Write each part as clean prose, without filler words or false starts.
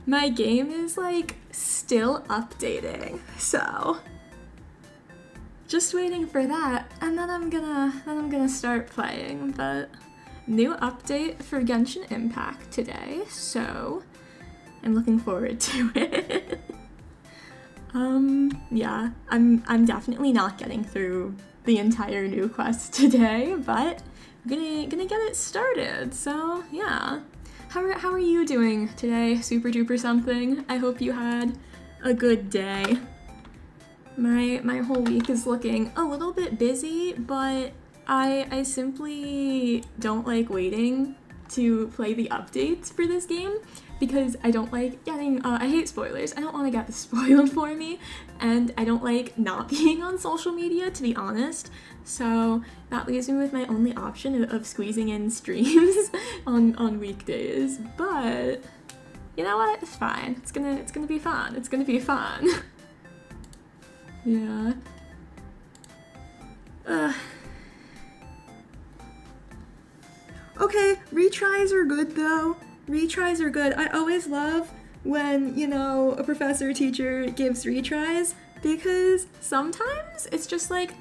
my game is like still updating, so just waiting for that, and then I'm gonna start playing. But new update for Genshin Impact today, so I'm looking forward to it. Yeah, I'm definitely not getting through the entire new quest today, but I'm gonna get it started. So yeah, how are you doing today? Super duper something. I hope you had a good day. My whole week is looking a little bit busy, but I simply don't like waiting to play the updates for this game because I don't like getting, I hate spoilers. I don't want to get spoiled for me, and I don't like not being on social media, to be honest. So that leaves me with my only option of squeezing in streams on weekdays. But you know what? It's fine. It's gonna be fun. It's gonna be fun. Yeah. Okay, retries are good though. Retries are good. I always love when, you know, a professor or teacher gives retries because sometimes it's just like,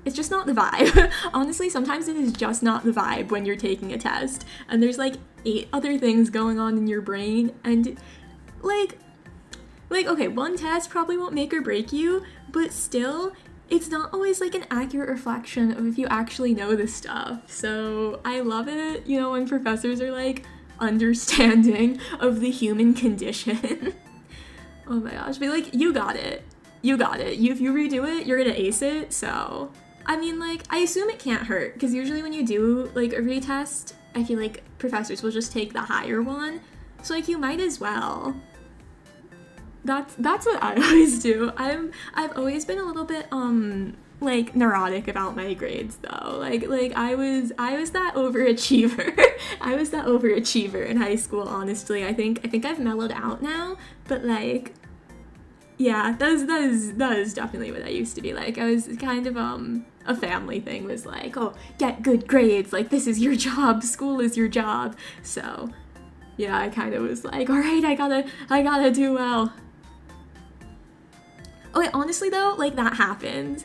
it's just not the vibe. Honestly, sometimes it is just not the vibe when you're taking a test and there's like 8 other things going on in your brain, and like, okay, one test probably won't make or break you, but still, it's not always like an accurate reflection of if you actually know this stuff. So I love it, you know, when professors are like understanding of the human condition. Oh my gosh, be like, you got it. You got it. If you redo it, you're gonna ace it. So, I mean, like, I assume it can't hurt, because usually when you do like a retest, I feel like professors will just take the higher one. So like, you might as well. That's what I always do. I've always been a little bit like neurotic about my grades though. Like I was that overachiever. I was that overachiever in high school, honestly. I think I've mellowed out now, but like, yeah, that is definitely what I used to be like. I was kind of a family thing was like, oh, get good grades, like this is your job, school is your job. So yeah, I kind of was like, all right, I gotta do well. Okay, honestly though, like that happens.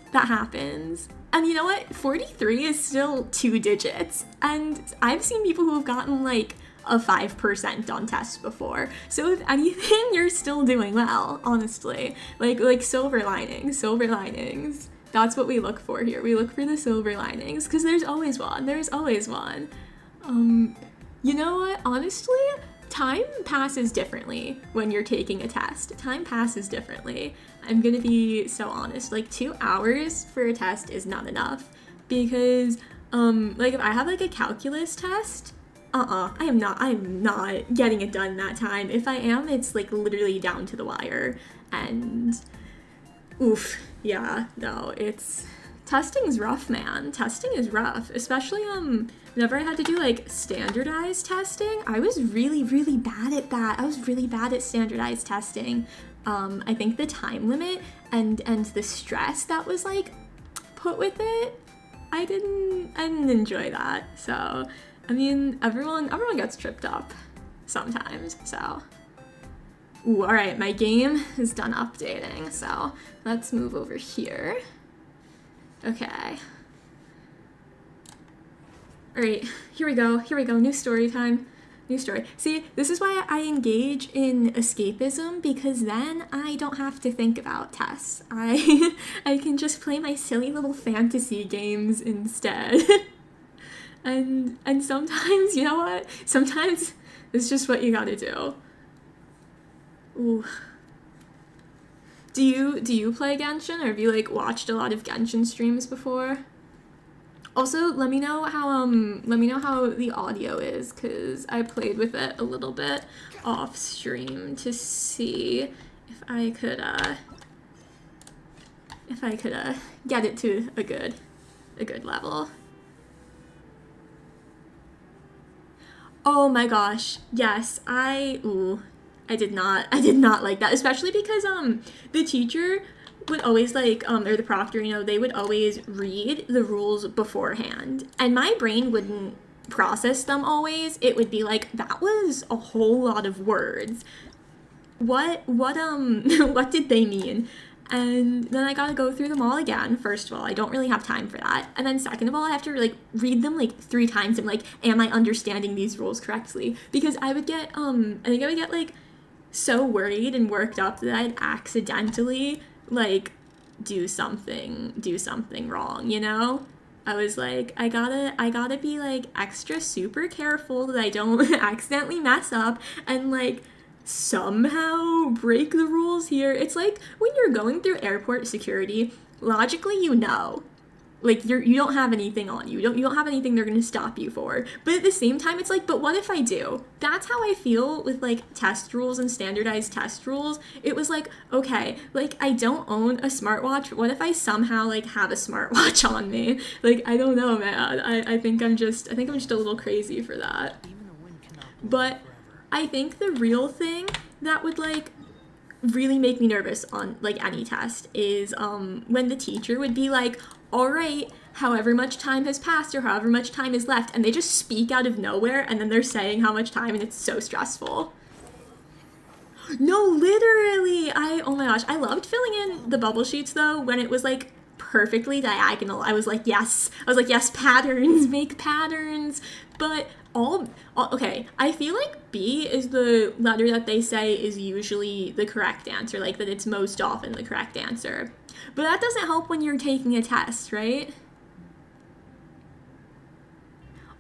And you know what? 43 is still 2 digits. And I've seen people who have gotten like a 5% on tests before. So if anything, you're still doing well, honestly. Like silver linings. That's what we look for here. We look for the silver linings, because there's always one. You know what? Honestly, time passes differently when you're taking a test. Time passes differently. I'm gonna be so honest. Like 2 hours for a test is not enough, because like if I have like a calculus test, I am not getting it done that time. If I am, it's like literally down to the wire. And oof, yeah, no, testing's rough, man. Testing is rough, especially whenever I had to do like standardized testing. I was really bad at that. I was really bad at standardized testing. I think the time limit and the stress that was like put with it, I didn't enjoy that. So I mean, everyone gets tripped up sometimes. So ooh, all right, my game is done updating, so let's move over here. Okay. All right, here we go, new story time. New story. See, this is why I engage in escapism, because then I don't have to think about tests. I can just play my silly little fantasy games instead. and sometimes, you know what? Sometimes it's just what you gotta do. Ooh. Do you play Genshin, or have you like watched a lot of Genshin streams before? Also, let me know how the audio is, because I played with it a little bit off stream to see if I could get it to a good level. Oh my gosh, yes, I did not like that, especially because the teacher would always like or the proctor, you know, they would always read the rules beforehand, and my brain wouldn't process them always. It would be like, that was a whole lot of words. what did they mean? And then I gotta go through them all again. First of all, I don't really have time for that. And then second of all, I have to like read them like 3 times and like, am I understanding these rules correctly? Because I would get, I think I would get like so worried and worked up that I'd accidentally like do something wrong, you know? I was like, I gotta be like extra super careful that I don't accidentally mess up and like somehow break the rules here. It's like when you're going through airport security, logically you know, like you don't have anything on you. You don't have anything they're gonna stop you for. But at the same time, it's like, but what if I do? That's how I feel with like test rules and standardized test rules. It was like, okay, like I don't own a smartwatch, but what if I somehow like have a smartwatch on me? Like I don't know, man. I think I'm just a little crazy for that. But I think the real thing that would like really make me nervous on like any test is when the teacher would be like, all right, however much time has passed or however much time is left, and they just speak out of nowhere and then they're saying how much time and it's so stressful. No, literally, oh my gosh, I loved filling in the bubble sheets though when it was like perfectly diagonal. I was like, yes, patterns, make patterns. But okay, I feel like B is the letter that they say is usually the correct answer, like that it's most often the correct answer. But that doesn't help when you're taking a test, right?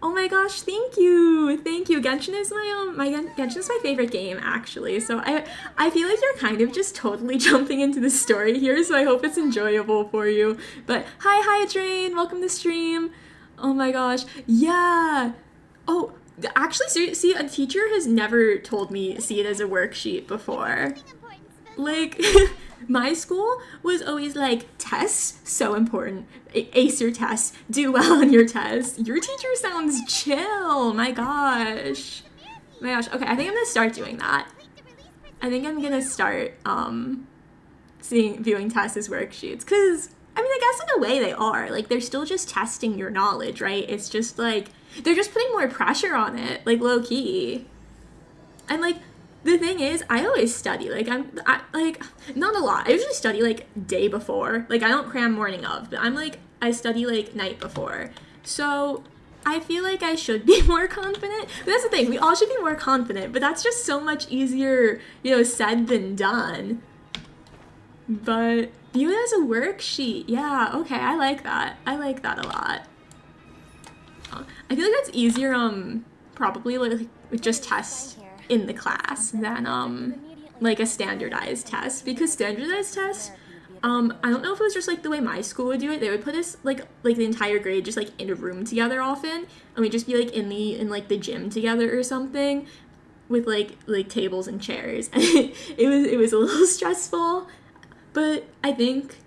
Oh my gosh, thank you. Genshin is Genshin is my favorite game actually. So I feel like you're kind of just totally jumping into the story here, so I hope it's enjoyable for you. But hi Drain, welcome to stream. Oh my gosh, yeah. Oh, actually, see, a teacher has never told me see it as a worksheet before. Like, my school was always like, tests, so important. Ace your tests, do well on your tests. Your teacher sounds chill, my gosh. Okay, I think I'm gonna start doing that. I think I'm gonna start viewing tests as worksheets, because I mean, I guess in a way they are. Like, they're still just testing your knowledge, right? It's just like, they're just putting more pressure on it, like low key. And like, the thing is, I always study. Like, I like, not a lot. I usually study like day before. Like, I don't cram morning of, but I study like night before. So I feel like I should be more confident. But that's the thing, we all should be more confident, but that's just so much easier, you know, said than done. But view it as a worksheet. Yeah, okay, I like that. I like that a lot. I feel like that's easier, probably like with just tests in the class than, like a standardized test. Because standardized tests, I don't know if it was just like the way my school would do it. They would put us like the entire grade just like in a room together often, and we'd just be like in like the gym together or something with like tables and chairs. it was a little stressful. But I think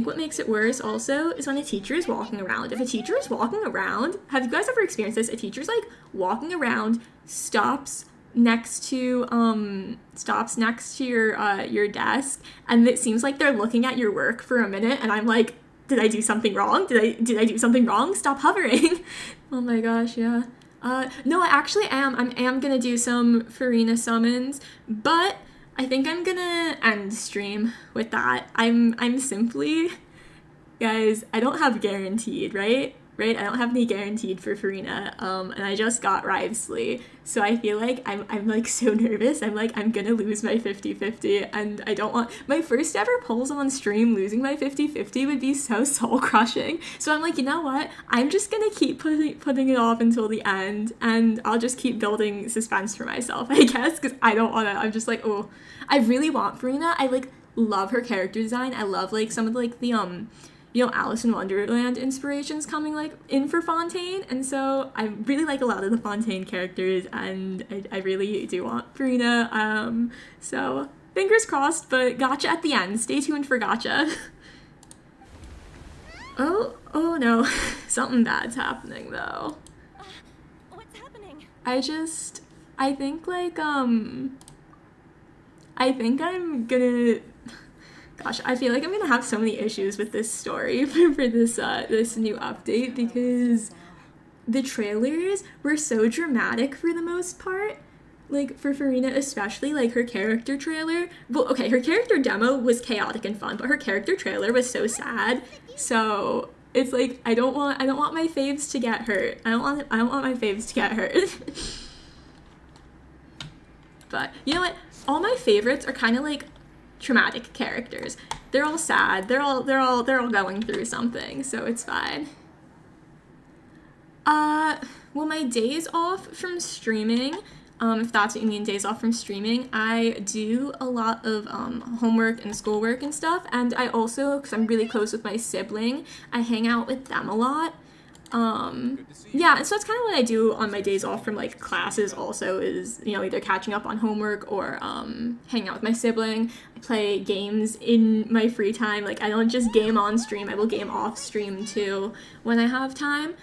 what makes it worse also is when a teacher is walking around. If a teacher is walking around, have you guys ever experienced this? A teacher's like walking around, stops next to your desk, and it seems like they're looking at your work for a minute, and I'm like, did I do something wrong? Did I do something wrong? Stop hovering. Oh my gosh, yeah. No, I actually am. I am gonna do some Furina summons, but I think I'm gonna end stream with that. I'm simply, guys, I don't have guaranteed, right? I don't have any guaranteed for Furina, and I just got Rivesley, so I feel like I'm like so nervous. I'm gonna lose my 50-50, and I don't want, my first ever polls on stream, losing my 50-50 would be so soul crushing. So I'm like, you know what? I'm just gonna keep putting it off until the end, and I'll just keep building suspense for myself, I guess, because I don't wanna, I'm just like, oh, I really want Furina. I like love her character design. I love like some of like the you know, Alice in Wonderland inspirations coming like in for Fontaine, and so I really like a lot of the Fontaine characters, and I really do want Furina. So fingers crossed, but gotcha at the end. Stay tuned for gotcha. Oh no, something bad's happening though. What's happening? I think like I think I'm gonna. Gosh, I feel like I'm gonna have so many issues with this story for this this new update, because the trailers were so dramatic for the most part like for Furina especially, like her character trailer, well, okay, her character demo was chaotic and fun, but her character trailer was so sad. So it's like I don't want my faves to get hurt. I don't want my faves to get hurt. But you know what? All my favorites are kind of like traumatic characters. They're all sad. They're all going through something, so it's fine. Well, my days off from streaming, if that's what you mean, days off from streaming, I do a lot of homework and schoolwork and stuff, and I also, because I'm really close with my sibling, I hang out with them a lot. Yeah, and so that's kind of what I do on my days off from like classes also is, you know, either catching up on homework or hanging out with my sibling. I play games in my free time. Like I don't just game on stream, I will game off stream too when I have time.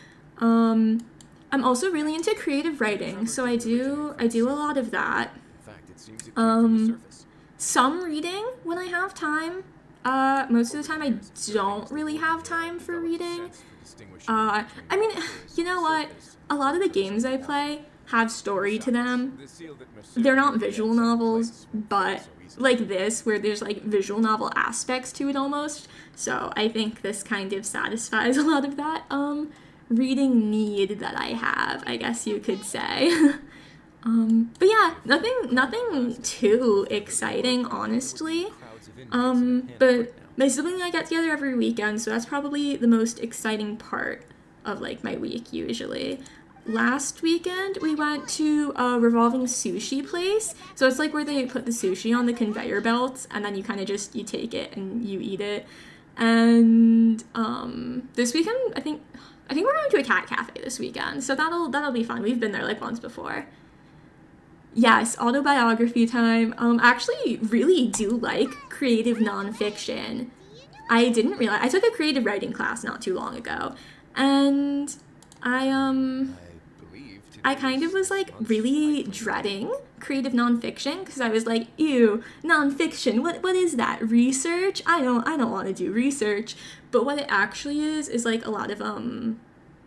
I'm also really into creative writing, so I do a lot of that. Some reading when I have time. Most of the time I don't really have time for reading. I mean, you know what? A lot of the games I play have story to them. They're not visual novels, but like this, where there's like visual novel aspects to it almost. So I think this kind of satisfies a lot of that reading need that I have, I guess you could say. But yeah, nothing too exciting, honestly. But my sibling and I get together every weekend, so that's probably the most exciting part of like my week usually. Last weekend we went to a revolving sushi place. So it's like where they put the sushi on the conveyor belts and then you kind of just you take it and you eat it. And this weekend I think we're going to a cat cafe this weekend, so that'll be fun. We've been there like once before. Yes, autobiography time. I actually really do like creative nonfiction. I didn't realize I took a creative writing class not too long ago, and I kind of was like really dreading creative nonfiction because I was like, ew, nonfiction. What is that? Research? I don't want to do research. But what it actually is like a lot of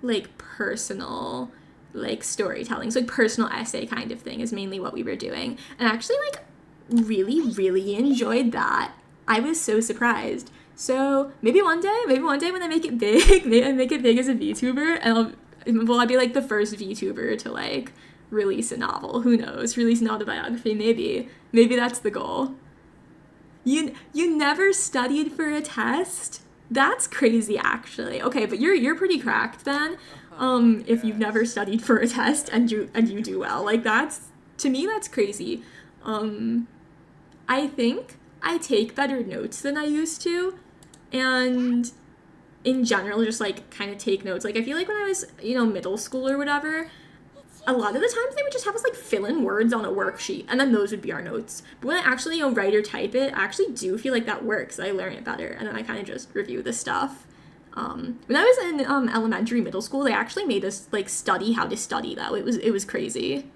like personal like storytelling. So like personal essay kind of thing is mainly what we were doing. And I actually like really enjoyed that. I was so surprised. So maybe one day when I make it big, maybe I make it big as a VTuber and I'll be like the first VTuber to like release a novel. Who knows? Release an autobiography, maybe. Maybe that's the goal. You never studied for a test? That's crazy, actually. Okay, but you're pretty cracked then. If you've never studied for a test and you do well, like to me that's crazy. I think I take better notes than I used to, and in general just like kind of take notes. Like I feel like when I was, you know, middle school or whatever, a lot of the times they would just have us like fill in words on a worksheet and then those would be our notes. But when I actually, you know, write or type it, I actually do feel like that works. I learn it better and then I kind of just review the stuff. When I was in elementary, middle school, they actually made us like study how to study though. It was crazy.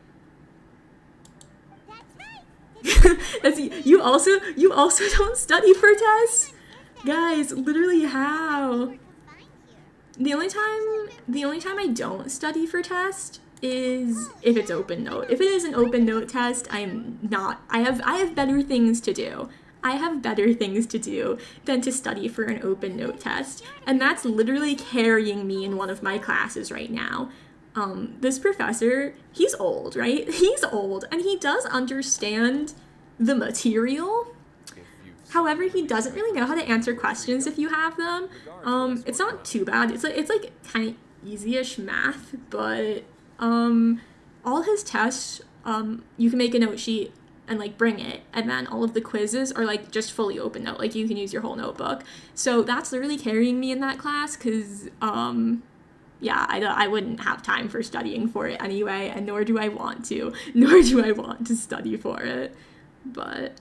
You also don't study for tests? Guys, literally how? The only time I don't study for test is if it's open note. If it is an open note test, I have better things to do. I have better things to do than to study for an open note test. And that's literally carrying me in one of my classes right now. This professor, he's old, right? He's old and he does understand the material. However, he doesn't really know how to answer questions if you have them. It's not too bad. It's like kind of easy-ish math, but all his tests, you can make a note sheet and like bring it, and then all of the quizzes are like just fully open note, like you can use your whole notebook. So that's literally carrying me in that class because yeah, I wouldn't have time for studying for it anyway, and nor do I want to study for it. But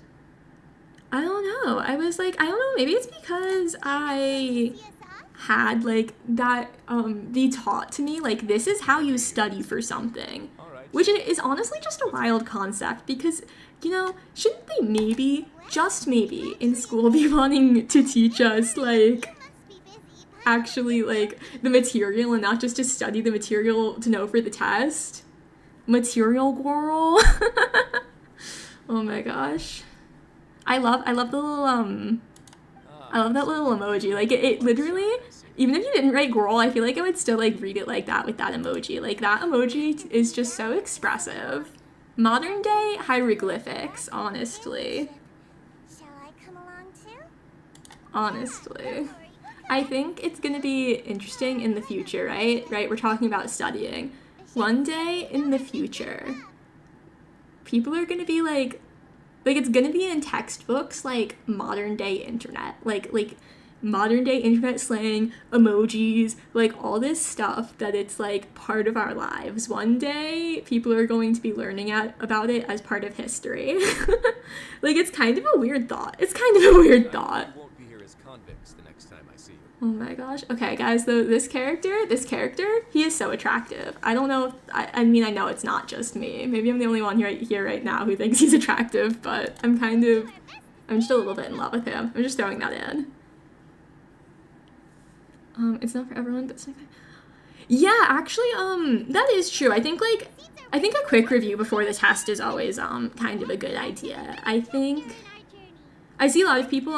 I don't know, I was like, I don't know, maybe it's because I had like that be taught to me like this is how you study for something, which is honestly just a wild concept because, you know, shouldn't they maybe, just maybe, in school be wanting to teach us like actually like the material and not just to study the material to know for the test? material girl. Oh my gosh. I love the little I love that little emoji. Like it literally, even if you didn't write girl, I feel like I would still like read it like that with that emoji. Like that emoji is just so expressive. Modern day hieroglyphics, honestly. Shall I come along too? Honestly. I think it's gonna be interesting in the future, right? Right, we're talking about studying. One day in the future, people are gonna be like it's gonna be in textbooks like modern day internet. Like modern day internet slang, emojis, like all this stuff that it's like part of our lives. One day, people are going to be learning about it as part of history. Like it's kind of a weird thought. It's kind of a weird thought. Won't be here as convicts the next time I see you. Oh my gosh. Okay, guys, though this character, he is so attractive. I don't know if, I mean, I know it's not just me. Maybe I'm the only one here right now who thinks he's attractive, but I'm just a little bit in love with him. I'm just throwing that in. It's not for everyone, but it's okay. Yeah, actually, that is true. I think a quick review before the test is always, kind of a good idea. I see a lot of people,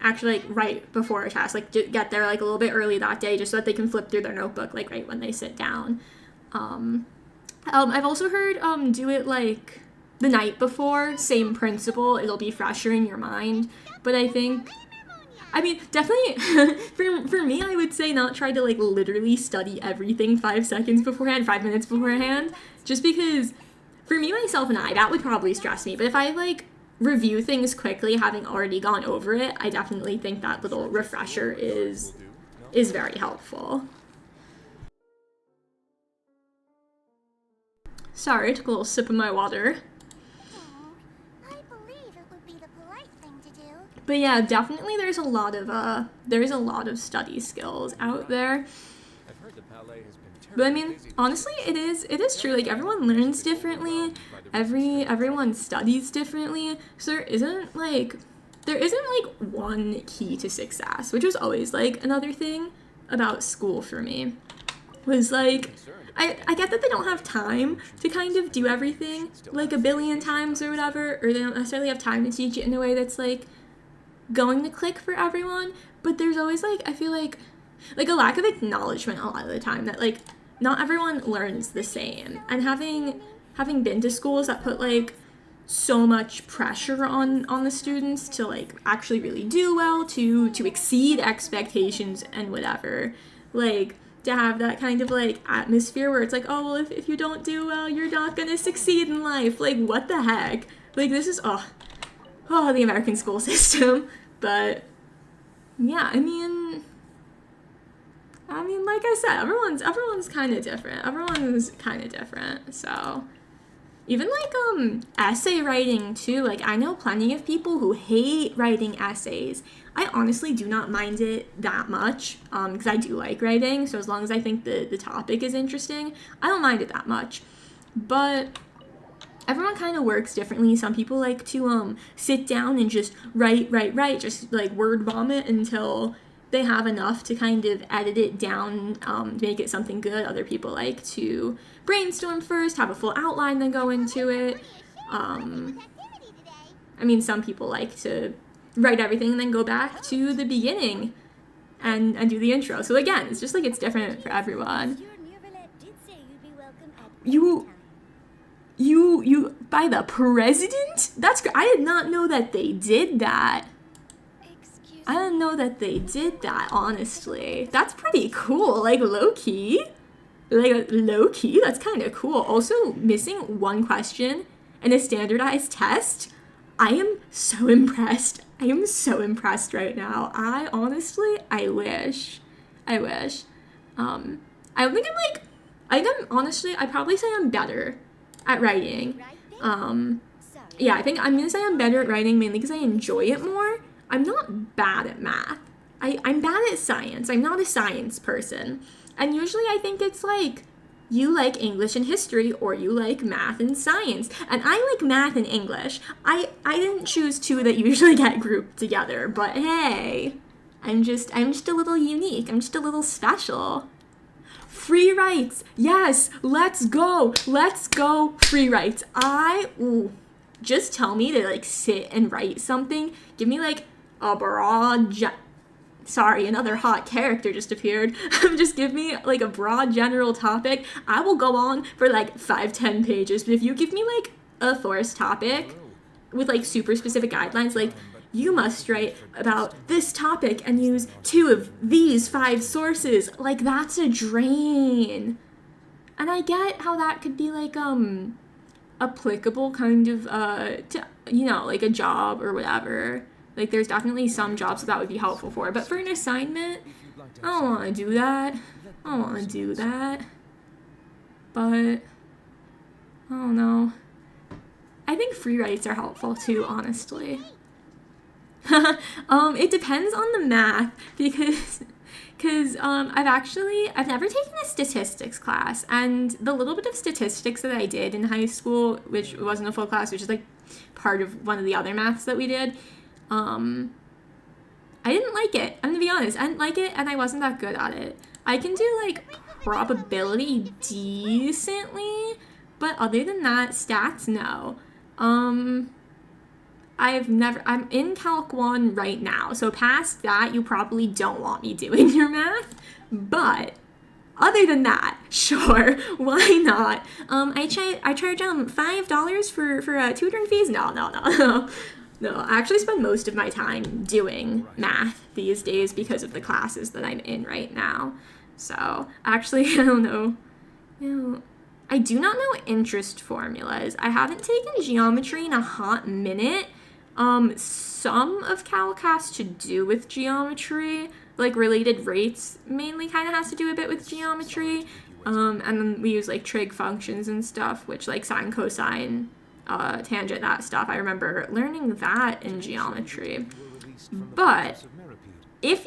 actually, like, right before a test, like, get there, like, a little bit early that day just so that they can flip through their notebook, like, right when they sit down. I've also heard, do it, like, the night before, same principle, it'll be fresher in your mind, but I mean, definitely, for me, I would say not try to, like, literally study everything 5 seconds beforehand, 5 minutes beforehand, just because, for me, myself, and that would probably stress me, but if I, like, review things quickly, having already gone over it, I definitely think that little refresher is very helpful. Sorry, I took a little sip of my water. I believe it would be the polite thing to do. But yeah, definitely there's a lot of study skills out there. I've heard the ballet has been But I mean, honestly, it is true. Like everyone learns differently. Everyone studies differently. So there isn't like one key to success, which was always like another thing about school for me. Was like I get that they don't have time to kind of do everything like a billion times or whatever, or they don't necessarily have time to teach it in a way that's like going to click for everyone, but there's always like, I feel like a lack of acknowledgement a lot of the time that like not everyone learns the same, and having been to schools that put like so much pressure on the students to like actually really do well, to exceed expectations and whatever, like to have that kind of like atmosphere where it's like, oh well, if you don't do well, you're not gonna succeed in life. Like what the heck? Like this is the American school system. But yeah, I mean like I said, everyone's kind of different. So even like essay writing too, like I know plenty of people who hate writing essays. I honestly do not mind it that much, because I do like writing, so as long as I think the topic is interesting, I don't mind it that much. But everyone kind of works differently. Some people like to sit down and just write, just like word vomit until they have enough to kind of edit it down, make it something good. Other people like to brainstorm first, have a full outline, then go into it. I mean, some people like to write everything and then go back to the beginning and do the intro. So again, it's just like it's different for everyone. You by the president? That's I did not know that they did that. I didn't know that they did that, honestly. That's pretty cool. Like low-key, that's kind of cool. Also, missing one question in a standardized test. I am so impressed. I am so impressed right now. I wish. I don't think I'd probably say I'm better at writing. Yeah, I think I'm gonna say I'm better at writing mainly because I enjoy it more. I'm not bad at math. I'm bad at science. I'm not a science person. And usually I think it's like, you like English and history, or you like math and science. And I like math and English. I didn't choose two that usually get grouped together, but hey, I'm just a little unique. I'm just a little special. Free writes. Yes, let's go. Let's go. Free writes. Just tell me to like sit and write something. Give me like a broad, sorry, another hot character just appeared. Just give me like a broad general topic. I will go on for like 5-10 pages. But if you give me like a forced topic with like super specific guidelines, like you must write about this topic and use 2 of these 5 sources, like that's a drain. And I get how that could be like applicable kind of to, you know, like a job or whatever. Like there's definitely some jobs that would be helpful for, but for an assignment, I don't want to do that. I don't want to do that. But I don't know. I think free writes are helpful too, honestly. It depends on the math because I've never taken a statistics class, and the little bit of statistics that I did in high school, which wasn't a full class, which is like part of one of the other maths that we did, I didn't like it. I'm gonna be honest, I didn't like it, and I wasn't that good at it. I can do like probability decently, but other than that, stats, no. I'm in Calc 1 right now, so past that, you probably don't want me doing your math, but other than that, sure, why not? I charge $5 for tutoring fees? No. No, I actually spend most of my time doing math these days because of the classes that I'm in right now. So, actually, I don't know. I do not know interest formulas. I haven't taken geometry in a hot minute. Some of Calc has to do with geometry, like related rates mainly kind of has to do a bit with geometry. And then we use like trig functions and stuff, which like sine, cosine, tangent, that stuff. I remember learning that in geometry. But if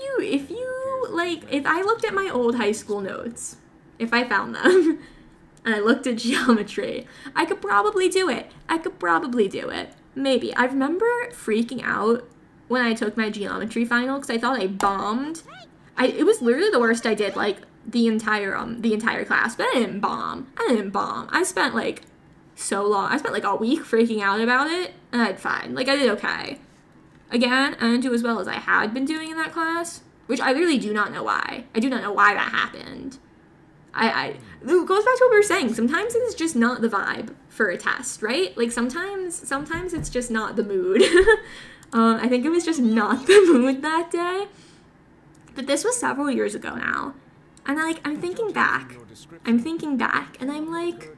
I looked at my old high school notes, if I found them, and I looked at geometry, I could probably do it. Maybe. I remember freaking out when I took my geometry final because I thought I bombed. It was literally the worst I did, like, the entire class, but I didn't bomb. I spent, like, so long. I spent, like, a week freaking out about it, and I did fine. Like, I did okay. Again, I didn't do as well as I had been doing in that class, which I really do not know why. I do not know why that happened. It goes back to what we were saying. Sometimes it's just not the vibe for a test, right? Like sometimes it's just not the mood. I think it was just not the mood that day. But this was several years ago now. And I'm thinking back, and I'm like,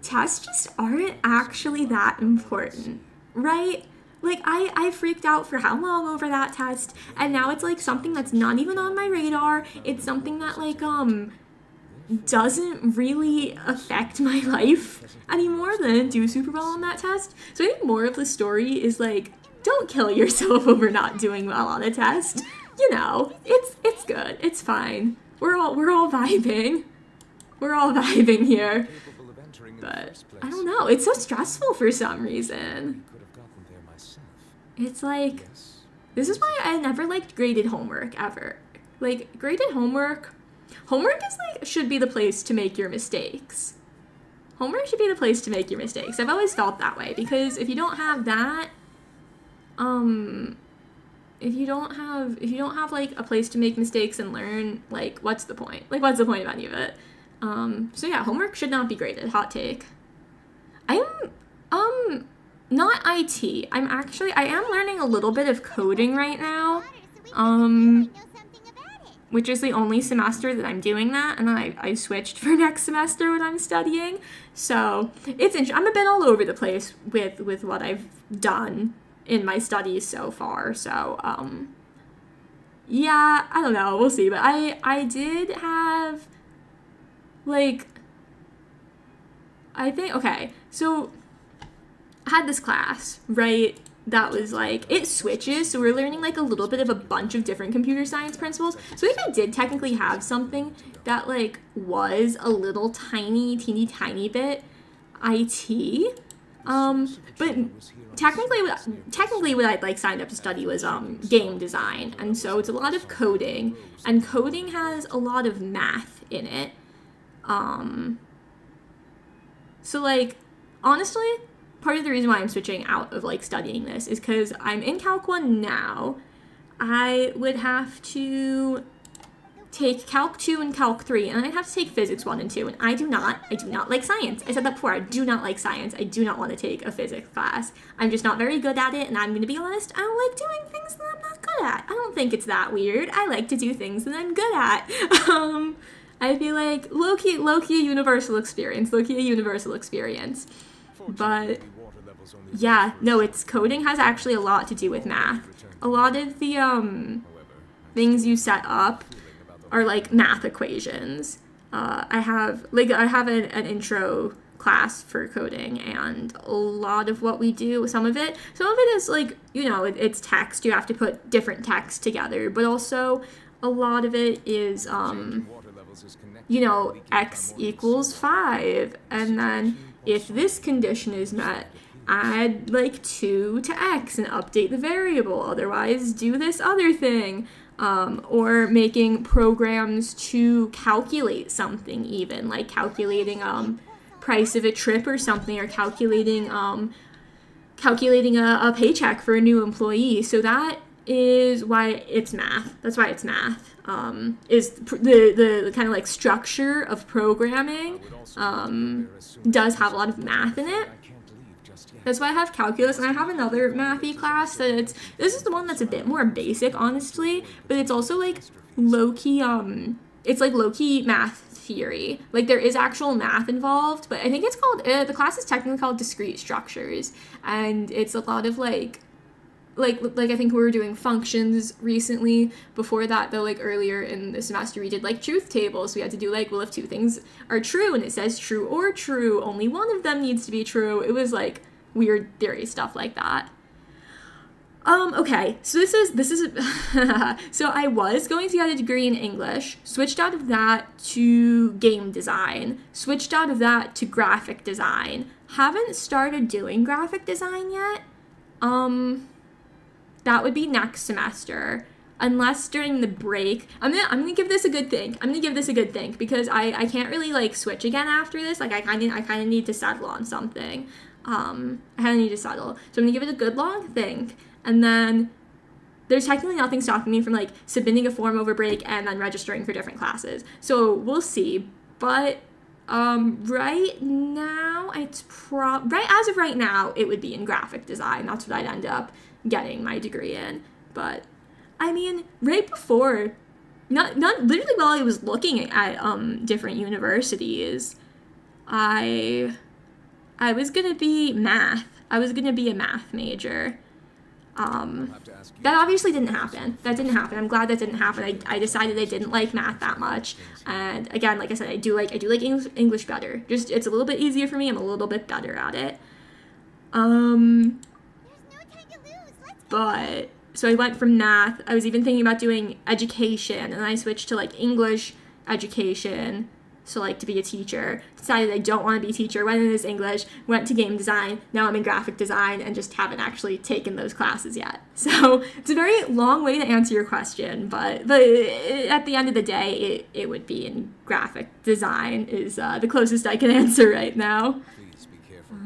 tests just aren't actually that important, right? Like, I freaked out for how long over that test, and now it's, like, something that's not even on my radar. It's something that, like, doesn't really affect my life anymore than I didn't do super well on that test. So I think more of the story is, like, don't kill yourself over not doing well on a test. You know, it's good. It's fine. We're all vibing. We're all vibing here. But I don't know. It's so stressful for some reason. It's like, this is why I never liked graded homework ever. Like, graded homework is like, should be the place to make your mistakes. Homework should be the place to make your mistakes. I've always felt that way, because if you don't have that, if you don't have like a place to make mistakes and learn, like, what's the point? Like, what's the point of any of it? So yeah, homework should not be graded. Hot take. I'm not IT. I am learning a little bit of coding right now. Which is the only semester that I'm doing that, and then I switched for next semester when I'm studying. So it's interesting. I'm a bit all over the place with what I've done in my studies so far. So yeah, I don't know. We'll see. But I did have, like, I think, okay, so I had this class, right? That was like, it switches, so we're learning like a little bit of a bunch of different computer science principles. So I think I did technically have something that like was a little teeny tiny bit IT, But technically what I'd like signed up to study was game design, and so it's a lot of coding, and coding has a lot of math in it. So like honestly, part of the reason why I'm switching out of like studying this is because I'm in Calc 1 now. I would have to take Calc 2 and Calc 3, and I'd have to take Physics 1 and 2, and I do not like science. I said that before, I do not like science. I do not want to take a physics class. I'm just not very good at it, and I'm going to be honest, I don't like doing things that I'm not good at. I don't think it's that weird. I like to do things that I'm good at. I feel like low-key a universal experience, But yeah, no, it's coding has actually a lot to do with math. A lot of the things you set up are like math equations. I have an intro class for coding, and a lot of what we do, some of it is like, it's text. You have to put different text together, but also a lot of it is x equals 5, and then if this condition is met, add like 2 to x and update the variable, otherwise do this other thing. Or making programs to calculate something, even like calculating price of a trip or something, or calculating a paycheck for a new employee. So that is why it's math. That's why it's math. Is the kind of like structure of programming does have a lot of math in it. That's why I have calculus, and I have another mathy class this is the one that's a bit more basic, honestly, but it's also like low-key, it's like low-key math theory. Like there is actual math involved, but I think it's called, the class is technically called discrete structures, and it's a lot of like I think we were doing functions recently. Before that, though, like earlier in the semester, we did like truth tables. We had to do like, well, if two things are true and it says true or true, only one of them needs to be true. It was like weird theory stuff like that. Okay, so this is so I was going to get a degree in English, switched out of that to game design, switched out of that to graphic design. Haven't started doing graphic design yet. That would be next semester, unless during the break. I'm gonna give this a good think. Because I can't really like switch again after this. Like I kind of need to settle on something. So I'm gonna give it a good long think, and then there's technically nothing stopping me from like submitting a form over break and then registering for different classes. So we'll see. But right now as of right now, it would be in graphic design. That's what I'd end up getting my degree in. But I mean, right before, not literally while I was looking at different universities, I was gonna be math. I was gonna be a math major. That obviously didn't happen. I'm glad that didn't happen. I decided I didn't like math that much. And again, like I said, I do like English better. Just it's a little bit easier for me. I'm a little bit better at it. But so I went from math. I was even thinking about doing education, and I switched to like English education. So like to be a teacher. Decided I don't want to be a teacher. Went into English. Went to game design. Now I'm in graphic design, and just haven't actually taken those classes yet. So it's a very long way to answer your question, but at the end of the day, it would be in graphic design is the closest I can answer right now. Please be careful.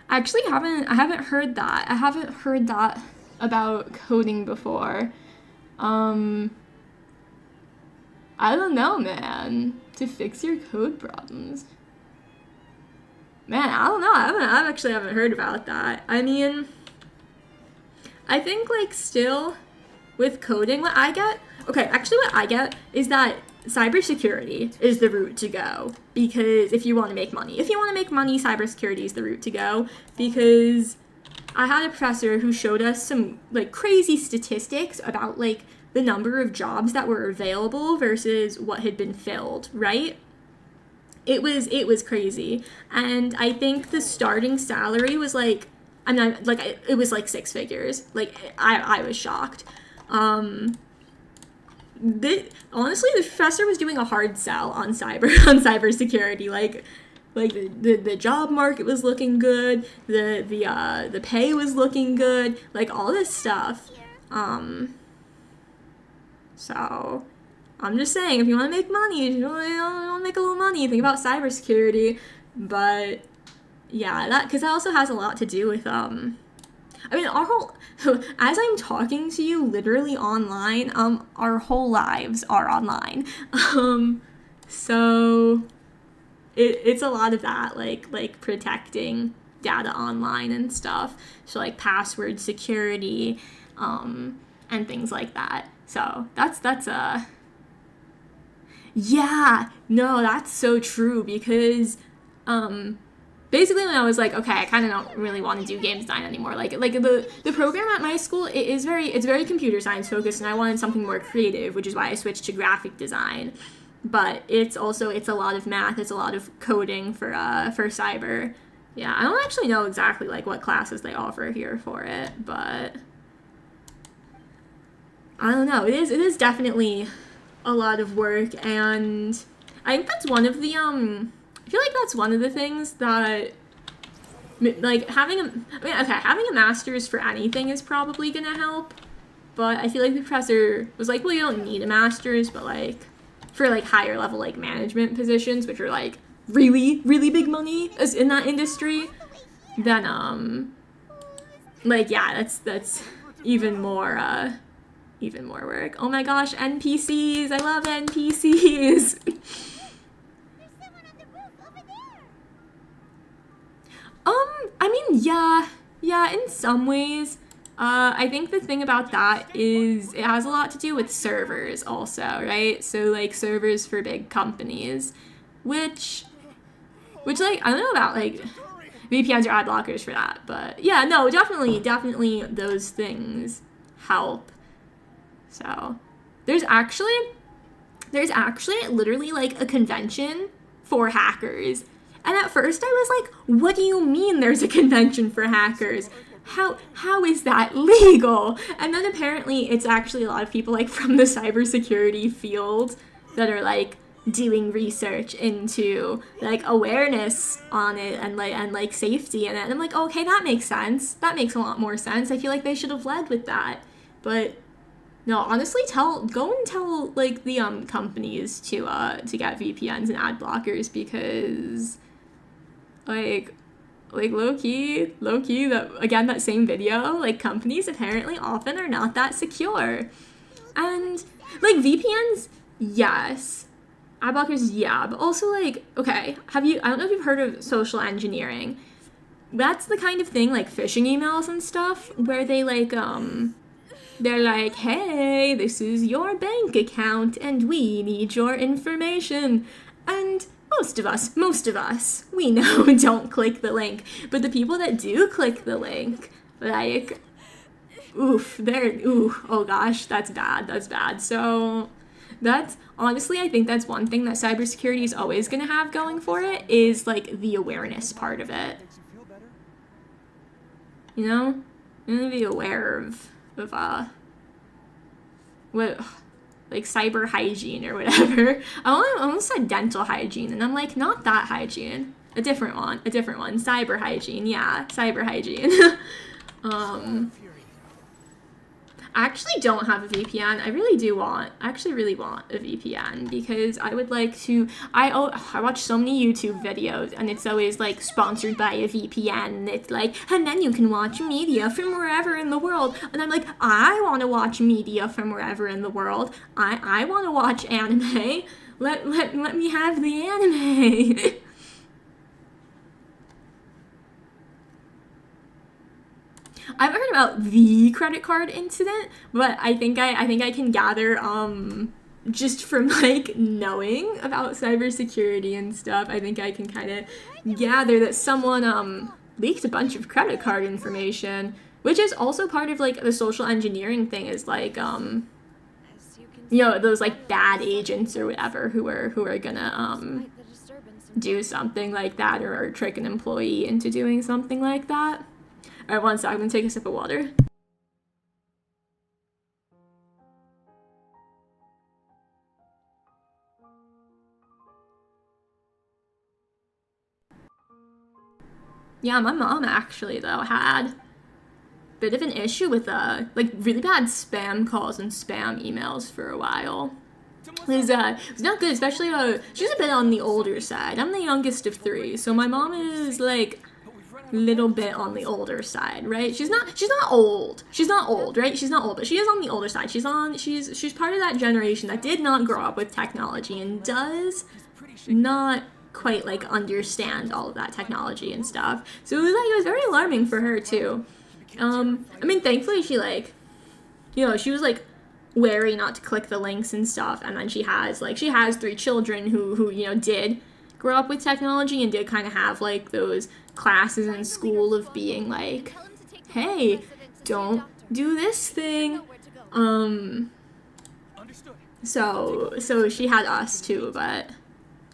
Actually, I haven't heard that. I haven't heard that about coding before. I don't know, man. To fix your code problems. Man, I don't know. I actually haven't heard about that. I mean, I think like still with coding, what I get is that cybersecurity is the route to go, because if you want to make money, cybersecurity is the route to go, because I had a professor who showed us some like crazy statistics about like the number of jobs that were available versus what had been filled, right? It was crazy. And I think the starting salary was like, it was like 6 figures. Like I was shocked. honestly, the professor was doing a hard sell on cybersecurity. Like the job market was looking good, the pay was looking good, like all this stuff. So I'm just saying, if you want to make money, if you want to make a little money, think about cybersecurity. But yeah, because that also has a lot to do with I mean, our whole, as I'm talking to you literally online, our whole lives are online. So it's a lot of that, like protecting data online and stuff. So like password security, and things like that. So that's yeah, no, that's so true because, basically when I was like, okay, I kind of don't really want to do game design anymore. Like the program at my school, it's very computer science focused, and I wanted something more creative, which is why I switched to graphic design. But it's a lot of math, it's a lot of coding for cyber. Yeah, I don't actually know exactly like what classes they offer here for it, but I don't know. It is definitely a lot of work, and I think that's one of the I feel like that's one of the things that, like, having a master's for anything is probably gonna help, but I feel like the professor was like, well, you don't need a master's, but like for like higher level like management positions, which are like really really big money as in that industry, then like yeah, that's even more work. Oh my gosh, NPCs! I love NPCs. I mean, yeah, in some ways. I think the thing about that is it has a lot to do with servers also, right? So like servers for big companies, which like, I don't know about like VPNs or ad blockers for that, but yeah, no, definitely those things help. So there's actually literally like a convention for hackers. And at first I was like, what do you mean there's a convention for hackers? How is that legal? And then apparently it's actually a lot of people like from the cybersecurity field that are like doing research into like awareness on it and like safety in it. And I'm like, okay, that makes sense. That makes a lot more sense. I feel like they should have led with that. But no, honestly, go and tell like the companies to get VPNs and ad blockers, because like low key that, again, that same video, like companies apparently often are not that secure. And like VPNs, yes. Ad blockers, yeah, but also like, okay, I don't know if you've heard of social engineering. That's the kind of thing, like phishing emails and stuff, where they like they're like, hey, this is your bank account and we need your information. And most of us, we know don't click the link. But the people that do click the link, like, oh gosh, that's bad. So that's, honestly, I think that's one thing that cybersecurity is always going to have going for it, is like the awareness part of it. You know? You need to be aware of what, like cyber hygiene or whatever. I almost said dental hygiene, and I'm like, not that hygiene. A different one. Cyber hygiene, yeah, cyber hygiene. I actually don't have a VPN. I actually really want a VPN, because I would like to, I watch so many YouTube videos, and it's always like sponsored by a VPN. It's like, and then you can watch media from wherever in the world. And I'm like, I want to watch media from wherever in the world. I want to watch anime. Let me have the anime. I haven't heard about the credit card incident, but I think I can gather just from like knowing about cybersecurity and stuff. I think I can kind of gather that someone leaked a bunch of credit card information, which is also part of like the social engineering thing, is like you know, those like bad agents or whatever who are gonna do something like that, or trick an employee into doing something like that. All right, 1 sec, I'm gonna take a sip of water. Yeah, my mom actually, though, had a bit of an issue with, like, really bad spam calls and spam emails for a while. It was not good, especially, she's a bit on the older side. I'm the youngest of three, so my mom is, like, little bit on the older side, right? She's not old. She's not old, right? She's not old, but she is on the older side. She's part of that generation that did not grow up with technology and does not quite like understand all of that technology and stuff. So it was very alarming for her too. I mean, thankfully she like, you know, she was like wary not to click the links and stuff, and then she has 3 children who you know did grow up with technology and did kind of have like those classes in school of being like, hey, don't do this thing. So she had us too, but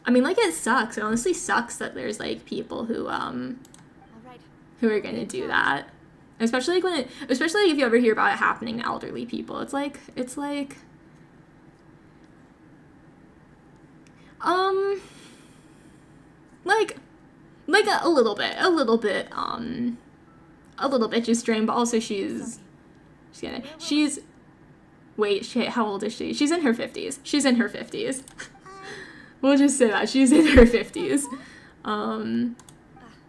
I mean, like, it sucks. It honestly sucks that there's like people who are gonna do that. Especially like especially if you ever hear about it happening to elderly people. It's like like a little bit just strange, but also how old is she? She's in her 50s. We'll just say that she's in her 50s.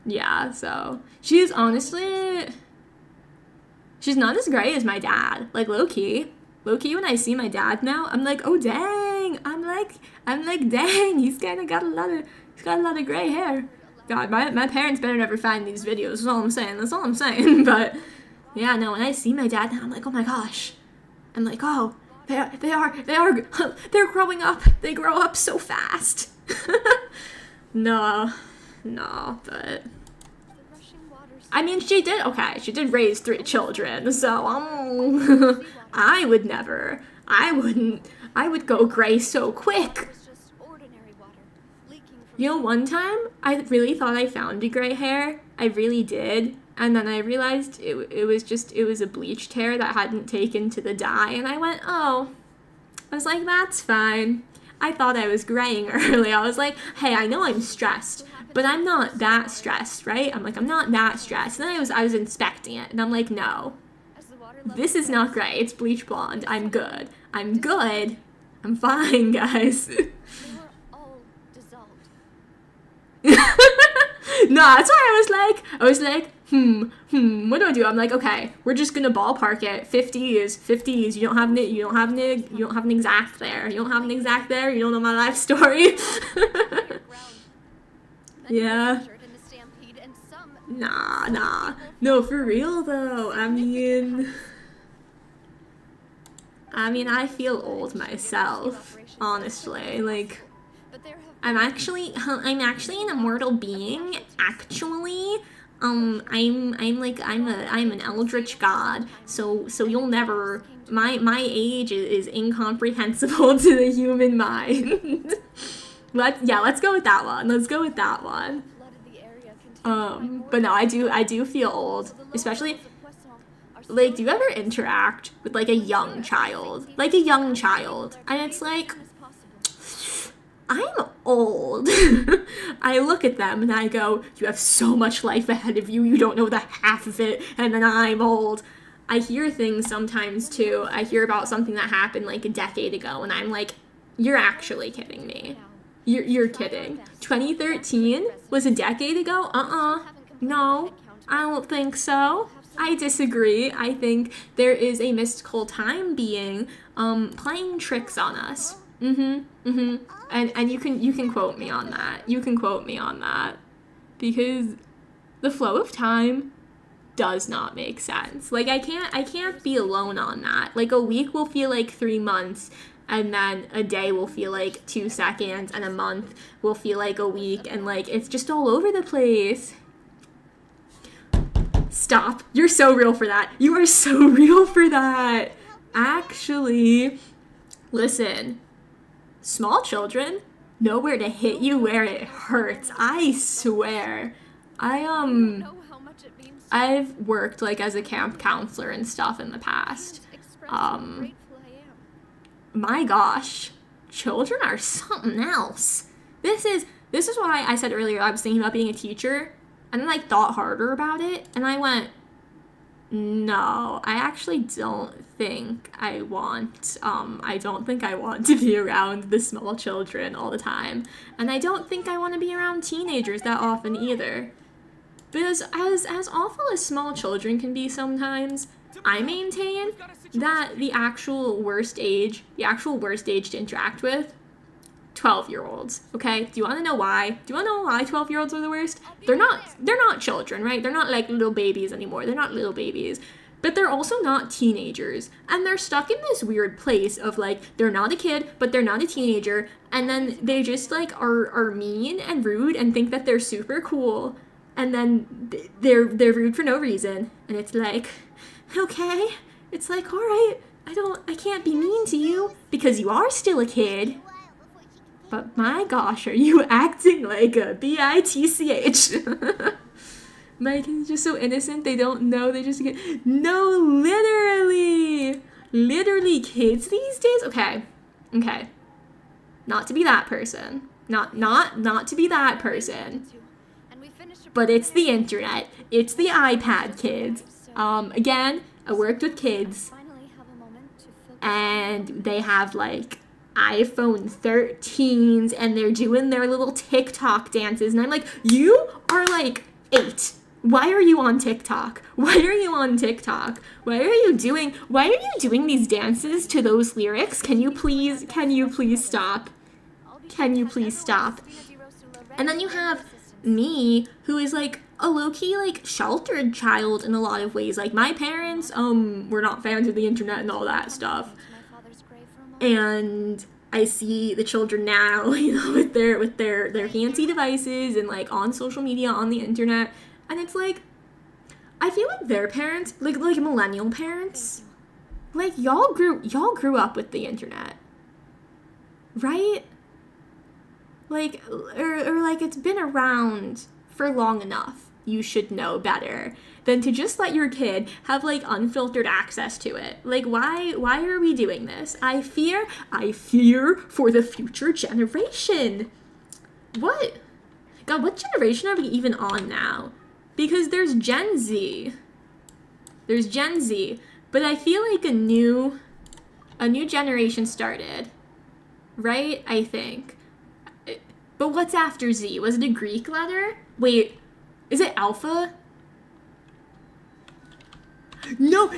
Yeah, so she's honestly, she's not as great as my dad. Like, low-key, when I see my dad now, I'm like, oh dang, I'm like, dang, he's got a lot of gray hair. God, my parents better never find these videos. That's all I'm saying. But yeah, no, when I see my dad now, I'm like, oh my gosh. I'm like, oh, they're growing up. They grow up so fast. No, but I mean, she did raise 3 children, so I would go gray so quick. You know, one time, I really thought I found a gray hair. I really did. And then I realized it was a bleached hair that hadn't taken to the dye. And I went, oh. I was like, that's fine. I thought I was graying early. I was like, hey, I know I'm stressed, but I'm not that stressed, right? I'm like, I'm not that stressed. And then I was inspecting it. And I'm like, no. This is not gray. It's bleach blonde. I'm good. I'm fine, guys. No, that's why I was like, what do I do? I'm like, okay, we're just gonna ballpark it. 50s. You don't have an exact there. You don't know my life story. Yeah. Nah. No, for real though. I mean, I feel old myself, honestly. Like, I'm actually an immortal being. Actually, I'm an eldritch god. So you'll never. My age is incomprehensible to the human mind. Let's go with that one. But no, I do feel old, especially. Like, do you ever interact with like a young child? And it's like, I'm old. I look at them and I go, you have so much life ahead of you, you don't know the half of it, and then I'm old. I hear things sometimes too. I hear about something that happened like a decade ago, and I'm like, you're actually kidding me. You're kidding. 2013 was a decade ago? No, I don't think so. I disagree. I think there is a mystical time being playing tricks on us. And you can quote me on that. Because the flow of time does not make sense. Like, I can't be alone on that. Like, a week will feel like 3 months, and then a day will feel like 2 seconds, and a month will feel like a week, and like, it's just all over the place. Stop. You're so real for that. You are so real for that. Actually, listen. Small children know where to hit you where it hurts. I swear. I've worked like as a camp counselor and stuff in the past. My gosh, children are something else. This is why I said earlier I was thinking about being a teacher. And then I thought harder about it, and I went, no, I actually don't think I want, I don't think I want to be around the small children all the time. And I don't think I want to be around teenagers that often either. Because as awful as small children can be sometimes, I maintain that the actual worst age to interact with, 12-year-olds, okay? Do you want to know why? Do you want to know why 12-year-olds are the worst? They're not children, right? They're not like little babies anymore. They're not little babies. But they're also not teenagers. And they're stuck in this weird place of like, they're not a kid, but they're not a teenager. And then they just like are mean and rude and think that they're super cool. And then they're rude for no reason. And it's like, okay. It's like, all right, I can't be mean to you because you are still a kid. But my gosh, are you acting like a bitch? My kid's just so innocent, they don't know, they just get... No, literally! Literally, kids these days? Okay. Not to be that person. Not to be that person. But it's the internet. It's the iPad kids. Again, I worked with kids. And they have, like... iPhone 13s and they're doing their little TikTok dances and I'm like, you are like 8. Why are you on TikTok? Why are you doing these dances to those lyrics? Can you please stop? And then you have me, who is like a low-key like sheltered child in a lot of ways. Like my parents were not fans of the internet and all that stuff. And I see the children now, you know, with their fancy devices and like on social media, on the internet, and it's like, I feel like their parents, like millennial parents, like y'all grew up with the internet, right? Like, or like it's been around for long enough. You should know better than to just let your kid have like unfiltered access to it. Like why are we doing this? I fear for the future generation. What? God, what generation are we even on now? Because there's Gen Z. But I feel like a new generation started. Right? I think. But what's after Z? Was it a Greek letter? Wait, is it Alpha? No,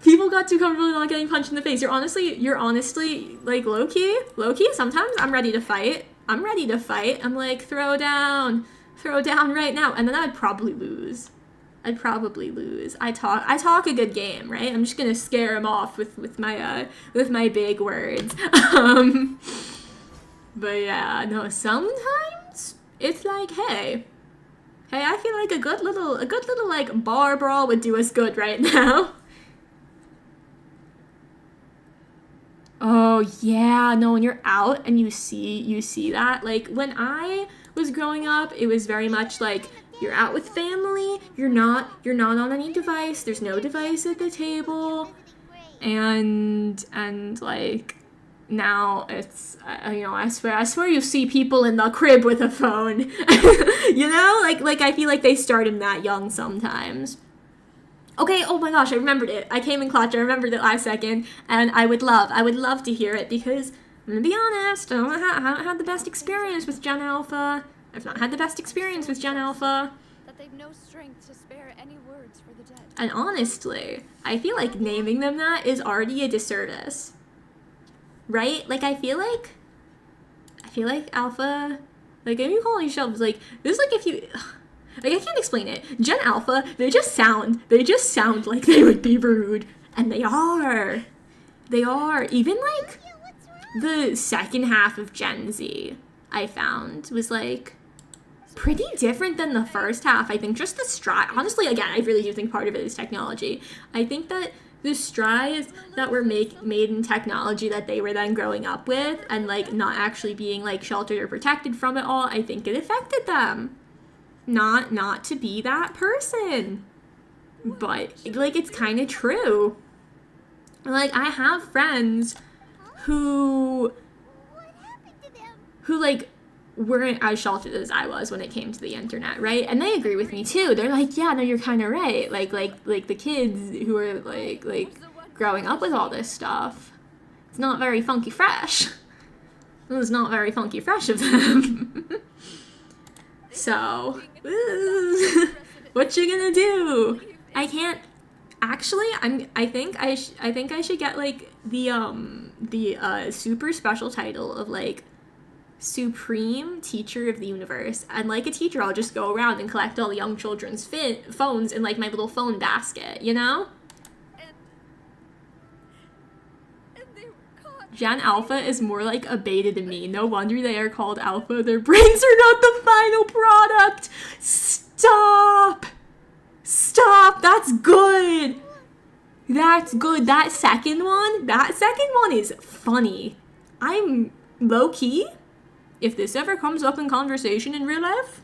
people got too comfortable not getting punched in the face. You're honestly like low-key. Sometimes I'm ready to fight. I'm like, throw down right now. And then I'd probably lose. I talk a good game, right? I'm just gonna scare him off with my big words. But yeah, no, sometimes it's like, hey, I feel like a good little like bar brawl would do us good right now. Oh yeah, no, when you're out and you see that, like when I was growing up, it was very much like you're out with family, you're not on any device, there's no device at the table, and like now it's, you know, I swear you see people in the crib with a phone. You know, like I feel like they start him that young sometimes. Okay, oh my gosh, I remembered it. I came in clutch, I remembered it last second, and I would love to hear it, because I'm gonna be honest, I haven't had the best experience with Gen Alpha. I've not had the best experience with Gen Alpha. That they've no strength to spare any words for the dead. And honestly, I feel like naming them that is already a disservice. Right? Like, I feel like Alpha, like, if you call yourselves, like, this is like if you, like, I can't explain it. Gen Alpha, they just sound like they would be rude. And they are. Even, like, the second half of Gen Z, I found, was, like, pretty different than the first half. I think just the stride, honestly, again, I really do think part of it is technology. I think that the strides that were made in technology that they were then growing up with, and like not actually being like sheltered or protected from it all, I think it affected them. Not to be that person, but like it's kind of true. Like I have friends who like weren't as sheltered as I was when it came to the internet, right? And they agree with me too. They're like, yeah, no, you're kind of right. Like the kids who are like growing up with all this stuff, it's not very funky fresh. It was not very funky fresh of them. So, what you gonna do? I can't. Actually, I think I should get like the super special title of like Supreme Teacher of the Universe, and like a teacher, I'll just go around and collect all the young children's phones in like my little phone basket, you know? And they were caught. Gen Alpha is more like a beta to me. No wonder they are called Alpha. Their brains are not the final product. Stop. That's good. That's good. That second one is funny. I'm low-key. If this ever comes up in conversation in real life,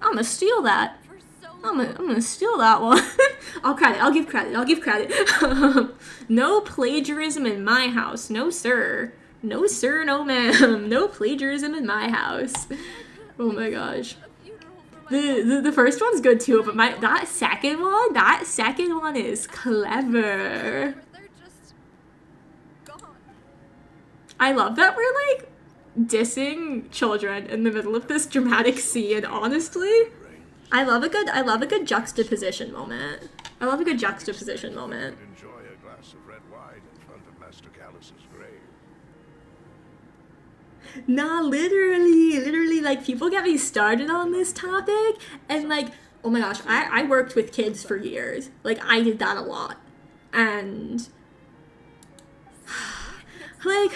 I'm gonna steal that. For so I'm long. gonna steal that one. I'll give credit. No plagiarism in my house. No sir. No sir, no ma'am. No plagiarism in my house. Oh my gosh. A funeral for my The first one's good too, but that second one is clever. They're just gone. I love that we're like dissing children in the middle of this dramatic scene, honestly. I love a good juxtaposition moment. Enjoy a glass of red wine in front of Master Callus's grave. Nah, literally, like, people get me started on this topic, and like, oh my gosh, I worked with kids for years. Like, I did that a lot. And like,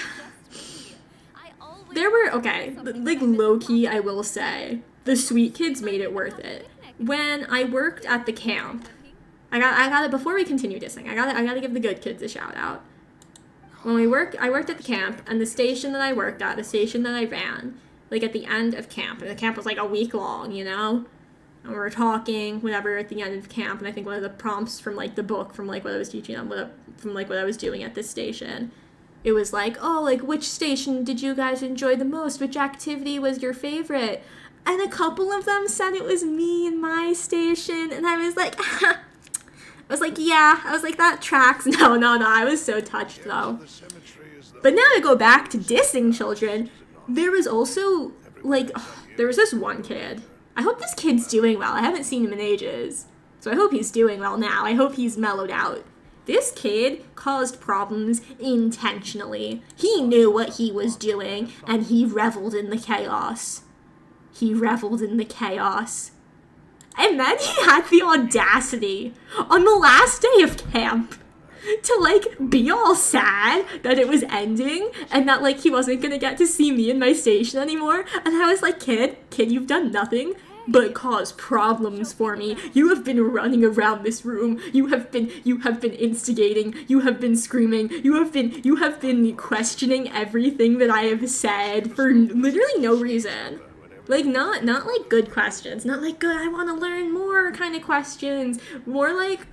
I always there were, okay, like, low-key, I will say, the sweet kids made it worth it. When I worked at the camp, I got it, before we continue dissing, I gotta give the good kids a shout out. When I worked at the camp, and the station that I worked at, the station that I ran, like, at the end of camp, and the camp was like a week long, you know? And we were talking, whatever, at the end of camp, and I think one of the prompts from, like, the book, from, like, what I was teaching them, from, like, what I was doing at this station, it was like, oh, like, which station did you guys enjoy the most? Which activity was your favorite? And a couple of them said it was me and my station, and I was like, I was like, yeah. I was like, that tracks. No. I was so touched, though. The cemetery is the But now to go back to dissing children, there was also, like, there was this one kid. I hope this kid's doing well. I haven't seen him in ages. So I hope he's doing well now. I hope he's mellowed out. This kid caused problems intentionally. He knew what he was doing, and he reveled in the chaos. And then he had the audacity on the last day of camp to, like, be all sad that it was ending and that, like, he wasn't gonna get to see me in my station anymore. And I was like, kid, you've done nothing but cause problems for me. You have been running around this room. You have been instigating. You have been screaming. You have been questioning everything that I have said for literally no reason. Like, not like good questions. Not like good, I want to learn more kind of questions. More like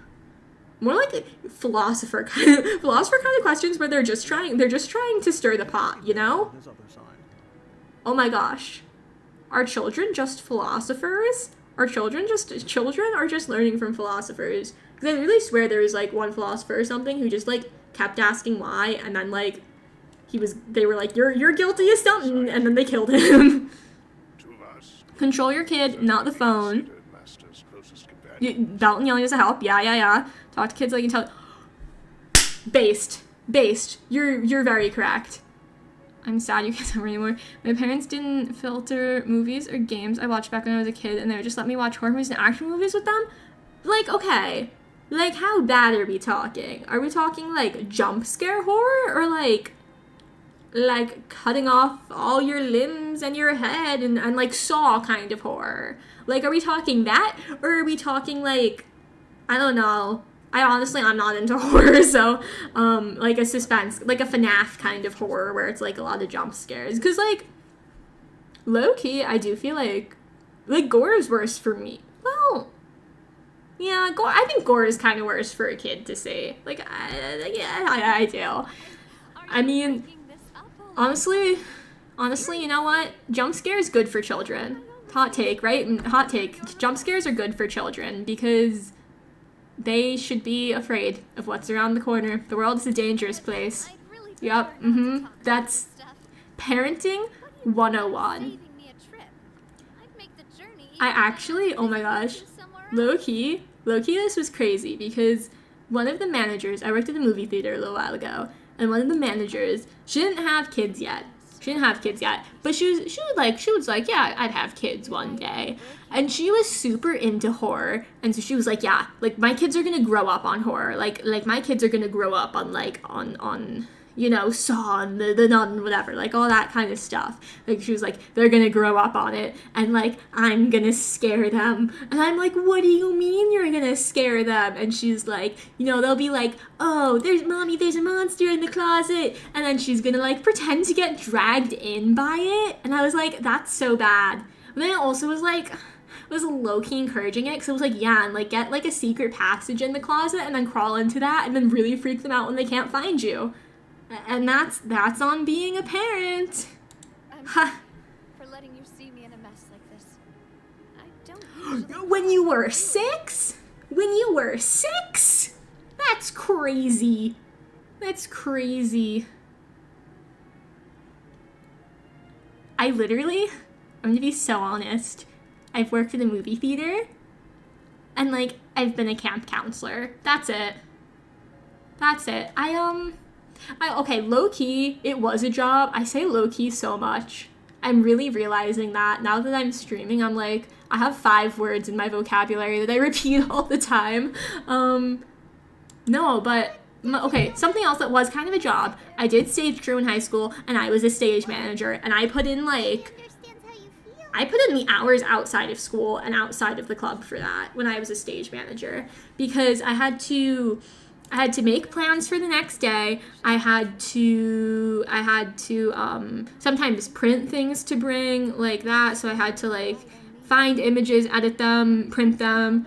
philosopher kind of questions where they're just trying to stir the pot, you know? Oh my gosh. Are children just philosophers? Are children just learning from philosophers? Because I really swear there was, like, one philosopher or something who just, like, kept asking why, and then, like, they were like, you're guilty of something, and then they killed him. Control your kid, not the phone. Belt and yelling doesn't help. Yeah. Talk to kids like you tell. Based. You're very correct. I'm sad you can't tell me anymore. My parents didn't filter movies or games I watched back when I was a kid, and they would just let me watch horror movies and action movies with them. Like, okay. Like, how bad are we talking? Are we talking, like, jump scare horror? Or, like cutting off all your limbs and your head and like, Saw kind of horror? Like, are we talking that? Or are we talking, like, I don't know. I'm not into horror, so, like a suspense, like a FNAF kind of horror where it's, like, a lot of jump scares. Because, like, low-key, I do feel like gore is worse for me. Well, yeah, I think gore is kind of worse for a kid to see. Like, I do. I mean, honestly, Honestly, you know what? Jump scares good for children. Hot take, right? Hot take. Jump scares are good for children because they should be afraid of what's around the corner. The world is a dangerous place. I'd really Yep, prefer not to mhm. talk about That's this stuff. parenting What do you think about 101. saving me a trip? I'd make the journey I even if actually, had to oh my visit gosh, you somewhere low-key, this was crazy because one of the managers, I worked at a movie theater a little while ago, and one of the managers, she didn't have kids yet. But she was like, yeah, I'd have kids one day. And she was super into horror. And so she was like, yeah, like my kids are gonna grow up on horror. Like my kids are gonna grow up on you know, Saw and the Nun, whatever, like all that kind of stuff. Like she was like, they're gonna grow up on it, and like I'm gonna scare them. And I'm like, what do you mean you're gonna scare them? And she's like, you know, they'll be like, oh, there's a monster in the closet, and then she's gonna like pretend to get dragged in by it. And I was like, that's so bad. But then it also was like, was low-key encouraging it because it was like, yeah, and like get like a secret passage in the closet and then crawl into that and then really freak them out when they can't find you. And that's on being a parent. I'm Ha. sorry for letting you see me in a mess like this. I don't usually When you were 6? That's crazy. I'm gonna be so honest. I've worked in a movie theater and like I've been a camp counselor. That's it. Okay, low-key, it was a job. I say low-key so much. I'm really realizing that now that I'm streaming, I'm like, I have 5 words in my vocabulary that I repeat all the time. No, but, okay, something else that was kind of a job. I did stage crew in high school, and I was a stage manager, and I put in, like, Understands how you feel. I put in the hours outside of school and outside of the club for that when I was a stage manager because I had to make plans for the next day. I had to sometimes print things to bring like that. So I had to like find images, edit them, print them,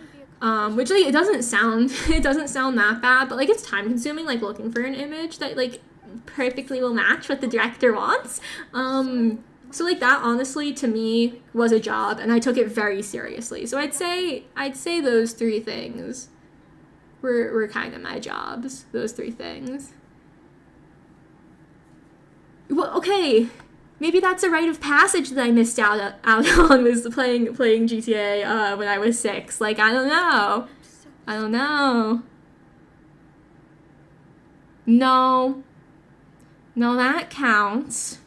which like it doesn't sound that bad, but like it's time consuming, like looking for an image that like perfectly will match what the director wants. So like that honestly to me was a job and I took it very seriously. So I'd say those 3 things were kind of my jobs, those 3 things. Well, okay, maybe that's a rite of passage that I missed out on was playing GTA when I was 6. Like, I don't know. No, that counts.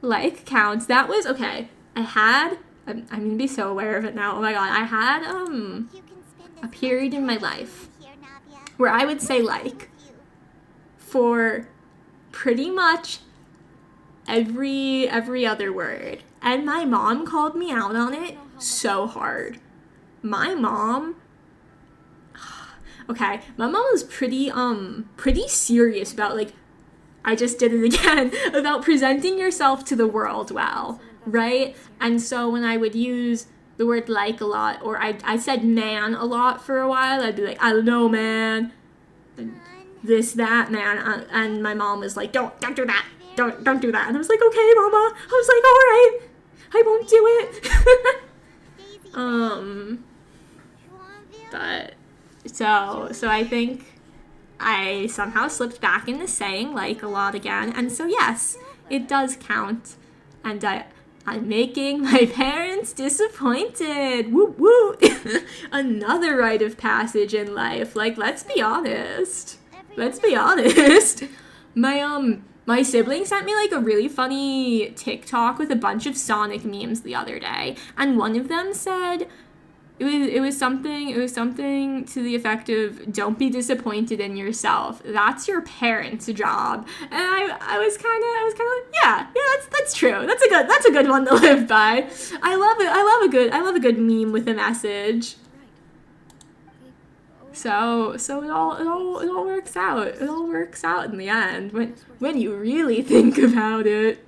Like counts. That was, okay, I'm gonna be so aware of it now. Oh my god, I had, You can spend a period in my life here, Navia. where I would say like for pretty much every other word. And my mom called me out on it so hard. My mom was pretty serious about like I just did it again about presenting yourself to the world well, right? And so when I would use the word like a lot, or I said man a lot for a while, I'd be like, I don't know, man, and this, that, man, and my mom was like, don't do that, don't do that, and I was like, okay, mama, I was like, all right, I won't do it. But so I think I somehow slipped back into saying like a lot again, and so yes, it does count, and I'm making my parents disappointed. Woo woo. Another rite of passage in life. Like, let's be honest. My sibling sent me like a really funny TikTok with a bunch of Sonic memes the other day, and one of them said it was something to the effect of, don't be disappointed in yourself. That's your parents' job. And I was kind of like, yeah, that's true. That's a good one to live by. I love it. I love a good meme with a message. So it all works out. It all works out in the end when you really think about it.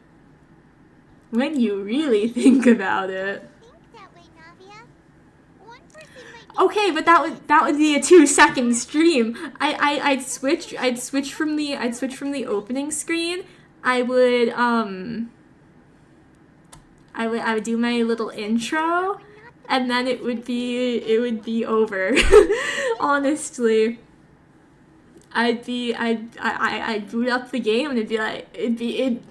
Okay, but that would be a 2-second stream. I'd switch from the opening screen. I would I would do my little intro, and then it would be over. Honestly. I'd boot up the game and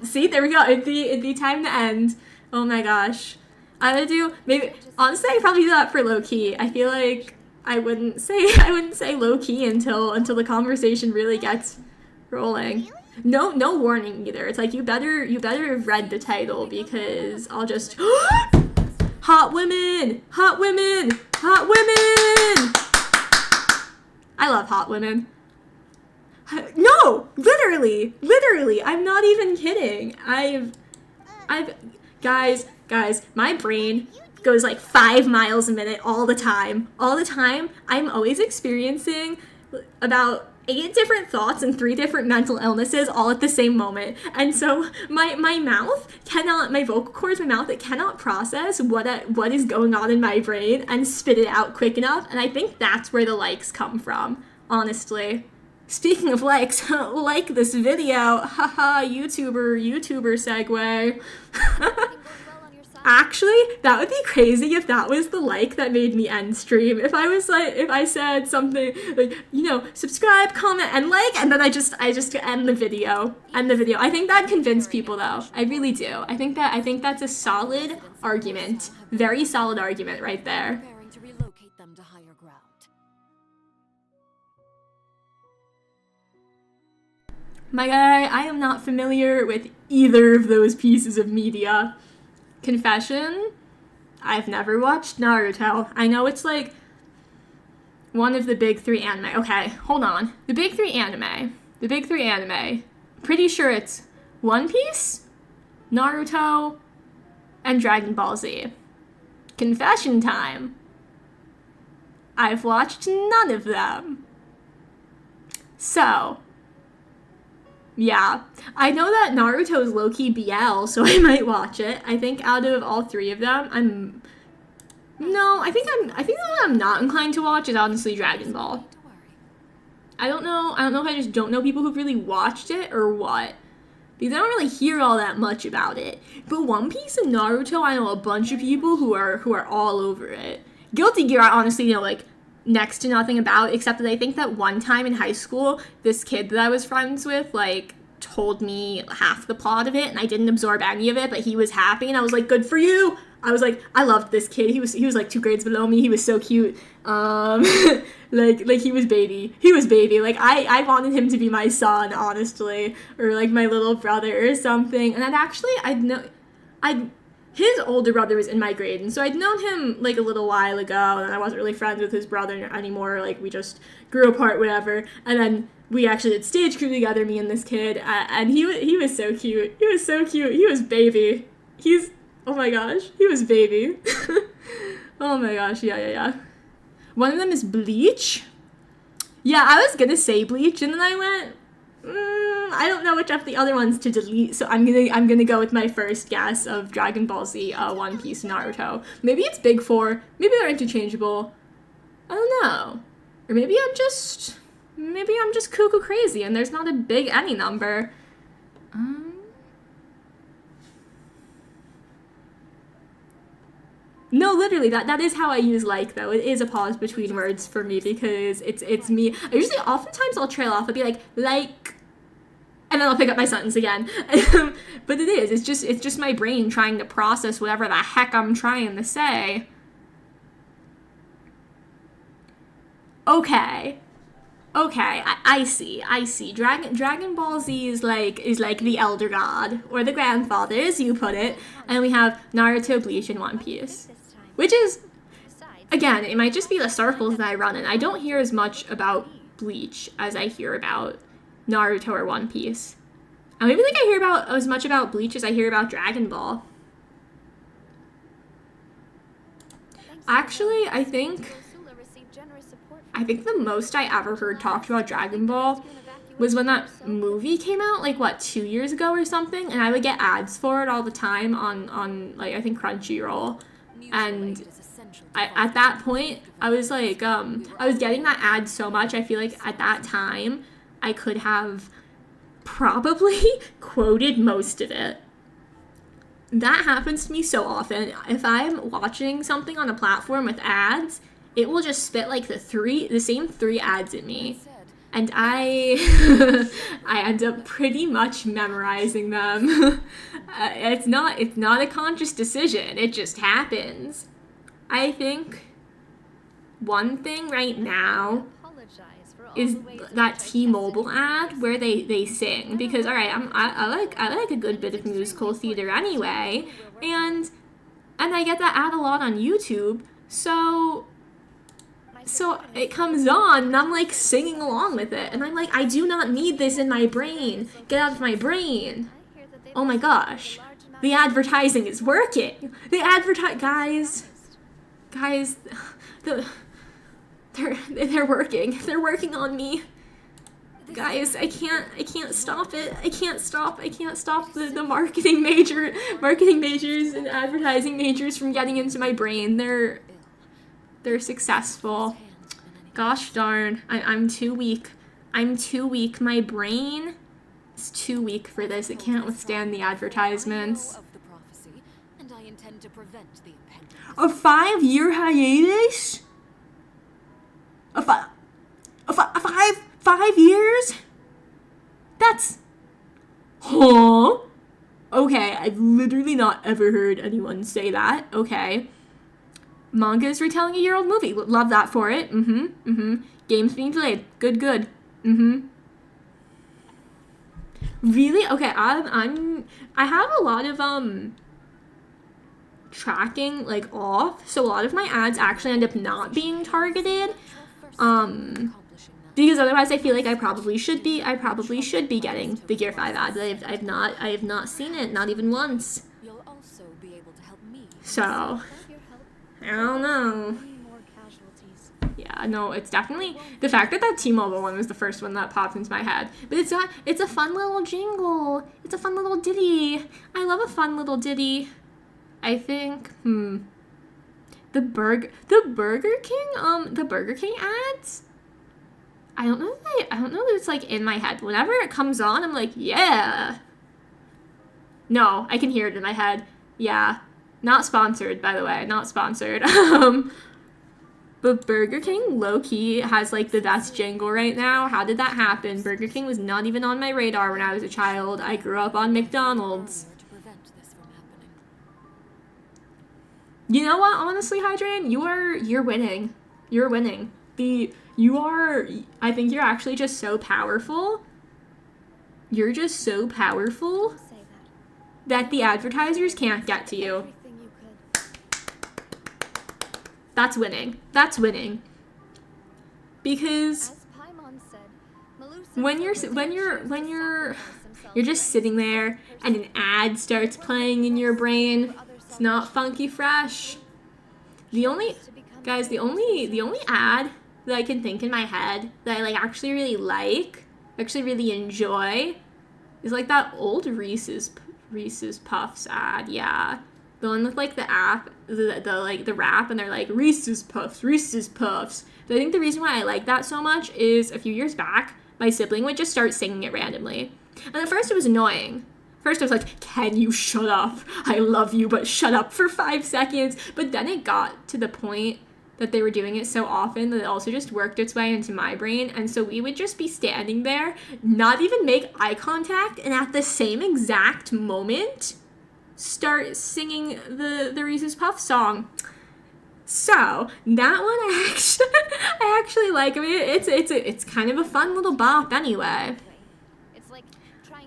see, there we go. It'd be time to end. Oh my gosh. I would do, maybe, honestly, I'd probably do that for low key. I feel like I wouldn't say low key until the conversation really gets rolling. No warning either. It's like you better have read the title, because I'll just hot women. I love hot women. No, literally, I'm not even kidding. Guys, my brain goes like 5 miles a minute all the time. I'm always experiencing about 8 different thoughts and 3 different mental illnesses all at the same moment. And so my vocal cords, my mouth, it cannot process what is going on in my brain and spit it out quick enough. And I think that's where the likes come from, honestly. Speaking of likes, like this video, haha, YouTuber segue. Actually, that would be crazy if that was the like that made me end stream. If I said something like, subscribe, comment, and like, and then I just end the video. I think that'd convince people though. I really do. I think that's a solid argument. Very solid argument right there. Preparing to relocate them to higher ground. My guy, I am not familiar with either of those pieces of media. Confession, I've never watched Naruto. I know it's like one of the big 3 anime. Okay, hold on. The big three anime. Pretty sure it's One Piece, Naruto, and Dragon Ball Z. Confession time. I've watched none of them. So, yeah, I know that Naruto is low-key BL, so I might watch it. I think out of all 3 of them, I think the one I'm not inclined to watch is honestly Dragon Ball. I don't know if I just don't know people who've really watched it or what, because I don't really hear all that much about it. But One Piece and Naruto, I know a bunch of people who are all over it. Guilty Gear, I honestly know like next to nothing about, except that I think that one time in high school, this kid that I was friends with, like, told me half the plot of it, and I didn't absorb any of it, but he was happy, and I was like, good for you! I was like, I loved this kid. He was like 2 grades below me. He was so cute. Like he was baby. Like, I wanted him to be my son, honestly, or like my little brother or something, and his older brother was in my grade, and so I'd known him, like, a little while ago, and I wasn't really friends with his brother anymore, like, we just grew apart, whatever, and then we actually did stage crew together, me and this kid, and he was so cute. He was baby. Oh my gosh, he was baby. Oh my gosh, yeah. One of them is Bleach. Yeah, I was gonna say Bleach, and then I went, I don't know which of the other ones to delete, so I'm gonna go with my first guess of Dragon Ball Z, One Piece, Naruto. Maybe it's Big 4. Maybe they're interchangeable. I don't know. Or maybe I'm just cuckoo crazy and there's not a big any number. No, literally, that is how I use like, though. It is a pause between words for me because it's me. Oftentimes I'll trail off. I'll be like, and then I'll pick up my sentence again. But it's just my brain trying to process whatever the heck I'm trying to say. Okay, I see. Dragon Ball Z is like the elder god, or the grandfather, as you put it, and we have Naruto, Bleach, and One Piece. Which is, again, it might just be the circles that I run in. I don't hear as much about Bleach as I hear about Naruto or One Piece. I don't even think I hear about as much about Bleach as I hear about Dragon Ball. Actually, I think the most I ever heard talked about Dragon Ball was when that movie came out, like, 2 years ago or something, and I would get ads for it all the time on like, I think Crunchyroll. And at that point, I was like, I was getting that ad so much, I feel like at that time, I could have probably quoted most of it. that happens to me so often. If I'm watching something on a platform with ads, it will just spit like the same 3 ads at me. And I end up pretty much memorizing them. It's not a conscious decision. It just happens. I think one thing right now is that T-Mobile ad where they sing, because all right, I like a good bit of musical theater anyway, and I get that ad a lot on YouTube, so it comes on and I'm like singing along with it, and I'm like, I do not need this in my brain. Get out of my brain. Oh my gosh, the advertising is working. Guys, they're working. They're working on me. Guys, I can't stop it. I can't stop the marketing majors and advertising majors from getting into my brain. They're successful. Gosh darn, I'm too weak. My brain is too weak for this. It can't withstand the advertisements. A 5-year hiatus? Five years? That's... Huh? Okay, I've literally not ever heard anyone say that. Okay. Manga is retelling a year-old movie. Love that for it. Games being delayed. Good. Really? Okay, I have a lot of, tracking, like, off. So a lot of my ads actually end up not being targeted. Because otherwise I feel like I probably should be getting the Gear 5 ads. I have not seen it, not even once. So, I don't know. Yeah, no, it's definitely the fact that T-Mobile one was the first one that popped into my head. But it's a fun little jingle. It's a fun little ditty. I love a fun little ditty. I think, the Burger King ads? I don't know that it's like in my head. Whenever it comes on, I'm like, yeah. No, I can hear it in my head. Yeah. Not sponsored, by the way. Not sponsored. But Burger King low-key has like the best jingle right now. How did that happen? Burger King was not even on my radar when I was a child. I grew up on McDonald's. You know what? Honestly, Hydrant, you're winning. You're winning. I think you're actually just so powerful. You're just so powerful that the advertisers can't get to you. That's winning. That's winning. Because when you're just sitting there and an ad starts playing in your brain, it's not funky fresh. The only ad that I can think in my head that I actually really enjoy is like that old Reese's Puffs ad. Yeah. The one with like the app, the rap, and they're like Reese's Puffs. But I think the reason why I like that so much is a few years back, my sibling would just start singing it randomly. And at first it was annoying. First I was like, can you shut up? I love you, but shut up for 5 seconds. But then it got to the point that they were doing it so often that it also just worked its way into my brain. And so we would just be standing there, not even make eye contact, and at the same exact moment, start singing the Reese's Puff song. So that one I actually like. I mean, it's kind of a fun little bop anyway.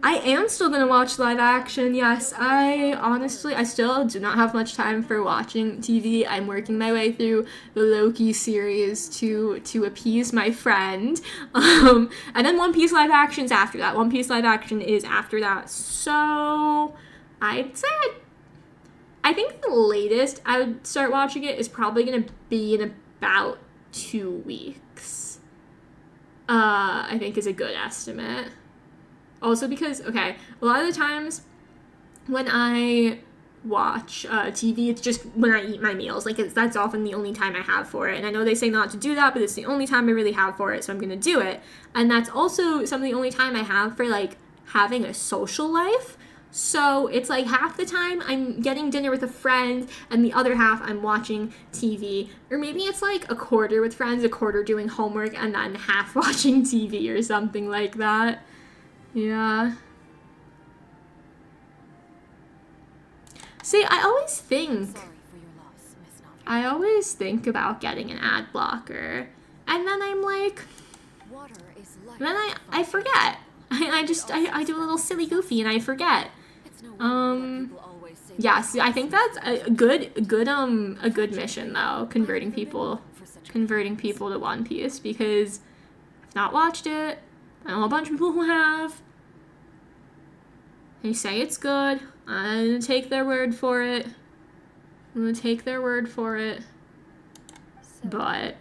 I am still gonna watch live action. Yes, I still do not have much time for watching TV. I'm working my way through the Loki series to appease my friend, and then One Piece live action's after that. One Piece live action is after that. So I'd say I think the latest I would start watching it is probably gonna be in about 2 weeks. I think is a good estimate. Also because, okay, a lot of the times when I watch TV, it's just when I eat my meals. Like, that's often the only time I have for it. And I know they say not to do that, but it's the only time I really have for it, so I'm going to do it. And that's also some of the only time I have for, like, having a social life. So it's like half the time I'm getting dinner with a friend and the other half I'm watching TV. Or maybe it's like a quarter with friends, a quarter doing homework, and then half watching TV or something like that. Yeah. See, I always think about getting an ad blocker, and then I'm like, then I forget. I do a little silly goofy and I forget. Yeah, see, I think that's a good mission though, converting people to One Piece, because I've not watched it. I know a bunch of people who have. They say it's good. I'm gonna take their word for it. But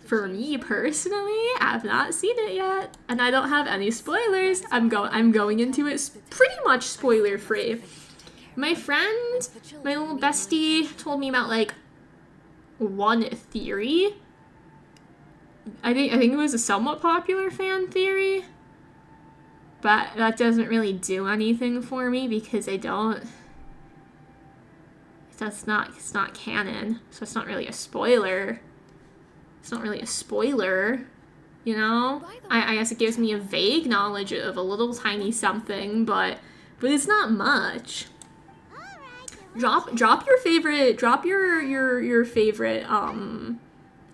for me personally, I've not seen it yet, and I don't have any spoilers. I'm going into it pretty much spoiler free. My friend, my little bestie, told me about like one theory. I think it was a somewhat popular fan theory, but that doesn't really do anything for me because it's not canon, so it's not really a spoiler. You know? I guess it gives me a vague knowledge of a little tiny something, but it's not much. Drop your favorite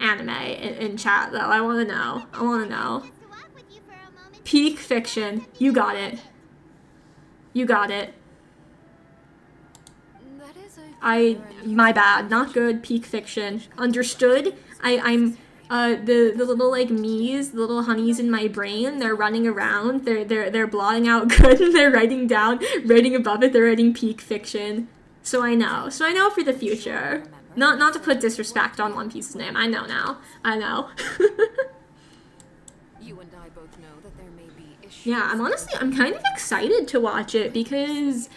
anime in chat though. I wanna know. Peak fiction. You got it. My bad. Not good. Peak fiction. Understood. I'm the little like me's, the little honeys in my brain, they're running around, they're blotting out good and they're writing above it, they're writing peak fiction. So I know for the future. Not to put disrespect on One Piece's name. I know now. You and I both know that there may be issues. Yeah, I'm kind of excited to watch it because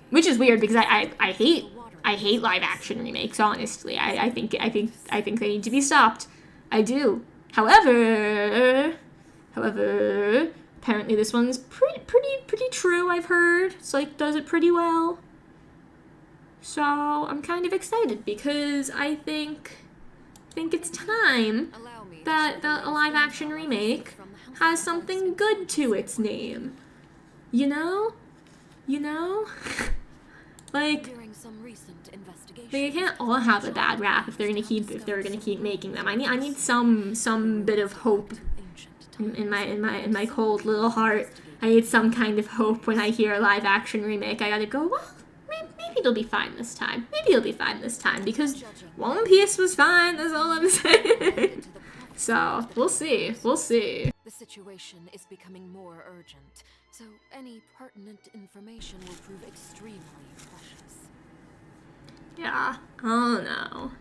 which is weird because I hate live action remakes, honestly. I think they need to be stopped. I do. However, apparently this one's pretty true, I've heard. It's like does it pretty well. So I'm kind of excited because I think it's time that a live action remake has something good to its name. You know? Like they can't all have a bad rap if they're gonna keep making them. I need some bit of hope in my cold little heart. I need some kind of hope when I hear a live action remake. I gotta go, well, maybe it'll be fine this time. Because One Piece was fine, that's all I'm saying. So, we'll see. The situation is becoming more urgent, so any pertinent information will prove extremely precious. Yeah, I don't know.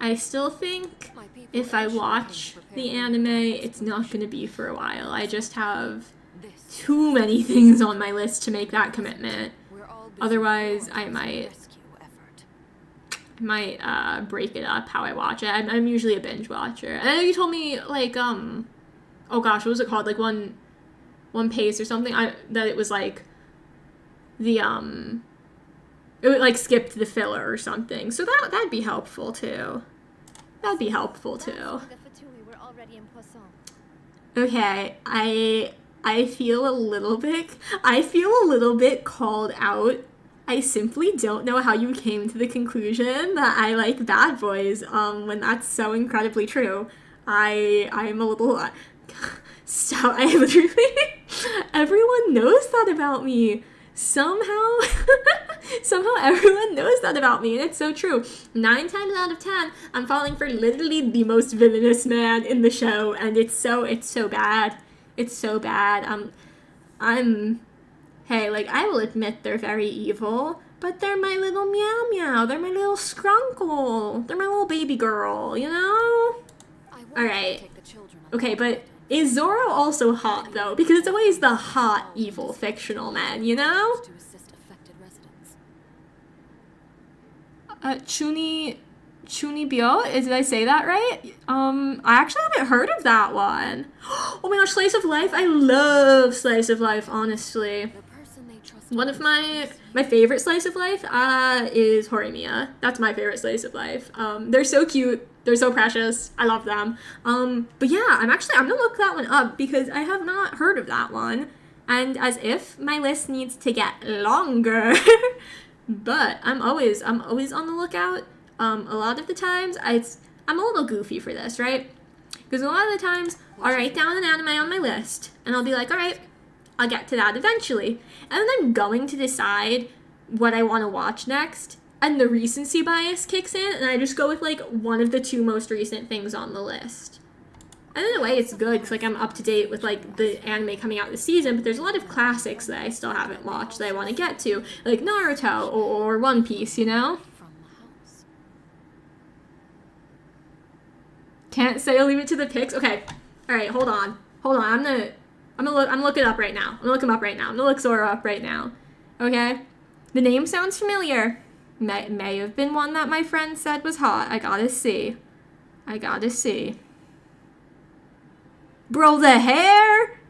I still think if I watch the anime, it's not gonna be for a while. I just have too many things on my list to make that commitment. Otherwise, I might break it up how I watch it. I'm usually a binge watcher. I know you told me, like, oh gosh, what was it called? Like, One Piece or something? That it was, like, it would, like, skipped the filler or something. So that'd be helpful, too. Okay, I feel a little bit called out. I simply don't know how you came to the conclusion that I like bad boys, when that's so incredibly true. I'm a little, so I literally, everyone knows that about me. Somehow everyone knows that about me, and it's so true. 9 times out of 10, I'm falling for literally the most villainous man in the show, and it's so bad. Hey, like, I will admit they're very evil, but they're my little meow meow, they're my little skrunkle, they're my little baby girl, you know? Alright. Okay, but is Zoro also hot, though? Because it's always the hot, evil, fictional man, you know? Chunibyo, did I say that right? I actually haven't heard of that one. Oh my gosh, slice of life. I love slice of life, honestly. The person they trust One of most my favorite slice of life is Horimiya. That's my favorite slice of life. They're so cute. They're so precious. I love them. But yeah, I'm gonna look that one up because I have not heard of that one. And as if my list needs to get longer. But I'm always on the lookout. A lot of the times, I'm a little goofy for this, right? Because a lot of the times, I'll write down an anime on my list, and I'll be like, alright, I'll get to that eventually. And then I'm going to decide what I want to watch next, and the recency bias kicks in, and I just go with, like, one of the 2 most recent things on the list. And in a way, it's good, because, like, I'm up to date with, like, the anime coming out this season, but there's a lot of classics that I still haven't watched that I want to get to, like Naruto or One Piece, you know? from the house. Can't say I'll leave it to the picks. Okay. All right, hold on. I'm gonna look it up right now. I'm gonna look him up right now. I'm gonna look Zoro up right now. Okay? The name sounds familiar. May have been one that my friend said was hot. I gotta see. Bro, the hair!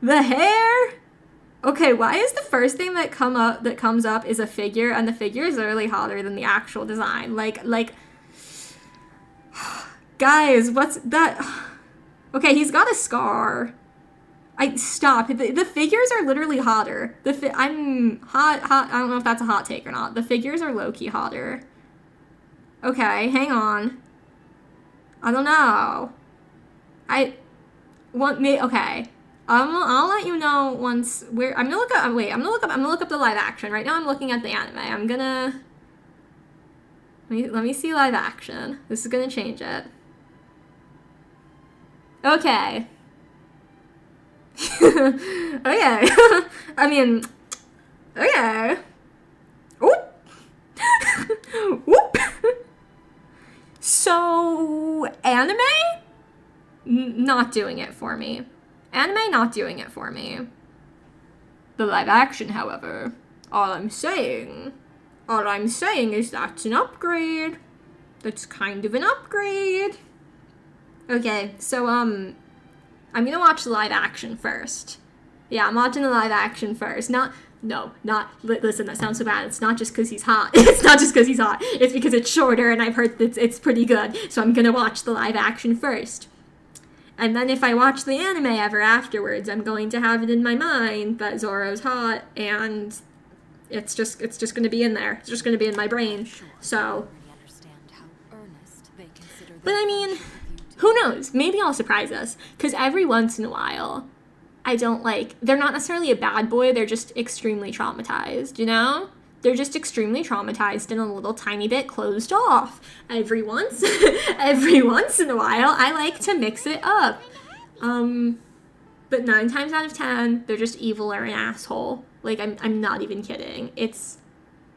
Okay, why is the first thing that comes up is a figure, and the figure is literally hotter than the actual design? Like guys, what's that? Okay, he's got a scar. Stop. The figures are literally hotter. I'm hot. I don't know if that's a hot take or not. The figures are low-key hotter. Okay, hang on. I don't know. Okay. I'll let you know once I'm gonna look up the live action. Right now I'm looking at the anime. Let me see live action. This is gonna change it. Okay. Okay. I mean, okay. Oop. Whoop. So, anime? Not doing it for me. Anime not doing it for me. The live action, however, all I'm saying is that's an upgrade. That's kind of an upgrade. Okay, so, I'm gonna watch the live action first. Yeah, I'm watching the live action first. Listen, that sounds so bad. It's not just because he's hot. It's because it's shorter and I've heard that it's pretty good. So I'm gonna watch the live action first. And then if I watch the anime ever afterwards, I'm going to have it in my mind that Zoro's hot, and it's just gonna be in there. It's just gonna be in my brain. So, but I mean, who knows? Maybe I'll surprise us. Because every once in a while, they're not necessarily a bad boy, they're just extremely traumatized, you know? They're just extremely traumatized and a little tiny bit closed off. Every once in a while, I like to mix it up. But 9 times out of 10, they're just evil or an asshole. Like, I'm not even kidding.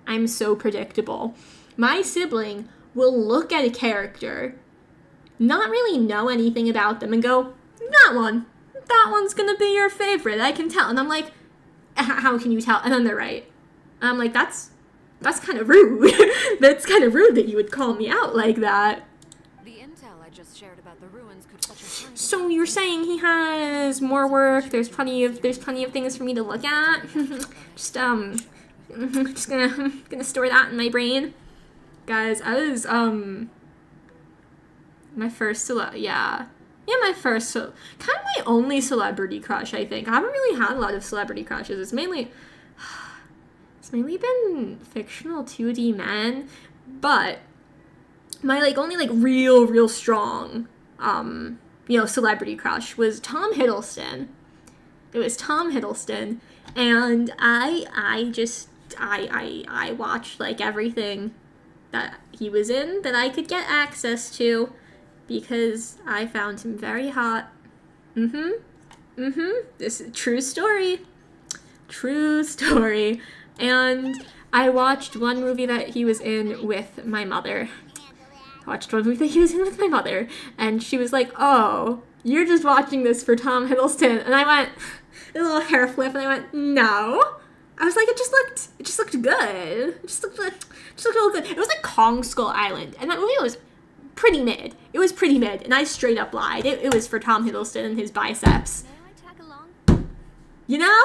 I'm so predictable. My sibling will look at a character, not really know anything about them, and go, that one's gonna be your favorite, I can tell. And I'm like, how can you tell? And then they're right. And I'm like, that's kind of rude. That's kind of rude that you would call me out like that. The intel I just shared about the ruins could fetch a time. So you're saying he has more work? There's plenty of things for me to look at. just gonna store that in my brain, guys. I was my first my first kind of my only celebrity crush. I think I haven't really had a lot of celebrity crushes. It's mainly been fictional 2D men, but my only real strong celebrity crush was Tom Hiddleston. It was Tom Hiddleston, and I watched everything that he was in that I could get access to because I found him very hot. This is true story. And I watched one movie that he was in with my mother. And she was like, "Oh, you're just watching this for Tom Hiddleston." And I went, a little hair flip, and I went, "No." I was like, it just looked good. It just looked real good. It was like Kong Skull Island, and that movie was pretty mid. It was pretty mid, and I straight up lied. It was for Tom Hiddleston and his biceps. May I tag along? You know?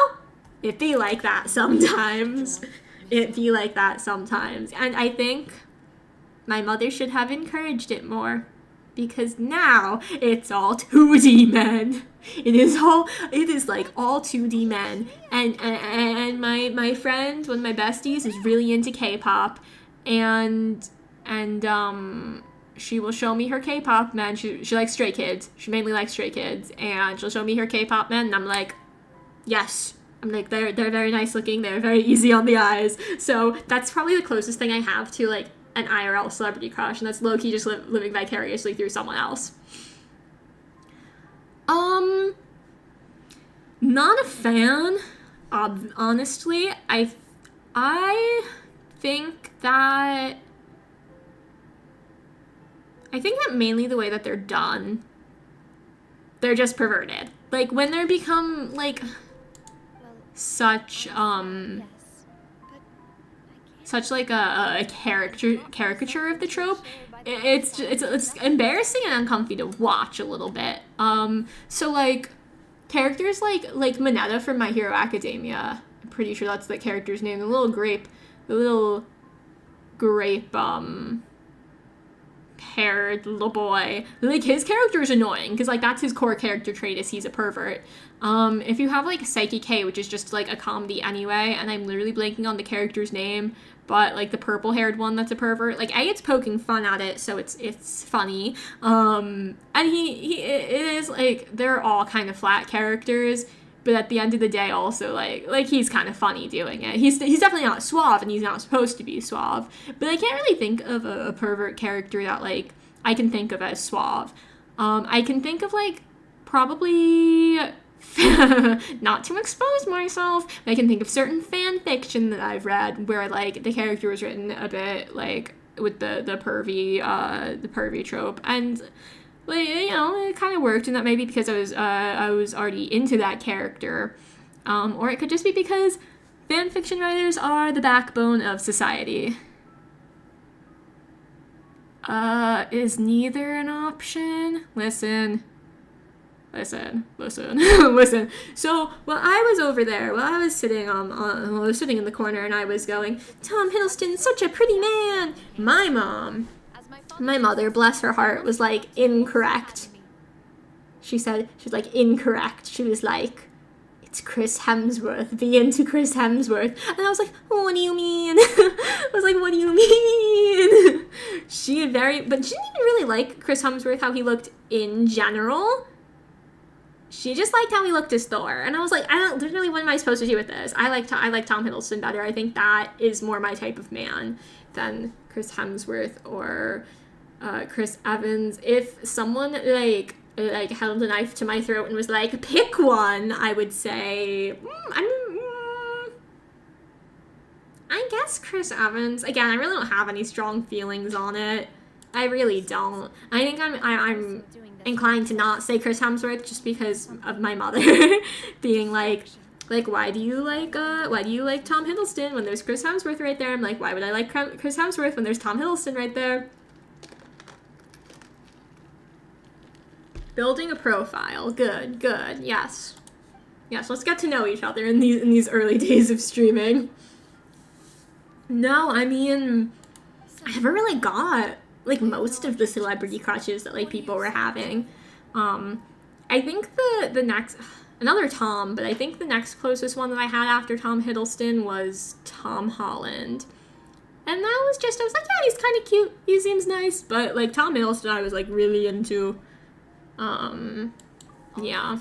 It be like that sometimes. It be like that sometimes. And I think my mother should have encouraged it more. Because now it's all 2D men. It is like all 2D men. And my friend, one of my besties, is really into K-pop. And she will show me her K-pop men. She likes Stray Kids. She mainly likes Stray Kids. And she'll show me her K-pop men, and I'm like, yes. I'm like, they're very nice looking. They're very easy on the eyes. So that's probably the closest thing I have to, like, an IRL celebrity crush, and that's low-key just living vicariously through someone else. Not a fan, honestly. I think that mainly the way that they're done, they're just perverted. Like, when they become, like, Well, such, yes, but I such like a caricature of the trope, it's embarrassing and uncomfy to watch a little bit. So like characters like Mineta from My Hero Academia, I'm pretty sure that's the character's name, the little grape haired little boy. Like, his character is annoying because, like, that's his core character trait, is he's a pervert. If you have, like, Psyche K, which is just, like, a comedy anyway, and I'm literally blanking on the character's name, but, like, the purple-haired one that's a pervert, like, it's poking fun at it, so it's funny. And it is, like, they're all kind of flat characters, but at the end of the day, also, like he's kind of funny doing it. He's definitely not suave, and he's not supposed to be suave. But I can't really think of a pervert character that, like, I can think of as suave. I can think of, like, probably, not to expose myself, but I can think of certain fan fiction that I've read where, like, the character was written a bit, like, with the pervy trope, and, like, you know, it kind of worked, and that maybe because I was already into that character, or it could just be because fan fiction writers are the backbone of society. Is neither an option? Listen. So while I was over there, while I was sitting in the corner, and I was going, Tom Hiddleston's such a pretty man, my mother, bless her heart, was like, incorrect. She's like, incorrect. She was like, it's Chris Hemsworth. Be into Chris Hemsworth. And I was like, what do you mean? I was like, what do you mean? But she didn't even really like Chris Hemsworth, how he looked in general. She just liked how he looked as Thor. And I was like, literally, what am I supposed to do with this? I like Tom Hiddleston better. I think that is more my type of man than Chris Hemsworth or Chris Evans. If someone like held a knife to my throat and was like, pick one, I would say, I guess Chris Evans. Again, I really don't have any strong feelings on it. I really don't. I think I'm inclined to not say Chris Hemsworth just because of my mother being like, why do you like Tom Hiddleston when there's Chris Hemsworth right there? I'm like, why would I like Chris Hemsworth when there's Tom Hiddleston right there? Building a profile. Good. Yes, let's get to know each other in these early days of streaming. No, I mean, I never really got, like, most of the celebrity crushes that, like, people were having. I think the next, another Tom, but I think the next closest one that I had after Tom Hiddleston was Tom Holland. And that was just, I was like, yeah, he's kind of cute, he seems nice, but, like, Tom Hiddleston I was, like, really into. Yeah.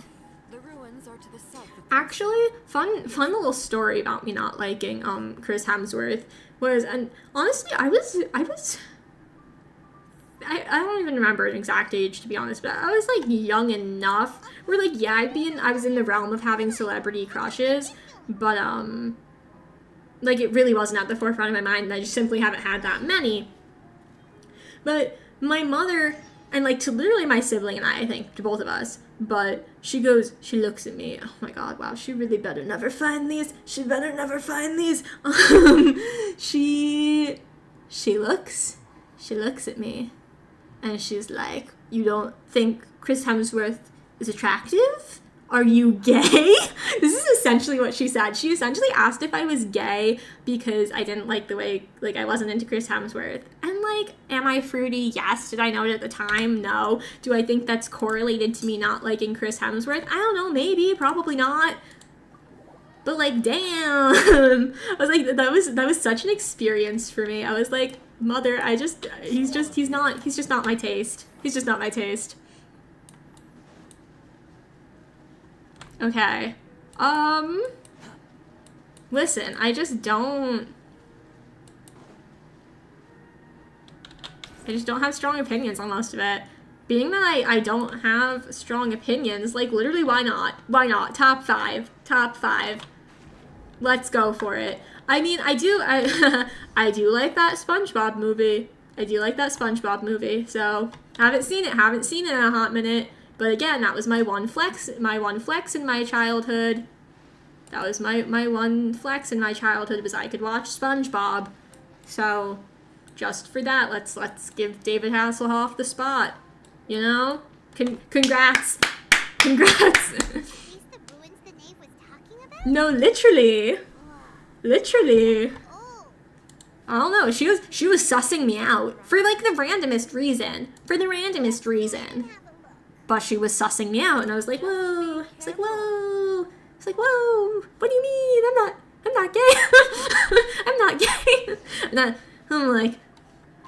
The ruins are to the south of Actually, fun little story about me not liking Chris Hemsworth was, and honestly, I don't even remember an exact age, to be honest, but I was, like, young enough where, like, yeah, I was in the realm of having celebrity crushes, but like, it really wasn't at the forefront of my mind, and I just simply haven't had that many. But my mother, and, like, to literally my sibling and I think, to both of us, but she looks at me, oh my god, wow, she really better never find these, she looks at me, And she's like, you don't think Chris Hemsworth is attractive? Are you gay? This is essentially what she said. She essentially asked if I was gay because I didn't like the way, like, I wasn't into Chris Hemsworth. And, like, am I fruity? Yes. Did I know it at the time? No. Do I think that's correlated to me not liking Chris Hemsworth? I don't know. Maybe. Probably not. But, like, damn. I was like, that was such an experience for me. I was like, mother, he's just not my taste. He's just not my taste. Okay. Listen, I just don't have strong opinions on most of it. Being that I don't have strong opinions, like, literally, why not? Why not? Top 5. Top 5. Let's go for it. I mean, I do like that SpongeBob movie. I do like that SpongeBob movie, so haven't seen it in a hot minute. But again, that was my one flex in my childhood. That was my one flex in my childhood was I could watch SpongeBob. So, just for that, let's give David Hasselhoff the spot. You know? Congrats. Congrats. These the ruins the knave was talking about? No, literally. Literally. Oh, I don't know. She was sussing me out for, like, the randomest reason. have a look. But she was sussing me out, and I was like, whoa. It's like, whoa. It's like, whoa. What do you mean? I'm not gay. I'm not gay. And then I'm like,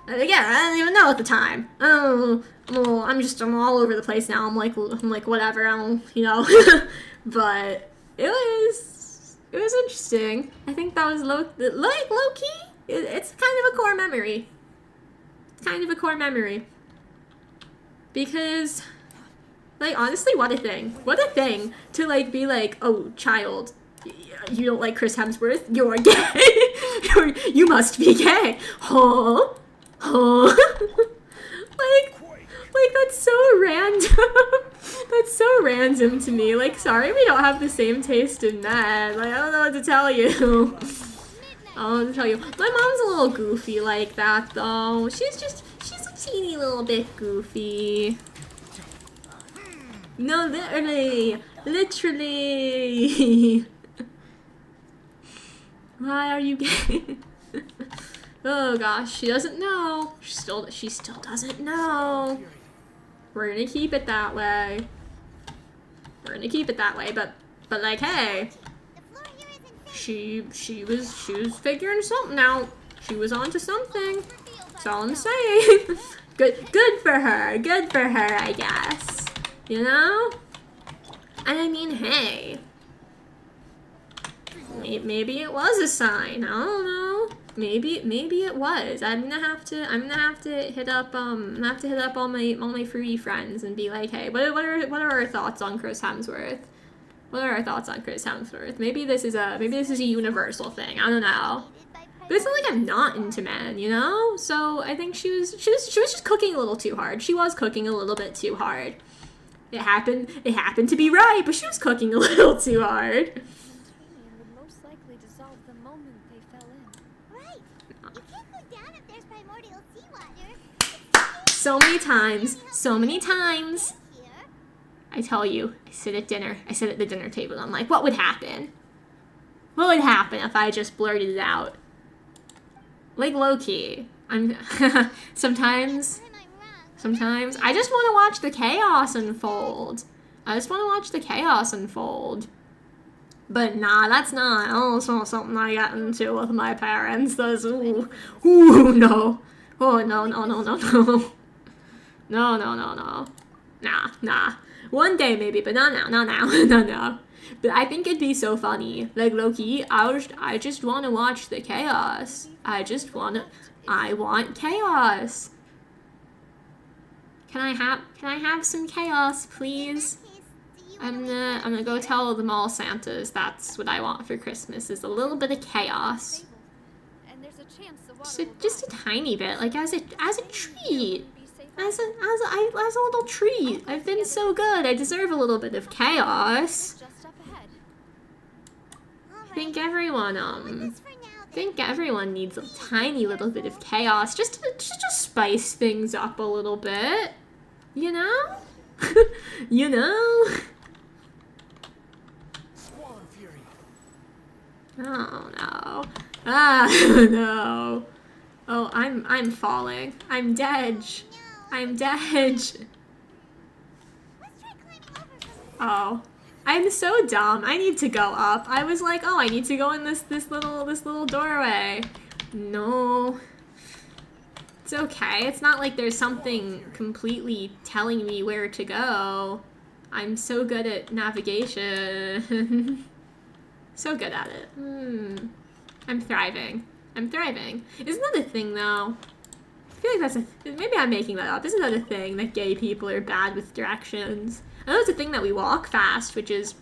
yeah, I didn't even know at the time. Oh, I'm all over the place now. I'm like, whatever. I don't, you know. But it was interesting. I think that was low key. It's kind of a core memory. Because, like, honestly, what a thing to, like, be like, oh, child, you don't like Chris Hemsworth, you're gay. You must be gay. Huh? Like, that's so random. That's so random to me. Like, sorry we don't have the same taste in men. Like, I don't know what to tell you. My mom's a little goofy like that, though. She's a teeny little bit goofy. No, literally. Why are you gay? Oh gosh, she doesn't know. She still doesn't know. We're gonna keep it that way. But like, hey, The floor here isn't she was figuring something out. She was onto something. That's all I'm saying. Good for her, I guess. You know? And I mean, hey, maybe it was a sign. I don't know. Maybe it was. I'm gonna have to hit up all my fruity friends and be like, hey, what are our thoughts on Chris Hemsworth? Maybe this is a universal thing. I don't know. But it's not like I'm not into men, you know? So I think she was just cooking a little too hard. She was cooking a little bit too hard. It happened to be right, but she was cooking a little too hard. Titanium would most likely dissolve the moment they fell in. right. You can't go down if there's primordial seawater. So many times. Here. I tell you, I sit at the dinner table, and I'm like, what would happen? What would happen if I just blurted it out? Like, low-key. Sometimes I just want to watch the chaos unfold. But nah, that's not something I got into with my parents. That's, no. Oh, no. No. Nah. One day maybe, but not now. No. But I think it'd be so funny. Like, low-key, I just want to watch the chaos. I want chaos. Can I have some chaos, please? I'm gonna go tell the mall Santas that's what I want for Christmas is a little bit of chaos. And there's a chance the water Just a tiny bit, like as a treat. As a little treat. I've been so good. I deserve a little bit of chaos. just up ahead. I think everyone Witness for now, think everyone needs a tiny little bit of chaos just to spice things up a little bit. You know? You know? Oh no. Ah no. Oh, I'm falling. I'm dead. I'm dead. Let's try climbing over from here. Oh. I'm so dumb. I need to go up. I was like, oh, I need to go in this little doorway. No. It's okay. It's not like there's something completely telling me where to go. I'm so good at navigation. So good at it. I'm thriving. I'm thriving. Isn't that a thing though? I feel like maybe I'm making that up. Isn't that a thing that gay people are bad with directions? I know it's a thing that we walk fast, which is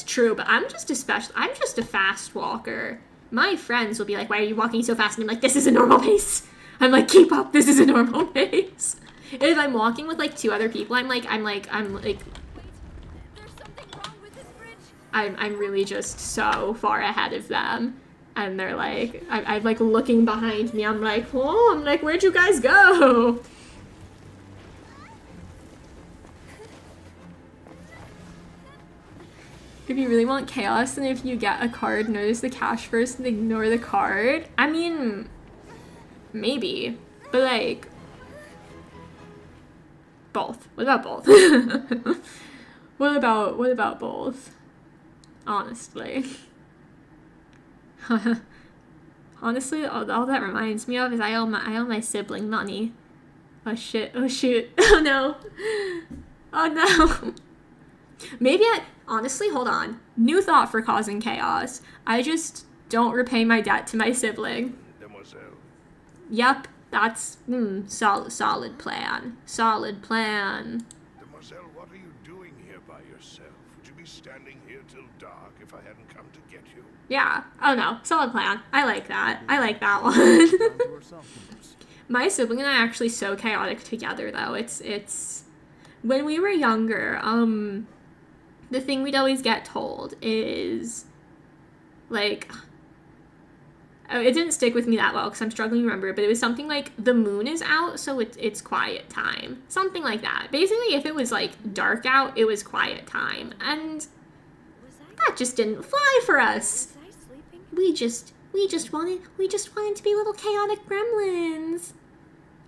true, but I'm just a fast walker. My friends will be like, why are you walking so fast? And I'm like, this is a normal pace. I'm like, keep up, this is a normal pace. And if I'm walking with like 2 other people, I'm like, Wait, there's something wrong with this bridge. I'm really just so far ahead of them. And they're like, I'm like looking behind me. I'm like, where'd you guys go? If you really want chaos, then if you get a card, notice the cash first and ignore the card. I mean, maybe, but like, both. What about both? What about both? Honestly. Honestly, all that reminds me of is I owe my sibling money. Oh shit, oh shoot, oh no. Oh no. Maybe honestly, hold on. New thought for causing chaos. I just don't repay my debt to my sibling. Demoiselle. Yep, that's solid plan. Solid plan. Demoiselle, what are you doing here by yourself? Would you be standing here till dark if I hadn't come to get you? Yeah. Oh no, solid plan. I like that. I like that one. My sibling and I are actually so chaotic together though. It's when we were younger, the thing we'd always get told is, like, it didn't stick with me that well because I'm struggling to remember, but it was something like, the moon is out, so it's quiet time. Something like that. Basically, if it was, like, dark out, it was quiet time. And that just didn't fly for us. Was I sleeping? We just wanted to be little chaotic gremlins.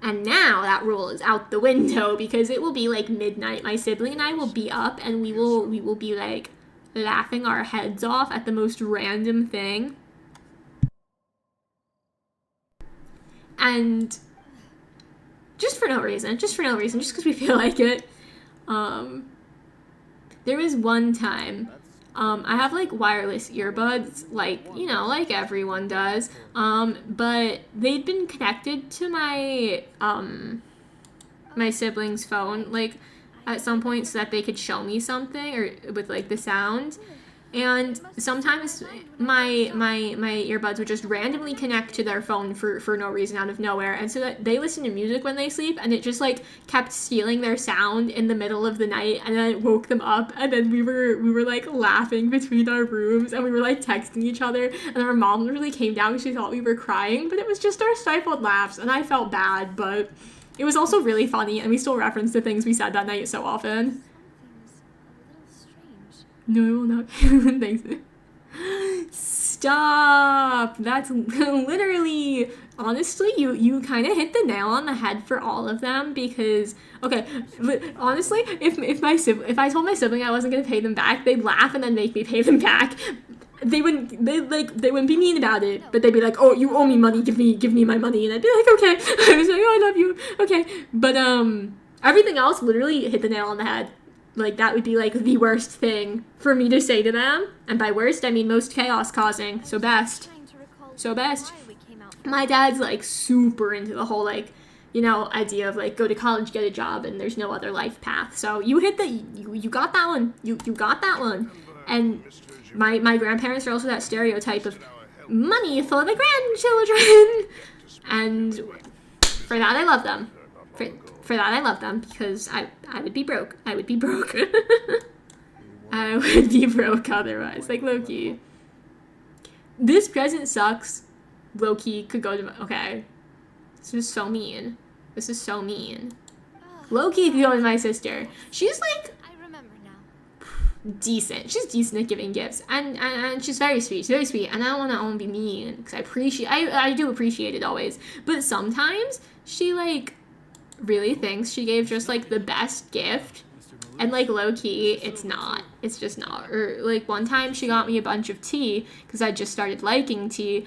And now that rule is out the window because it will be like midnight. My sibling and I will be up and we will be like laughing our heads off at the most random thing. And just for no reason, just because we feel like it. There was one time, I have like wireless earbuds, like, you know, like everyone does, but they'd been connected to my, my sibling's phone, like, at some point so that they could show me something, or with, like, the sound, and sometimes my earbuds would just randomly connect to their phone for no reason out of nowhere, and so that they listen to music when they sleep, and it just like kept stealing their sound in the middle of the night, and then it woke them up, and then we were like laughing between our rooms, and we were like texting each other, and our mom literally came down because she thought we were crying, but it was just our stifled laughs, and I felt bad, but it was also really funny, and we still reference the things we said that night so often. Something's a little strange. No, I will not. Thanks. Stop! That's literally, honestly, you kind of hit the nail on the head for all of them because, okay, honestly, if I told my sibling I wasn't gonna pay them back, they'd laugh and then make me pay them back. They wouldn't be mean about it, but they'd be like, oh, you owe me money, give me my money, and I'd be like, okay. I was like, oh, I love you, okay. But everything else literally hit the nail on the head. Like, that would be, like, the worst thing for me to say to them. And by worst, I mean most chaos causing. So best. So best. My dad's, like, super into the whole, like, you know, idea of, like, go to college, get a job, and there's no other life path. So you hit the, you got that one. You got that one. And my grandparents are also that stereotype of money for the grandchildren. And for that, I love them. For that, I love them, because I would be broke. I would be broke. I would be broke otherwise. Like, low-key. This present sucks. Loki could go to okay. This is so mean. This is so mean. Loki could go to my sister. She's like I remember now. decent. She's decent at giving gifts, and she's very sweet. She's very sweet, and I don't want to be mean because I do appreciate it always. But sometimes she like really thinks she gave just like the best gift, and like low key, it's not. It's just not. Or like one time she got me a bunch of tea because I just started liking tea.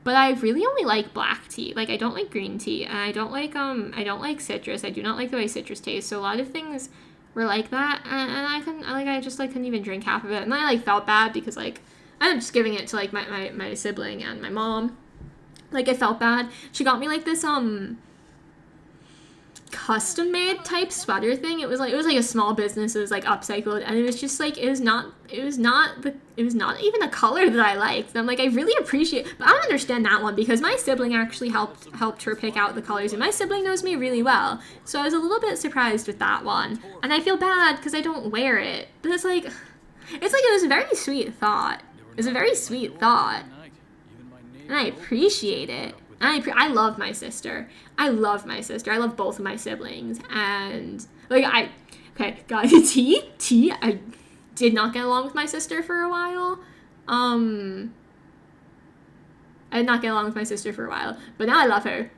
But I really only like black tea. Like, I don't like green tea, and I don't like citrus. I do not like the way citrus tastes. So a lot of things were like that, and I couldn't even drink half of it. And I like felt bad because like I ended up just giving it to like my sibling and my mom. Like, I felt bad. She got me like this custom made type sweater thing. It was like a small business. It was like upcycled, and it was just like it was not even a color that I liked. And I'm like, I really appreciate, but I don't understand that one because my sibling actually helped her pick out the colors, and my sibling knows me really well, so I was a little bit surprised with that one, and I feel bad because I don't wear it. But it's like it was a very sweet thought. It was a very sweet thought, and I appreciate it. I love my sister. I love both of my siblings. And, like, okay, guys, I did not get along with my sister for a while. I did not get along with my sister for a while. But now I love her.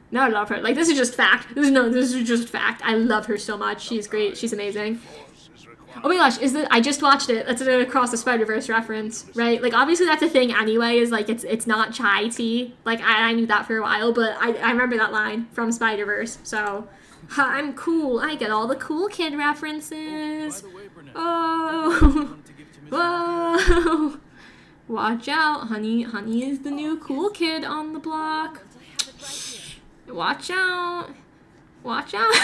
Like, this is just fact. This is just fact. I love her so much. She's great. She's amazing. Oh my gosh, I just watched it. That's an Across the Spider-Verse reference, right? Like, obviously that's a thing anyway, is like, it's not chai tea. Like, I knew that for a while, but I remember that line from Spider-Verse, so I'm cool. I get all the cool kid references. Oh, whoa. Watch out, honey. Honey is the new cool kid on the block. Watch out. Watch out.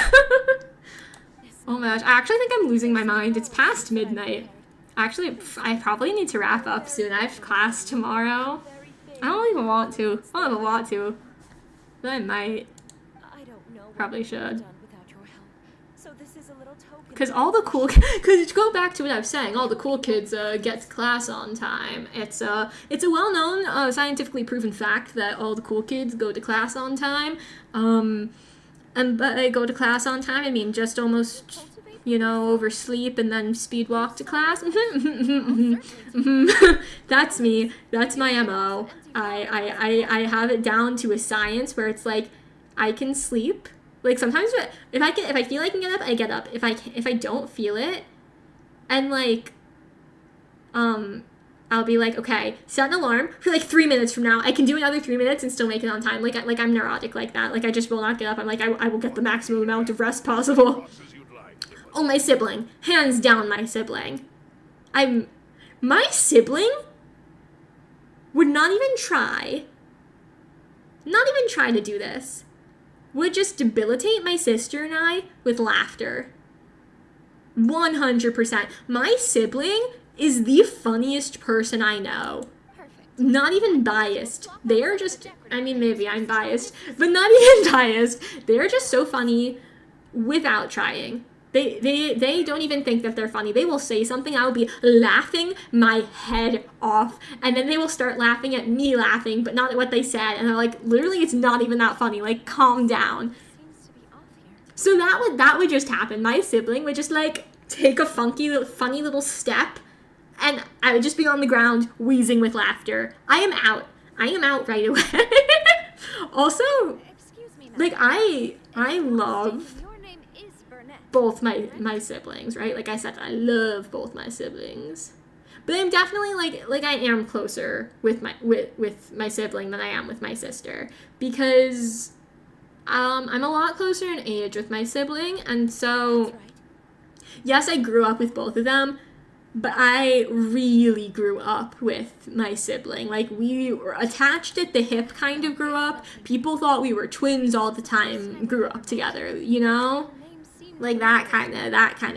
Oh my gosh, I actually think I'm losing my mind. It's past midnight. Actually, I probably need to wrap up soon. I have class tomorrow. I don't even want to. I don't even want to. But I might. Probably should. Because all the cool, because to go back to what I was saying, all the cool kids get to class on time. It's a well-known, scientifically proven fact that all the cool kids go to class on time. And by go to class on time, I mean just almost, oversleep and then speed walk to class. That's me. That's my MO. I have it down to a science where it's like I can sleep. Like sometimes if I feel I can get up, I get up. If I don't feel it, and like I'll be like, okay, set an alarm for like 3 minutes from now. I can do another 3 minutes and still make it on time. Like I'm neurotic like that. Like I just will not get up. I'm like, I will get the maximum amount of rest possible. Oh, my sibling. Hands down, my sibling. My sibling would not even try to do this. Would just debilitate my sister and I with laughter. 100%. My sibling is the funniest person I know. Perfect. Not even biased. They are just, I mean, maybe I'm biased, but not even biased. They are just so funny without trying. They don't even think that they're funny. They will say something, I will be laughing my head off, and then they will start laughing at me laughing, but not at what they said, and they're like, literally, it's not even that funny. Like, calm down. Seems to be off here. So that would just happen. My sibling would just, like, take a funny little step, and I would just be on the ground wheezing with laughter. I am out right away. Also, Excuse me, like, I love Your name is Burnett. both my siblings, right? Like I said, I love both my siblings. But I'm definitely like I am closer with my sibling than I am with my sister, because I'm a lot closer in age with my sibling, and so That's right. yes, I grew up with both of them, but I really grew up with my sibling. Like, we were attached at the hip kind of grew up. People thought we were twins all the time, grew up together, you know? Your name seems Like that kind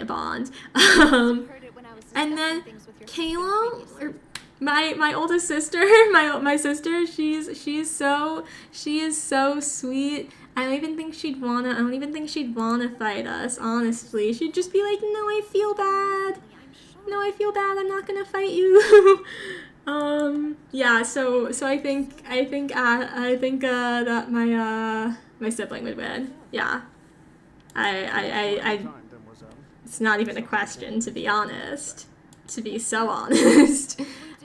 of bond. heard it when I was And then discussing things with your Kayla, previously. or my oldest sister, my sister, she is so sweet. I don't even think she'd wanna fight us, honestly. She'd just be like, no, I feel bad. I'm sure. No, I feel bad. I'm not gonna fight you. yeah, so I think that my sibling would win. Yeah. I it's not even a question, to be honest. To be so honest.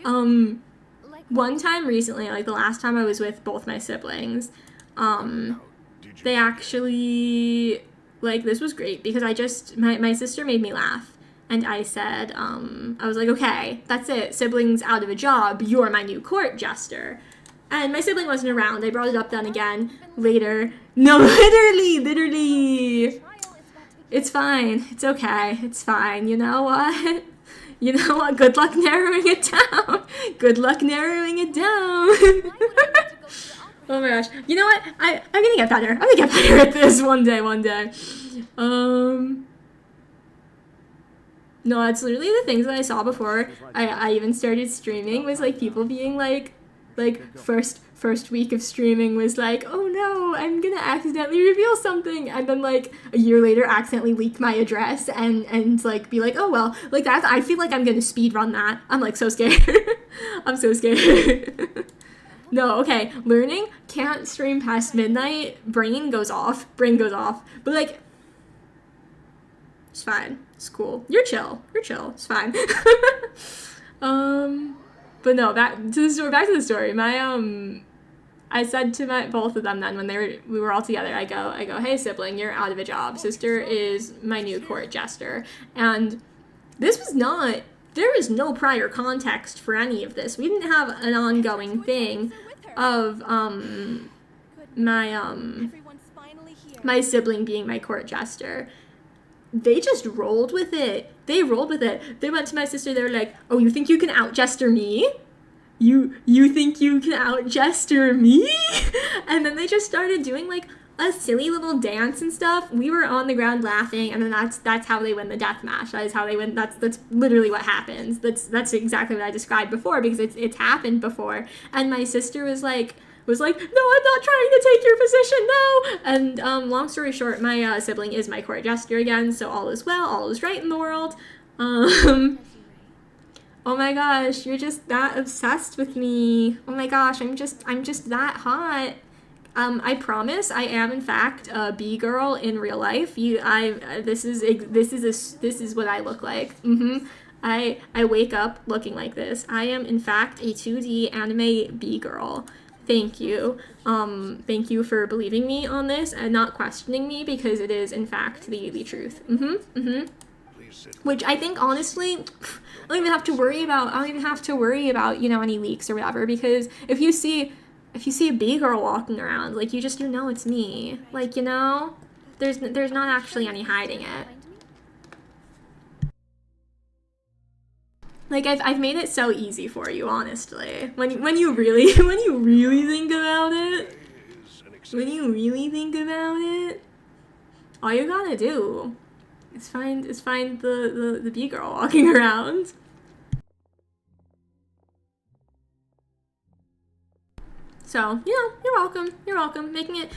Like, One time recently, like the last time I was with both my siblings, Now, did you they actually, like, this was great because my sister made me laugh. And I said, I was like, okay, that's it. Siblings out of a job. You're my new court jester. And my sibling wasn't around. I brought it up then again later. No, literally. trial is about to begin. It's fine. It's okay. It's fine. You know what? You know what? Good luck narrowing it down. Good luck narrowing it down. Why would I want to go to the opera? Oh my gosh. You know what? I'm gonna get better. I'm gonna get better at this one day. No, that's literally the things that I saw before I even started streaming was like people being like first week of streaming was like, oh no, I'm gonna accidentally reveal something, and then like a year later accidentally leak my address and like be like, oh well, like that. I feel like I'm gonna speed run that. I'm like so scared. I'm so scared. No, okay, learning can't stream past midnight. Brain goes off, but like it's fine. It's cool. You're chill. It's fine. But no, back to the story. I said to both of them then when we were all together, I go, hey sibling, you're out of a job. Sister is my new court jester. And there was no prior context for any of this. We didn't have an ongoing thing of my Everyone's finally here. my sibling being my court jester. They just rolled with it. They went to my sister, they were like, oh, you think you can out-jester me? You think you can out-jester me? And then they just started doing like a silly little dance and stuff. We were on the ground laughing, and then that's how they win the death match. That is how they win. That's literally what happens. That's exactly what I described before because it's happened before. And my sister was like, no, I'm not trying to take your position, no. And long story short, my sibling is my court jester again, so all is well, all is right in the world. Oh my gosh, you're just that obsessed with me. Oh my gosh, I'm just that hot. I promise I am in fact a B girl in real life. This is what I look like. I wake up looking like this. I am in fact a 2D anime B girl. Thank you. Thank you for believing me on this and not questioning me because it is in fact the truth. please sit? Which I think honestly, I don't even have to worry about, you know, any leaks or whatever, because if you see a B girl walking around, like you know it's me. Like, you know, there's not actually any hiding it. Like I've made it so easy for you, honestly. When you really think about it, all you gotta do is find the B girl walking around. So, you know, you're welcome. Making it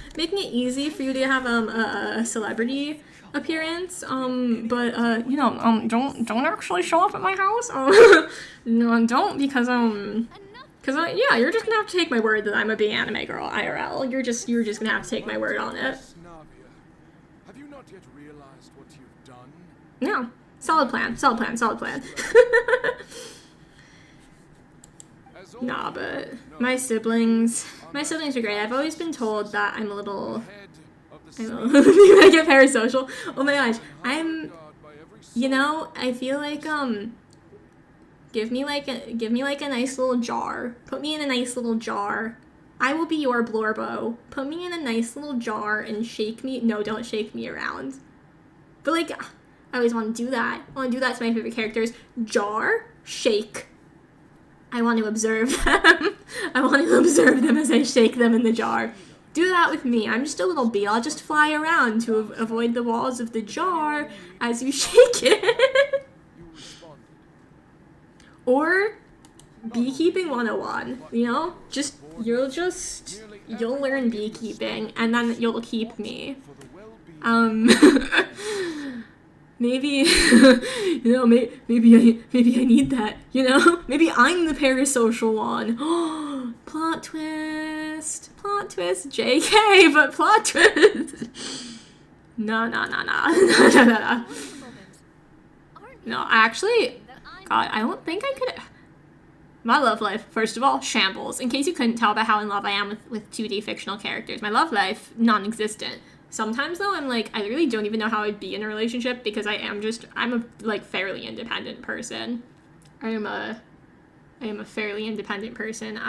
easy for you to have a celebrity appearance. But you know, don't actually show up at my house. No, don't, because yeah, you're just gonna have to take my word that I'm a big anime girl IRL. You're just gonna have to take my word on it. Navia, have you not yet realized what you've done? No, solid plan. As all Nah, you but know, my siblings are great. I've always been told that I'm a little head of the I get parasocial. Oh my gosh, I'm, God by every you know, I feel like give me like a nice little jar. Put me in a nice little jar. I will be your Blorbo. Put me in a nice little jar and shake me. No, don't shake me around. But like, I always want to do that. I want to do that to my favorite characters. Jar, shake. I want to observe them. I want to observe them as I shake them in the jar. Do that with me. I'm just a little bee. I'll just fly around to avoid the walls of the jar as you shake it. you responded. Or beekeeping 101, you know? You'll learn beekeeping and then you'll keep me. For the well-being maybe maybe I need that, you know? Maybe I'm the parasocial one. Plot twist, JK, but plot twist. No. No, actually, God, I don't think I could. My love life, first of all, shambles. In case you couldn't tell by how in love I am with 2D fictional characters, my love life, non-existent. Sometimes, though, I'm like, I really don't even know how I'd be in a relationship because I'm a, like, fairly independent person. I am a fairly independent person.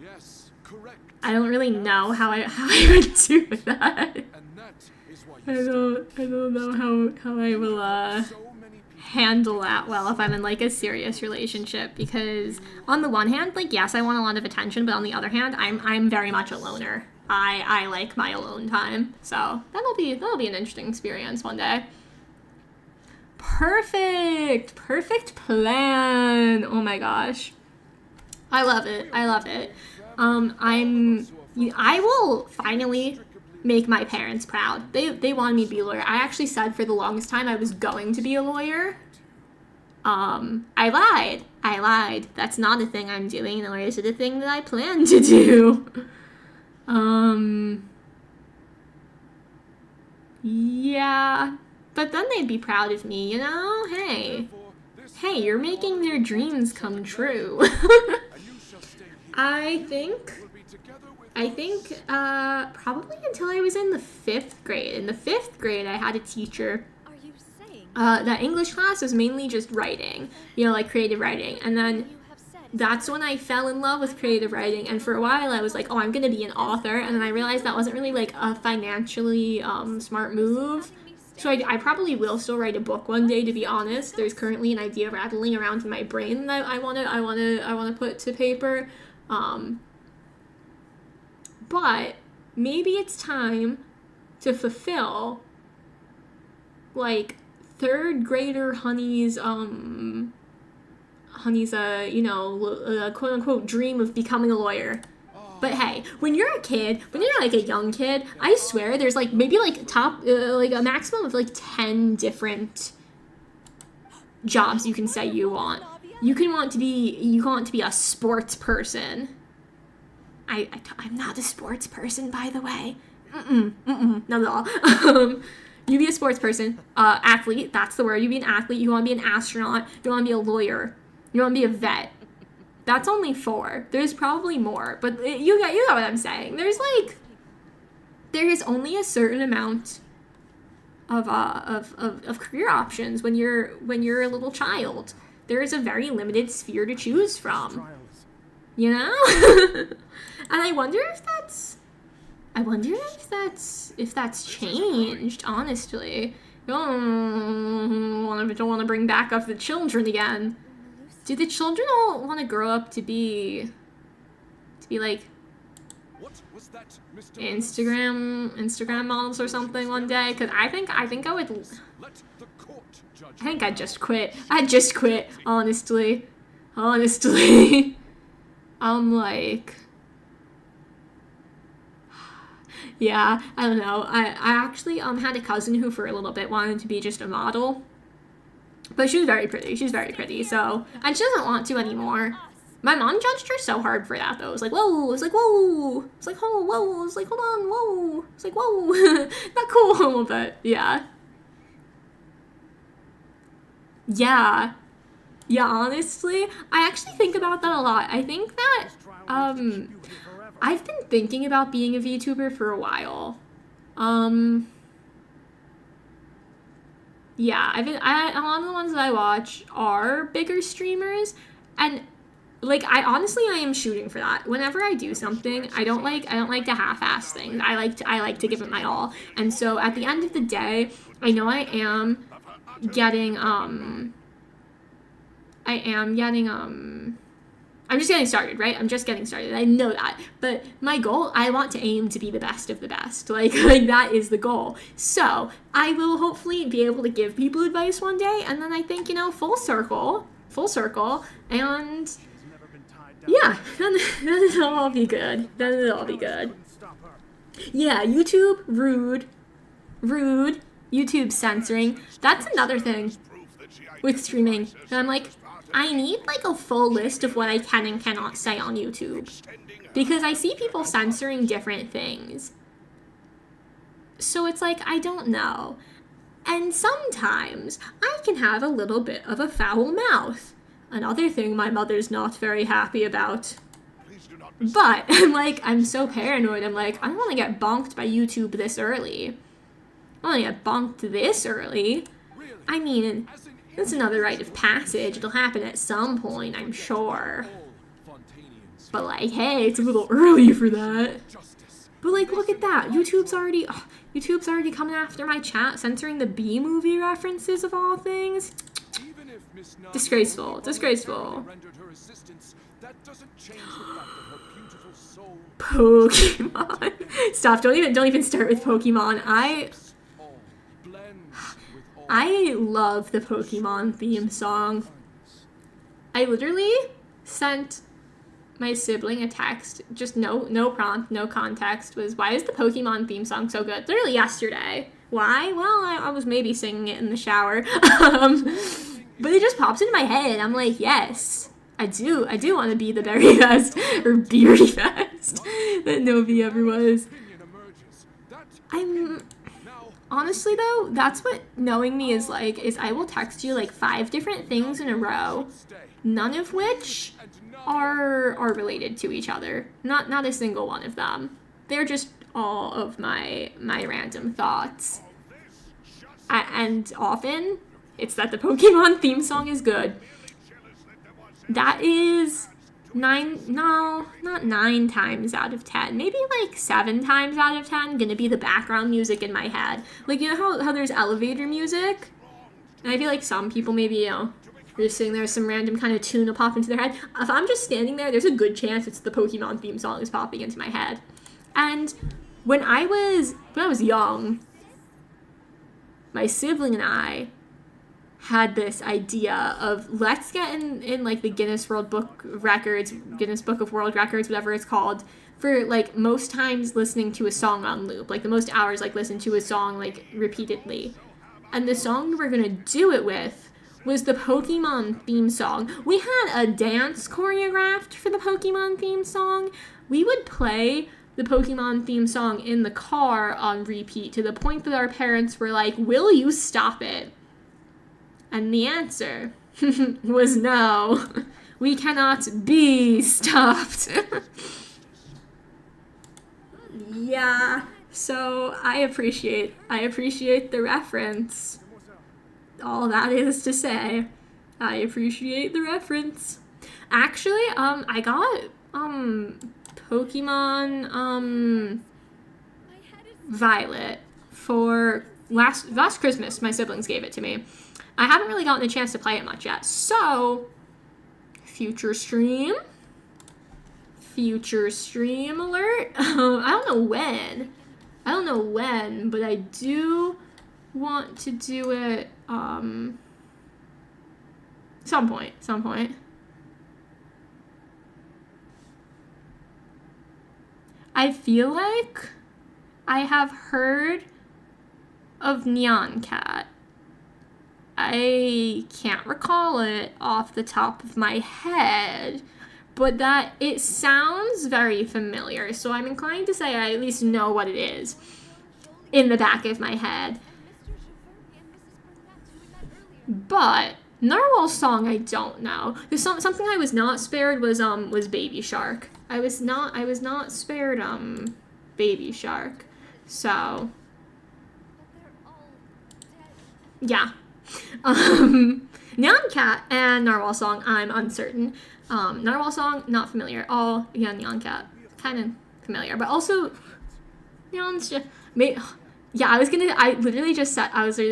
Yes, correct. I don't really know how I would do that. And that is why I you don't know how I will, so many people handle that well if I'm in like a serious relationship, because on the one hand, like, yes, I want a lot of attention, but on the other hand, I'm very much a loner. I like my alone time, so that'll be an interesting experience one day. Perfect plan. Oh my gosh, I love it. I will finally make my parents proud. They wanted me to be a lawyer. I actually said for the longest time I was going to be a lawyer. I lied. That's not a thing I'm doing, nor is it a thing that I plan to do. Yeah. But then they'd be proud of me, you know? Hey, you're making their dreams come true. I think, probably until I was in the 5th grade. In the 5th grade, I had a teacher. Are you saying That English class was mainly just writing, you know, like creative writing. And then you have said that's when I fell in love with creative writing. And for a while, I was like, oh, I'm going to be an author. And then I realized that wasn't really like a financially smart move. So I probably will still write a book one day, to be honest. There's currently an idea rattling around in my brain that I wanna put to paper. But maybe it's time to fulfill, like, 3rd grader Honey's quote unquote dream of becoming a lawyer. But hey, when you're like a young kid, I swear there's like maybe like like a maximum of like 10 different jobs you can say you want. You want to be a sports person. I'm not a sports person, by the way. Not at all. You be a sports person, athlete. That's the word. You be an athlete. You want to be an astronaut. You want to be a lawyer. You want to be a vet. That's only 4. There's probably more, but you got what I'm saying. There is only a certain amount of career options when you're a little child. There is a very limited sphere to choose from. You know? And I wonder if that's changed, honestly. Don't want to bring back up the children again. Do the children all want to grow up to be like What was that, Mr. Instagram models or something one day? Because I think I would. Let the court judge. I think I'd just quit. Honestly. I'm like, yeah, I don't know. I actually had a cousin who for a little bit wanted to be just a model. But she was very pretty. So, and she doesn't want to anymore. My mom judged her so hard for that, though. It was like, whoa. It's like, whoa. It's like, oh, whoa. It's like, hold on, whoa. It's like, whoa. Not cool, but yeah. Yeah, honestly, I actually think about that a lot. I think that, I've been thinking about being a VTuber for a while. Yeah, a lot of the ones that I watch are bigger streamers, and like I am shooting for that. Whenever I do something, I don't like to half-ass things. I like to give it my all. And so at the end of the day, I know I'm just getting started, right? I'm just getting started. I know that. But my goal, I want to aim to be the best of the best. Like that is the goal. So I will hopefully be able to give people advice one day. And then I think, full circle. And yeah, then it'll all be good. Yeah, YouTube, rude. YouTube censoring. That's another thing with streaming. And I'm like, I need like a full list of what I can and cannot say on YouTube. Because I see people censoring different things. So it's like, I don't know. And sometimes I can have a little bit of a foul mouth. Another thing my mother's not very happy about. But I'm like, I'm so paranoid. I'm like, I don't want to get bonked by YouTube this early. I don't want to get bonked this early. I mean, it's another rite of passage. It'll happen at some point, I'm sure. But like, hey, it's a little early for that. But like, look at that. YouTube's already coming after my chat, censoring the B-movie references of all things. Disgraceful. Disgraceful. Pokemon. Stop. Don't even start with Pokemon. I love the Pokemon theme song. I literally sent my sibling a text, just no prompt, no context, was, why is the Pokemon theme song so good? Literally yesterday. Why? Well, I was maybe singing it in the shower. But it just pops into my head. I'm like, yes, I do want to be the berry best, or beery best, that Novi ever was. Honestly though, that's what knowing me is like, is I will text you like 5 different things in a row, none of which are related to each other. Not a single one of them. They're just all of my random thoughts. And often, it's that the Pokemon theme song is good. That is not 9 times out of 10, maybe like 7 times out of 10 gonna be the background music in my head. Like, you know how there's elevator music? And I feel like some people maybe, you know, you're just sitting there, some random kind of tune will pop into their head. If I'm just standing there, there's a good chance it's the Pokemon theme song is popping into my head. And when I was young, my sibling and I had this idea of, let's get in like the Guinness Book of World Records, whatever it's called, for like most times listening to a song on loop, like the most hours like listen to a song like repeatedly. And the song we were gonna do it with was the Pokemon theme song. We had a dance choreographed for the Pokemon theme song. We would play the Pokemon theme song in the car on repeat to the point that our parents were like, will you stop it? And the answer was no. We cannot be stopped. Yeah, so I appreciate the reference. All that is to say, I appreciate the reference. Actually, I got Pokemon Violet for last Christmas. My siblings gave it to me. I haven't really gotten a chance to play it much yet, so future stream alert. I don't know when, but I do want to do it some point. I feel like I have heard of Neon Cat. I can't recall it off the top of my head, but that it sounds very familiar, so I'm inclined to say I at least know what it is in the back of my head. But Narwhal's song I don't know. There's something I was not spared was Baby Shark. I was not spared Baby Shark. So yeah. Neon Cat and Narwhal song, I'm uncertain. Narwhal song, not familiar. All, yeah, Neon Cat, kind of familiar. But also, Neon's just, yeah, I was literally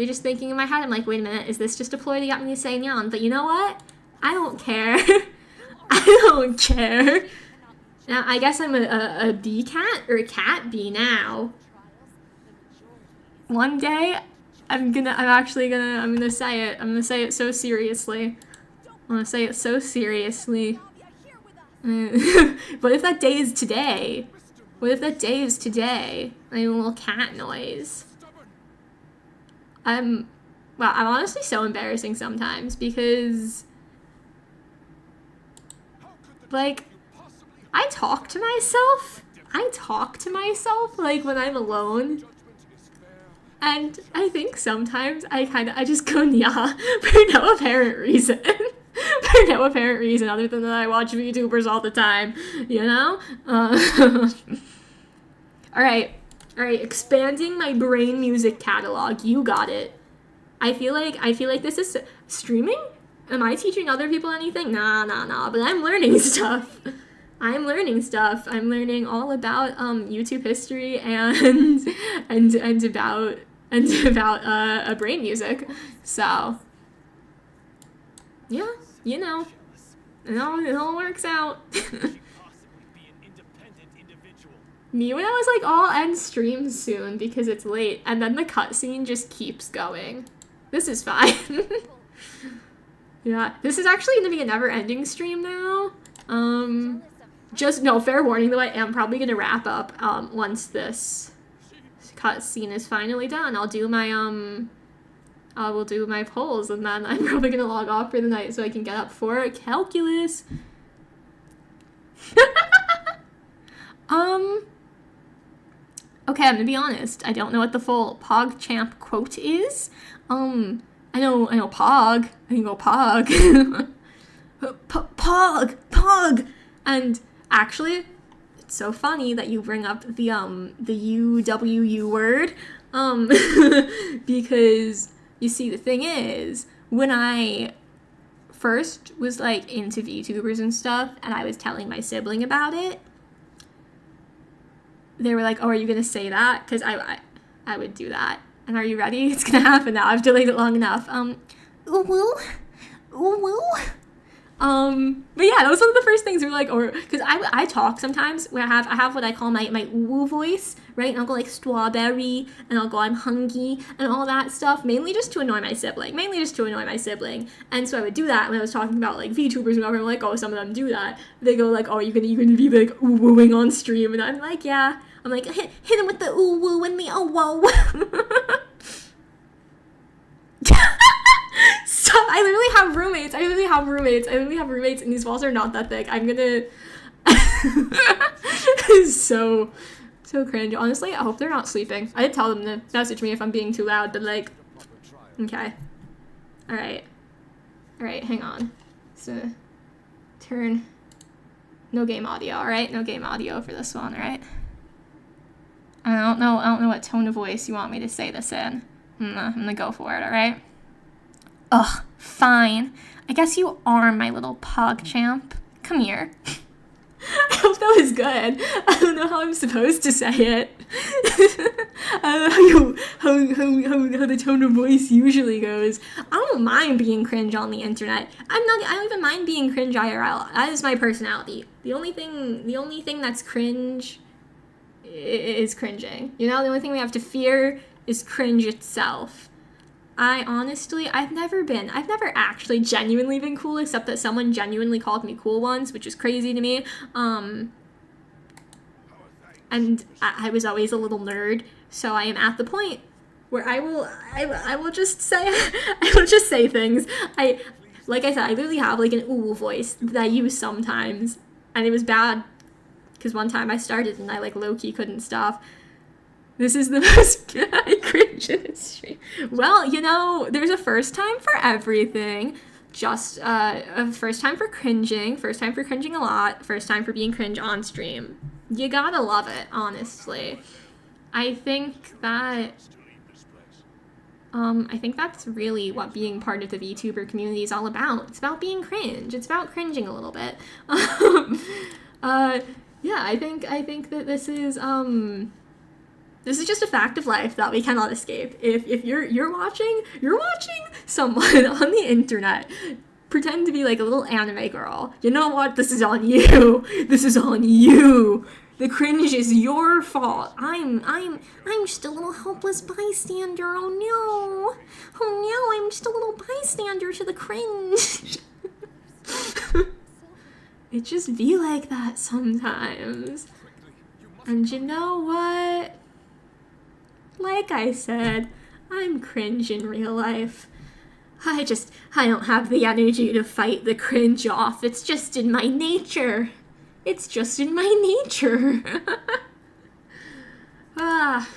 just thinking in my head, I'm like, wait a minute, is this just a ploy to get me to say Neon? But you know what? I don't care. I don't care. Now, I guess I'm a bee cat, or a cat bee now. One day, I'm gonna say it. I'm gonna say it so seriously. I'm gonna say it so seriously. What if that day is today? What if that day is today? Like a little cat noise. I'm honestly so embarrassing sometimes because, like, I talk to myself. Like, when I'm alone. And I think sometimes I just go yeah for no apparent reason. For no apparent reason other than that I watch VTubers all the time, you know? Alright, expanding my brain music catalog. You got it. I feel like this is streaming? Am I teaching other people anything? Nah, but I'm learning stuff. I'm learning all about YouTube history and about brain music. So yeah, you know, it all works out. Me when I was like, I'll end stream soon because it's late, and then the cutscene just keeps going. This is fine. Yeah, this is actually gonna be a never-ending stream now. Just no, fair warning though, I am probably gonna wrap up once this cutscene is finally done. I'll do my I will do my polls, and then I'm probably gonna log off for the night so I can get up for calculus. Okay, I'm gonna be honest. I don't know what the full PogChamp quote is. I know Pog. I can go Pog. Pog. And actually, it's so funny that you bring up the UWU word. Because you see, the thing is, when I first was like into VTubers and stuff, and I was telling my sibling about it, they were like, "Oh, are you gonna say that?" Because I would do that. And are you ready? It's gonna happen now. I've delayed it long enough. Ooh woo. But yeah, that was one of the first things we were like, or because I talk sometimes where I have what I call my ooh voice, right? And I'll go like strawberry, and I'll go I'm hungry and all that stuff, mainly just to annoy my sibling. And so I would do that when I was talking about like VTubers and whatever. I'm like, oh, some of them do that. They go like, oh, you gonna be like ooh wooing on stream, and I'm like, yeah. I'm like, hit him with the ooh woo and the oh whoa. Stop. I literally have roommates, and these walls are not that thick. I'm gonna... It's so cringe. Honestly, I hope they're not sleeping. I did tell them to message me if I'm being too loud, but like... Okay. Alright, hang on. So, turn... No game audio, alright? No game audio for this one, alright? I don't know what tone of voice you want me to say this in. I'm gonna go for it, alright? Ugh, fine. I guess you are my little PogChamp. Come here. I hope that was good. I don't know how I'm supposed to say it. I don't know how the tone of voice usually goes. I don't mind being cringe on the internet. I don't even mind being cringe IRL. That is my personality. The only thing that's cringe is cringing. You know, the only thing we have to fear is cringe itself. I've never actually genuinely been cool, except that someone genuinely called me cool once, which is crazy to me. And I was always a little nerd, so I am at the point where I will just say things. Like I said, I literally have like an ooh voice that I use sometimes, and it was bad because one time I started and I like low-key couldn't stop. This is the most cringe in history. Well, you know, there's a first time for everything. Just a first time for cringing a lot, first time for being cringe on stream. You gotta love it, honestly. I think that's really what being part of the VTuber community is all about. It's about being cringe. It's about cringing a little bit. Yeah, I think that this is just a fact of life that we cannot escape. If you're watching someone on the internet pretend to be like a little anime girl, you know what? This is on you. The cringe is your fault. I'm just a little helpless bystander. Oh no, I'm just a little bystander to the cringe. It just be like that sometimes. And you know what? Like I said, I'm cringe in real life. I don't have the energy to fight the cringe off. It's just in my nature. It's just in my nature. Ah.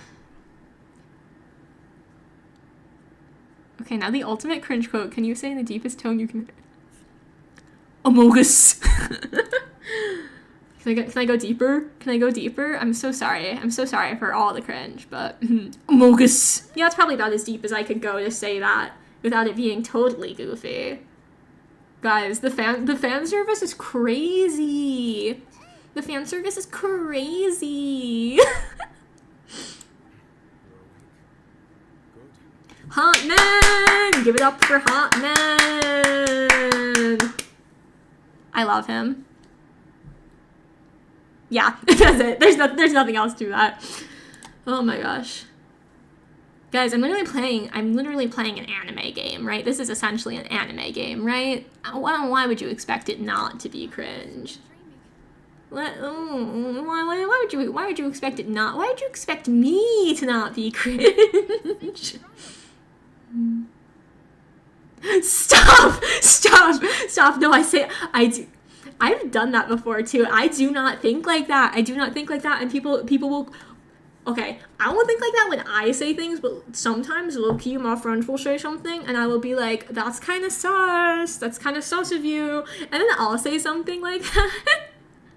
Okay, now the ultimate cringe quote. Can you say in the deepest tone you can? Amogus. Can I go deeper? Can I go deeper? I'm so sorry. I'm so sorry for all the cringe, but Amogus. Yeah, it's probably about as deep as I could go to say that without it being totally goofy. Guys, the fan service is crazy. The fan service is crazy. Hot man! Give it up for Hot man! I love him. Yeah, that's it. There's nothing else to that. Oh my gosh. Guys, I'm literally playing an anime game, right? This is essentially an anime game, right? Why would you expect it not to be cringe? Why would you expect it not? Why would you expect me to not be cringe? Stop! No, I do. I've done that before too. I do not think like that. And people will. Okay, I won't think like that when I say things, but sometimes low-key my friends will say something and I will be like, that's kind of sus. That's kind of sus of you. And then I'll say something like that.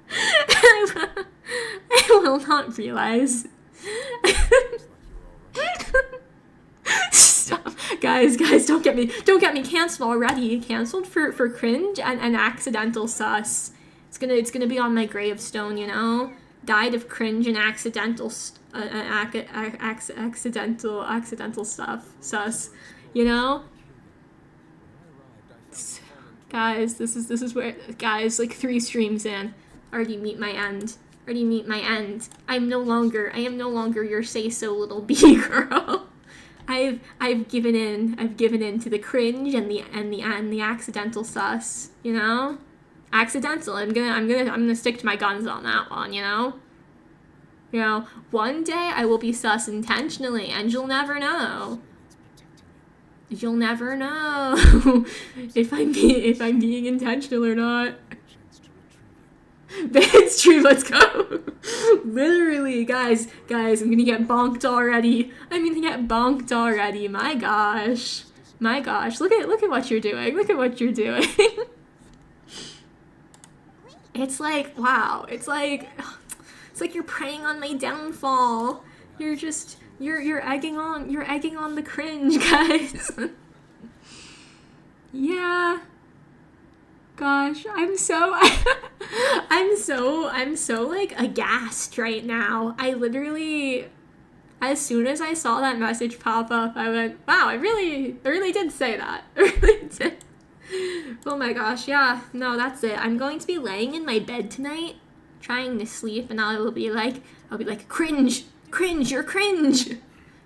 I will not realize. Stop. Guys, don't get me canceled already. Canceled for cringe and accidental sus. It's gonna be on my gravestone, you know? Died of cringe and accidental accidental stuff. Sus. You know? Guys, this is where, guys, like 3 streams in, already meet my end. I am no longer your say-so little bee girl. I've given in to the cringe and the accidental sus, you know? Accidental. I'm gonna stick to my guns on that one, you know? You know, one day I will be sus intentionally and you'll never know. You'll never know if I'm being intentional or not. It's true, let's go. Literally, guys, I'm gonna get bonked already. My gosh. Look at what you're doing. It's like, wow. It's like you're preying on my downfall. You're egging on the cringe, guys. Yeah. Gosh, I'm so like aghast right now. I literally, as soon as I saw that message pop up, I went, wow, I really did say that. I really did. Oh my gosh, yeah, no, that's it. I'm going to be laying in my bed tonight, trying to sleep, and I'll be like, cringe, you're cringe.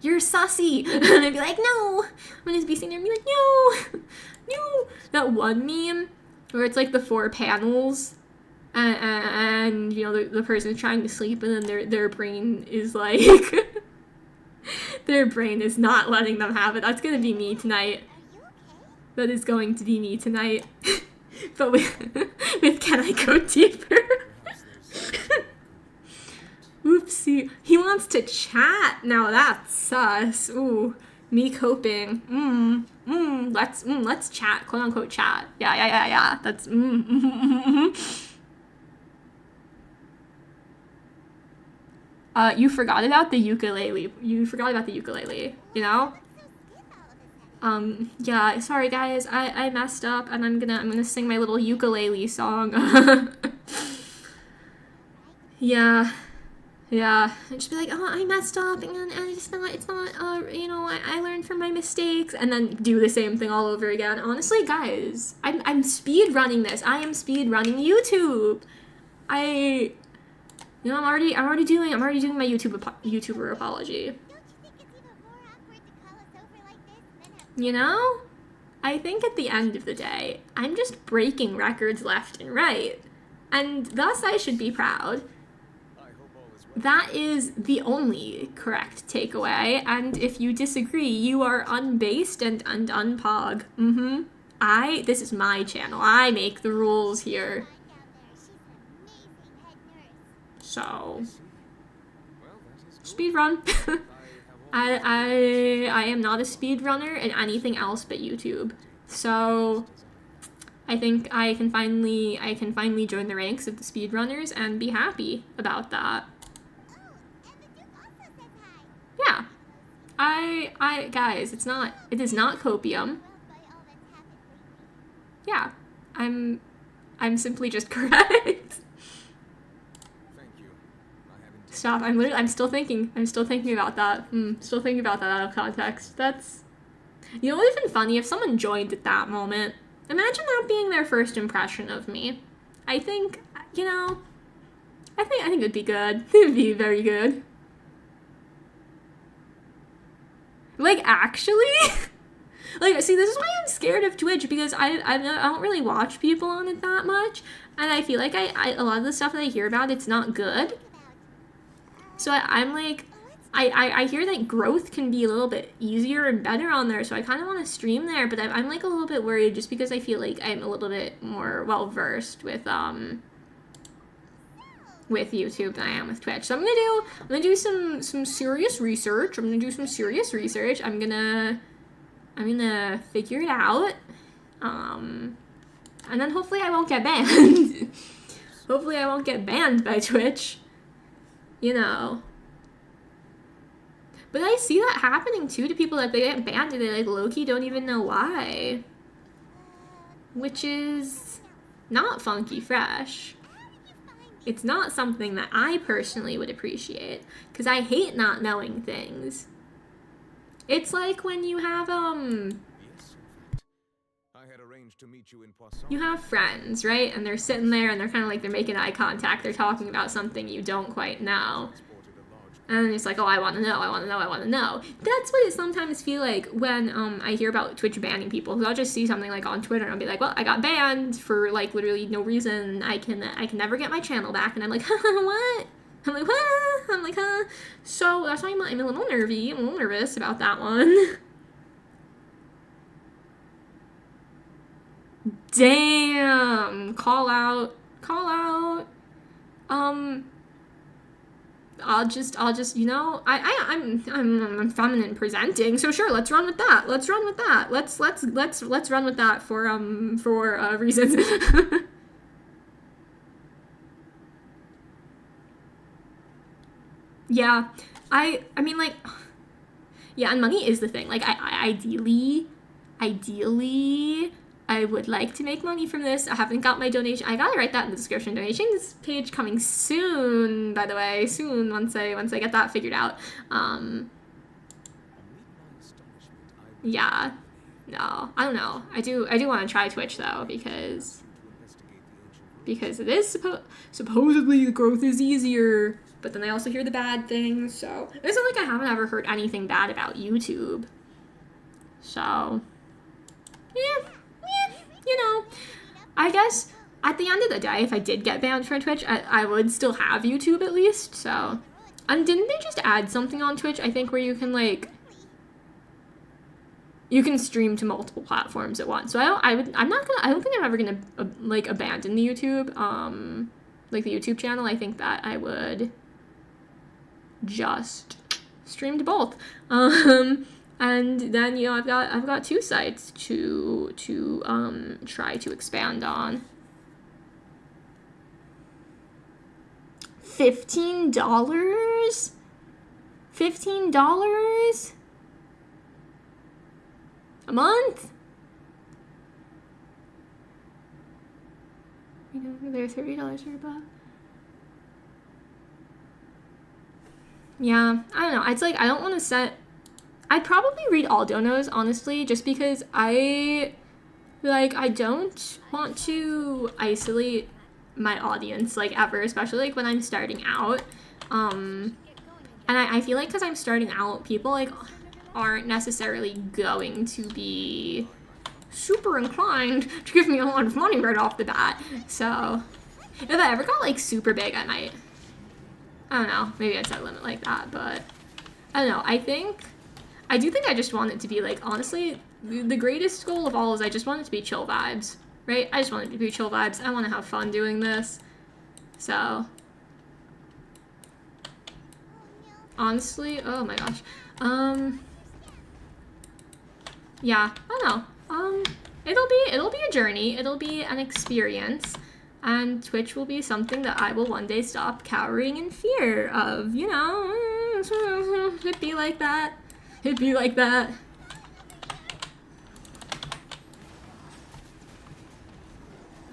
You're sussy. And I'd be like, no. I'm gonna be sitting there and be like, no. That one meme where it's like the 4 panels and you know, the person's trying to sleep and then their brain is like, their brain is not letting them have it. That's gonna be me tonight. That is going to be me tonight. But with Can I Go Deeper? Oopsie. He wants to chat. Now that's sus. Ooh. Me coping. Let's chat. Quote unquote chat. Yeah. That's you forgot about the ukulele. You know? Yeah, sorry guys. I messed up and I'm gonna sing my little ukulele song. Yeah, and just be like, oh, I messed up, and it's not, you know, I learned from my mistakes, and then do the same thing all over again. Honestly, guys, I'm speed running this. I am speed running YouTube. I'm already doing my YouTuber apology. Don't you think it's even more awkward to call us over like this than have... You know, I think at the end of the day, I'm just breaking records left and right, and thus I should be proud. I hope all is That is the only correct takeaway, and if you disagree, you are unbased and unpog. This is my channel. I make the rules here. So, speed run. I am not a speedrunner in anything else but YouTube. So I think I can finally join the ranks of the speedrunners and be happy about that. Yeah. Guys, it is not copium. Yeah. I'm simply just correct. Stop, I'm still thinking about that. Still thinking about that out of context. That's, you know, it would have been funny if someone joined at that moment. Imagine that being their first impression of me. I think, you know, I think it would be good. It would be very good. Like, actually? Like, see, this is why I'm scared of Twitch, because I don't really watch people on it that much, and I feel like a lot of the stuff that I hear about, it's not good. So I'm like, I hear that growth can be a little bit easier and better on there, so I kind of want to stream there, but I'm like a little bit worried just because I feel like I'm a little bit more well-versed with YouTube than I am with Twitch. So I'm gonna do some serious research. I'm gonna figure it out. And then hopefully I won't get banned. Hopefully I won't get banned by Twitch. You know. But I see that happening too to people that they get banned and they like low-key don't even know why. Which is not funky fresh. It's not something that I personally would appreciate, because I hate not knowing things. It's like when you have you have friends, right? And they're sitting there and they're kind of like, they're making eye contact, they're talking about something you don't quite know. And then it's like, oh, I want to know. That's what it sometimes feel like when I hear about Twitch banning people. Because I'll just see something like on Twitter and I'll be like, well, I got banned for like literally no reason. I can never get my channel back. And I'm like, what? I'm like, what? I'm like, huh? So that's why I'm a little nervy. I'm a little nervous about that one. Damn. Call out. I'll just, you know, I'm feminine presenting, so sure, let's run with that. Let's run with that for reasons. Yeah, I mean, like, yeah, and money is the thing. Like, ideally, I would like to make money from this. I haven't got my donation. I gotta write that in the description. Donations page coming soon, by the way. Soon, once I get that figured out. Yeah. No, I don't know. I do want to try Twitch though, because it is supposedly the growth is easier, but then I also hear the bad things. So it's not like I haven't ever heard anything bad about YouTube. So yeah. You know, I guess at the end of the day, if I did get banned from Twitch, I would still have YouTube at least, so. And didn't they just add something on Twitch, I think, where you can, like, you can stream to multiple platforms at once. So I don't think I'm ever gonna, like, abandon the YouTube, like, the YouTube channel. I think that I would just stream to both. And then, you know, I've got two sites to try to expand on. $15? $15 a month? You know, they're $30 for a buck. Yeah, I don't know. It's like, I don't want to set. I'd probably read all donos, honestly, just because I don't want to isolate my audience, like, ever, especially, like, when I'm starting out. And I feel like because I'm starting out, people, like, aren't necessarily going to be super inclined to give me a lot of money right off the bat. So, if I ever got, like, super big, I I don't know, maybe I set a limit like that, but I don't know. I do think I just want it to be like, honestly, the greatest goal of all is I just want it to be chill vibes, right? I just want it to be chill vibes. I want to have fun doing this. So, honestly, oh my gosh. Yeah, I don't know. It'll be a journey. It'll be an experience. And Twitch will be something that I will one day stop cowering in fear of, you know. It'd be like that. It'd be like that.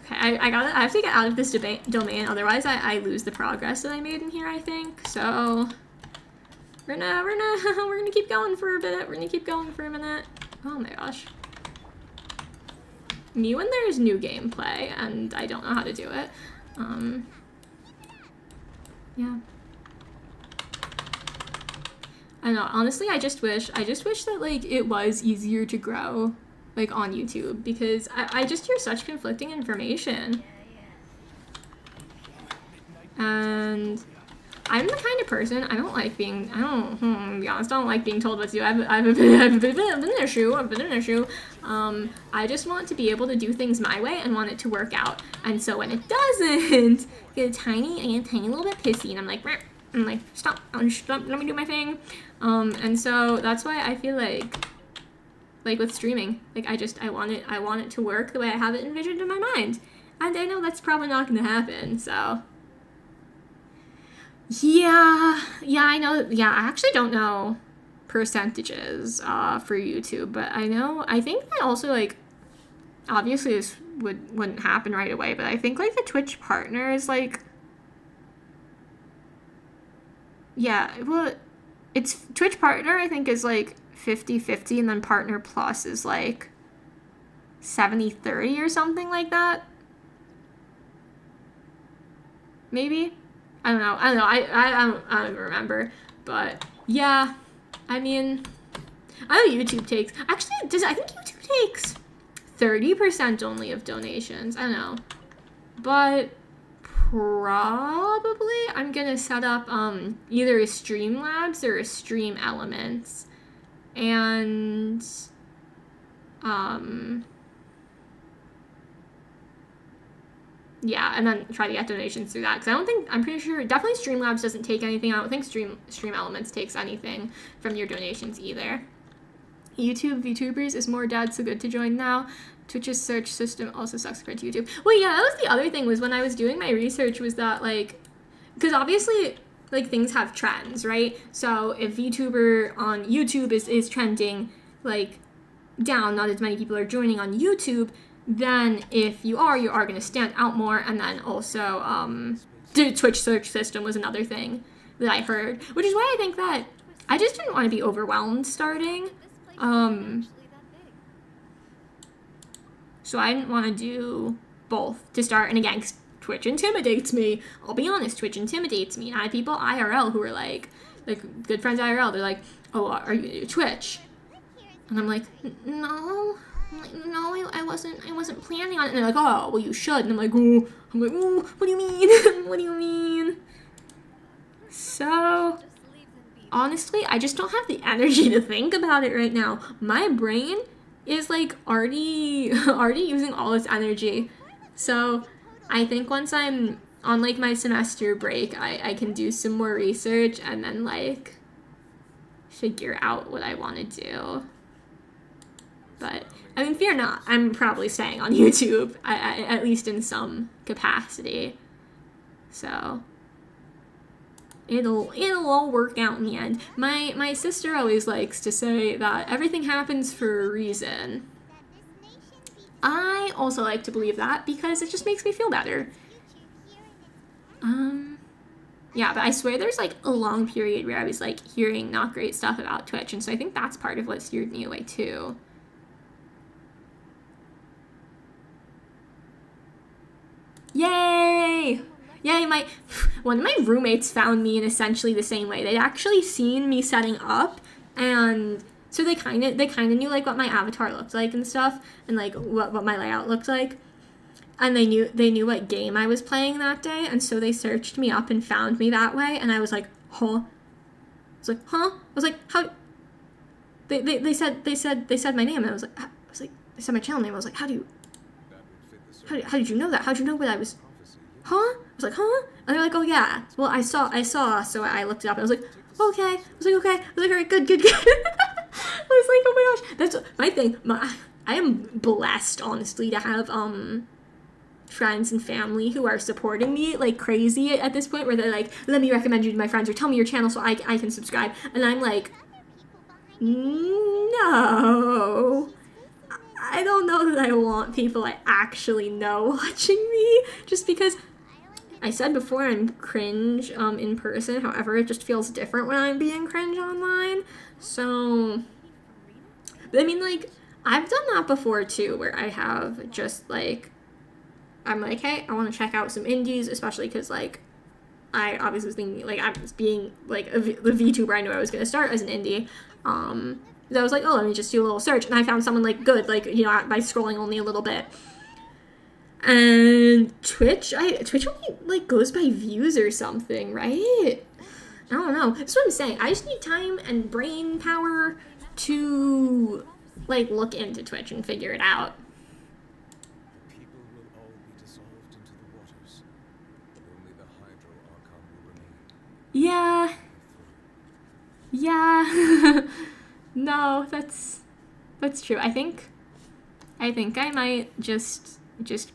Okay, I have to get out of this domain, otherwise I lose the progress that I made in here, I think. So we're gonna keep going for a bit. We're gonna keep going for a minute. Oh my gosh. Me when there's new gameplay and I don't know how to do it. Yeah. I don't know, honestly, I just wish that, like, it was easier to grow, like, on YouTube, because I just hear such conflicting information. And I'm the kind of person, I don't like being, to be honest, I don't like being told what to do. I've been an issue. I just want to be able to do things my way and want it to work out. And so when it doesn't, I get a tiny little bit pissy, and I'm like, stop, let me do my thing. And so that's why I feel like with streaming, like, I want it to work the way I have it envisioned in my mind. And I know that's probably not gonna happen, so. Yeah, I know, yeah, I actually don't know percentages, for YouTube, but I think that also, like, obviously this wouldn't happen right away, but I think, like, the Twitch partner is, like, yeah, well, it's Twitch partner, I think, is, like, 50-50, and then partner plus is, like, 70-30 or something like that. Maybe? I don't know. I don't even remember. But, yeah. I mean, I know YouTube takes... Actually, I think YouTube takes 30% only of donations. I don't know. But probably I'm gonna set up either a Streamlabs or a Stream Elements. And yeah, and then try to get donations through that, because I'm pretty sure, definitely Streamlabs doesn't take anything. I don't think Stream Elements takes anything from your donations either. VTubers is more dead, so good to join now. Twitch's search system also sucks compared to YouTube. Well, yeah, that was the other thing, was when I was doing my research, was that, like, because obviously, like, things have trends, right? So if VTuber on YouTube is trending, like, down, not as many people are joining on YouTube, then if you are going to stand out more. And then also, the Twitch search system was another thing that I heard, which is why I think that I just didn't want to be overwhelmed starting. So I didn't want to do both to start. And again, Twitch intimidates me. I'll be honest, Twitch intimidates me. And I have people IRL who are like good friends IRL. They're like, oh, are you gonna do Twitch? And I'm like, no, I wasn't planning on it. And they're like, oh, well, you should. And I'm like, oh, what do you mean? What do you mean? So, honestly, I just don't have the energy to think about it right now. My brain is, like, already using all its energy. So, I think once I'm on, like, my semester break, I can do some more research and then, like, figure out what I want to do. But, I mean, fear not, I'm probably staying on YouTube, at least in some capacity. So, it'll all work out in the end. My sister always likes to say that everything happens for a reason. I also like to believe that because it just makes me feel better. Yeah, but I swear there's, like, a long period where I was, like, hearing not great stuff about Twitch, and so I think that's part of what steered me away, too. Yay! Yay, one of my roommates found me in essentially the same way. They'd actually seen me setting up, and so they kind of knew, like, what my avatar looked like and stuff, and, like, what my layout looked like. and they knew what game I was playing that day, and so they searched me up and found me that way, and I was like, huh? I was like, huh? I was like, how? They said my name, and I was like, they said my channel name. I was like, how did you know that? How'd you know what I was? Huh? I was like, huh? And they're like, oh yeah. Well, I saw. So I looked it up, and I was like, okay. I was like, okay. I was like, all right, good. I was like, oh my gosh, that's my thing. I am blessed, honestly, to have friends and family who are supporting me like crazy at this point, where they're like, let me recommend you to my friends, or tell me your channel so I can subscribe. And I'm like, no, I don't know that I want people I actually know watching me, just because I said before I'm cringe in person. However, it just feels different when I'm being cringe online. So, but I mean, like, I've done that before too, where I have just like, I'm like, hey, I want to check out some indies, especially because, like, I obviously was thinking, like, I was being, like, the VTuber I knew I was going to start as an indie. So I was like, oh, let me just do a little search. And I found someone, like, good, like, you know, by scrolling only a little bit. And Twitch only, like, goes by views or something, right? I don't know. That's what I'm saying. I just need time and brain power to, like, look into Twitch and figure it out. People will all be dissolved into the waters. Only the Hydro Archon will remain. Yeah. No, that's true. I think I might just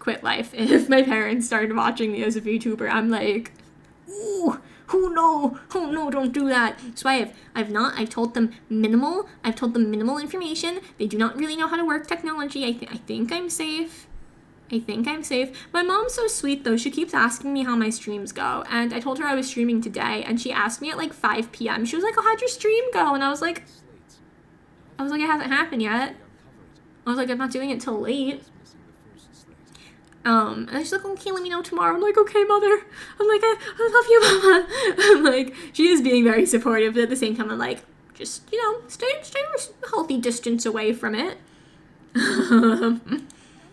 quit life if my parents started watching me as a VTuber. I'm like, ooh, oh no, don't do that. So I've told them minimal information. They do not really know how to work technology. I think I'm safe. My mom's so sweet though. She keeps asking me how my streams go, and I told her I was streaming today, and she asked me at like 5 p.m. She was like, oh, how'd your stream go? And I was like, it hasn't happened yet. I was like, I'm not doing it till late. And she's like, okay, let me know tomorrow. I'm like, okay, mother. I'm like, I love you, mama. I'm like, she is being very supportive, but at the same time, I'm like, just, you know, stay a healthy distance away from it.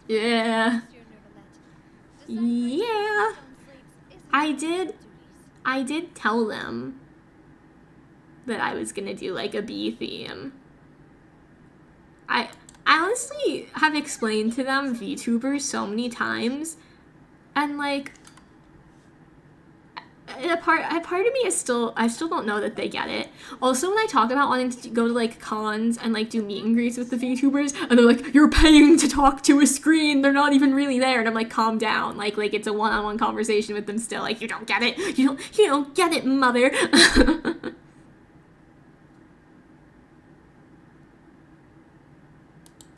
Yeah. Yeah. I did tell them that I was gonna do, like, a bee theme. I honestly have explained to them VTubers so many times, and like a part of me is I still don't know that they get it. Also, when I talk about wanting to go to like cons and like do meet and greets with the VTubers, and they're like, you're paying to talk to a screen, they're not even really there, and I'm like, calm down, like it's a one-on-one conversation with them still. Like, you don't get it, you don't get it, mother.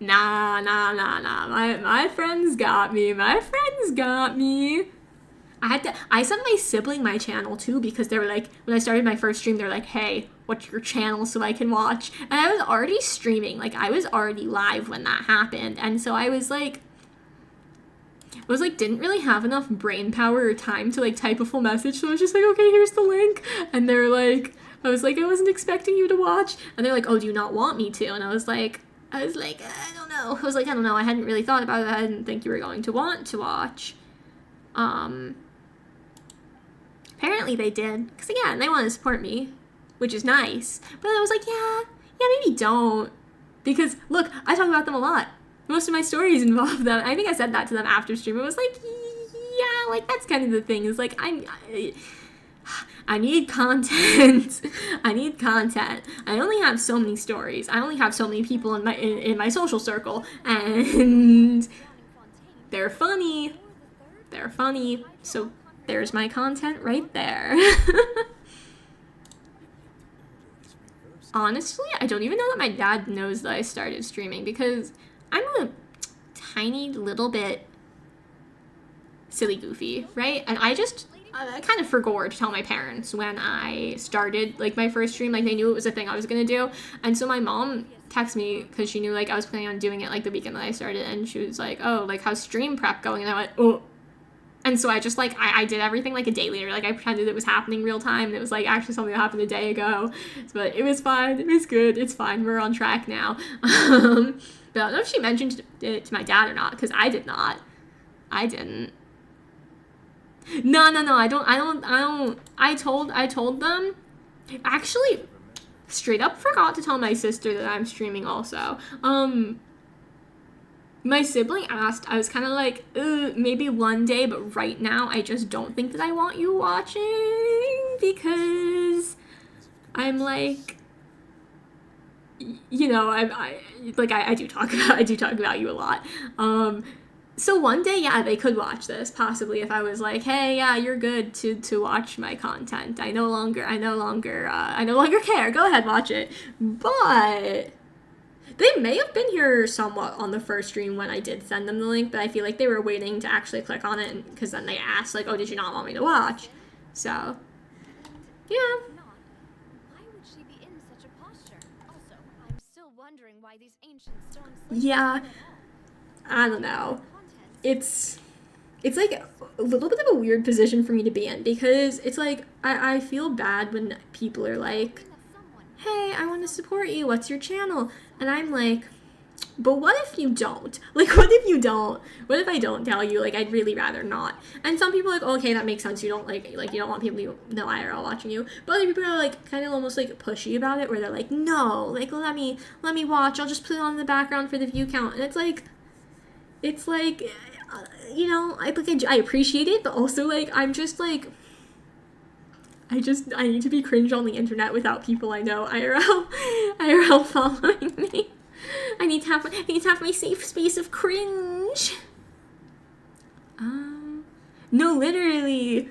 Nah. My friends got me. I sent my sibling my channel too, because they were like, when I started my first stream, they're like, hey, what's your channel so I can watch? And I was already streaming, like I was already live when that happened. And so I was like, didn't really have enough brain power or time to like type a full message. So I was just like, okay, here's the link. And they're like, I wasn't expecting you to watch. And they're like, oh, do you not want me to? And I was like, I don't know. I don't know. I hadn't really thought about it. I didn't think you were going to want to watch. Apparently they did. Because again, they want to support me, which is nice. But then I was like, yeah, maybe don't. Because, look, I talk about them a lot. Most of my stories involve them. I think I said that to them after stream. It was like, yeah, like, that's kind of the thing. It's like, I need content. I only have so many stories. I only have so many people in my social circle, and they're funny. So there's my content right there. Honestly, I don't even know that my dad knows that I started streaming, because I'm a tiny little bit silly goofy, right? And I kind of forgot to tell my parents when I started, like, my first stream. Like, they knew it was a thing I was gonna do. And so my mom texted me, because she knew, like, I was planning on doing it, like, the weekend that I started. And she was like, oh, like, how's stream prep going? And I went, oh. And so I just, like, I did everything, like, a day later. Like, I pretended it was happening real time. And it was, like, actually something that happened a day ago. But it was fine. It was good. It's fine. We're on track now. But I don't know if she mentioned it to my dad or not, because I did not. I didn't. No, I told them. Actually, straight up forgot to tell my sister that I'm streaming also. My sibling asked, I was kind of like, maybe one day, but right now I just don't think that I want you watching, because I'm like, you know, I do talk about you a lot. So one day, yeah, they could watch this, possibly, if I was like, hey, yeah, you're good to watch my content. I no longer care. Go ahead, watch it. But they may have been here somewhat on the first stream when I did send them the link, but I feel like they were waiting to actually click on it, because then they asked, like, oh, did you not want me to watch? So, yeah. If not, why would she be in such a posture? Also, I'm still wondering why these ancient stone slates Yeah. are at all. I don't know. Contents. It's like a little bit of a weird position for me to be in, because it's like I feel bad when people are like, That someone hey, I want to support you, what's your channel? And I'm like, but what if you don't? Like, what if I don't tell you? Like, I'd really rather not. And some people are like, oh, okay, that makes sense, you don't like you don't want people to know IRL watching you. But other people are like kind of almost like pushy about it, where they're like, no, like let me watch, I'll just put it on in the background for the view count. And it's like you know, I appreciate it, but also like I'm just like, I need to be cringe on the internet without people I know IRL following me. I need to have my safe space of cringe. No, literally.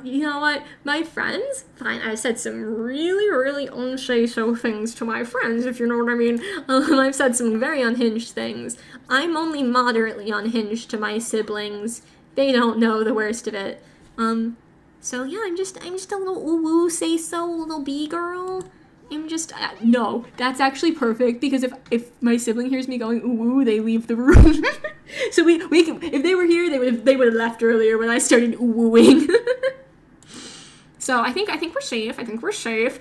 You know what? My friends, fine, I said some really, really unsay-so things to my friends, if you know what I mean. I've said some very unhinged things. I'm only moderately unhinged to my siblings. They don't know the worst of it. So yeah, I'm just a little ooh say-so little bee girl. I'm just, no, that's actually perfect, because if my sibling hears me going ooh, they leave the room. So we can, if they were here, they would have left earlier when I started oohing. So I think we're safe.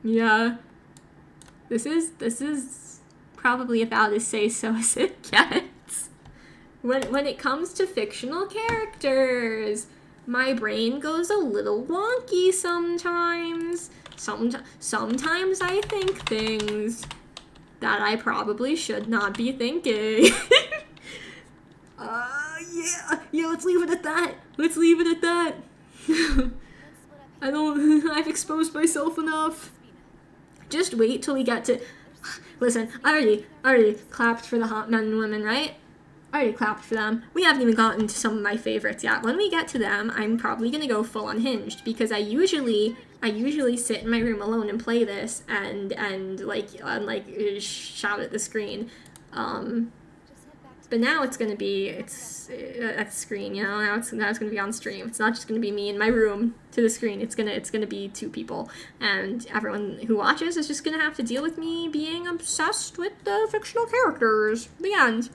Yeah. This is probably about as say-so as it gets. When it comes to fictional characters, my brain goes a little wonky sometimes. Sometimes I think things that I probably should not be thinking. Yeah, let's leave it at that. I've exposed myself enough. Just wait till we get to, listen, I already clapped for the hot men and women, right? I already clapped for them. We haven't even gotten to some of my favorites yet. When we get to them, I'm probably gonna go full unhinged, because I usually sit in my room alone and play this and shout at the screen. But now it's gonna be at the screen, you know. Now it's gonna be on stream. It's not just gonna be me in my room to the screen. It's gonna be two people, and everyone who watches is just gonna have to deal with me being obsessed with the fictional characters. The end.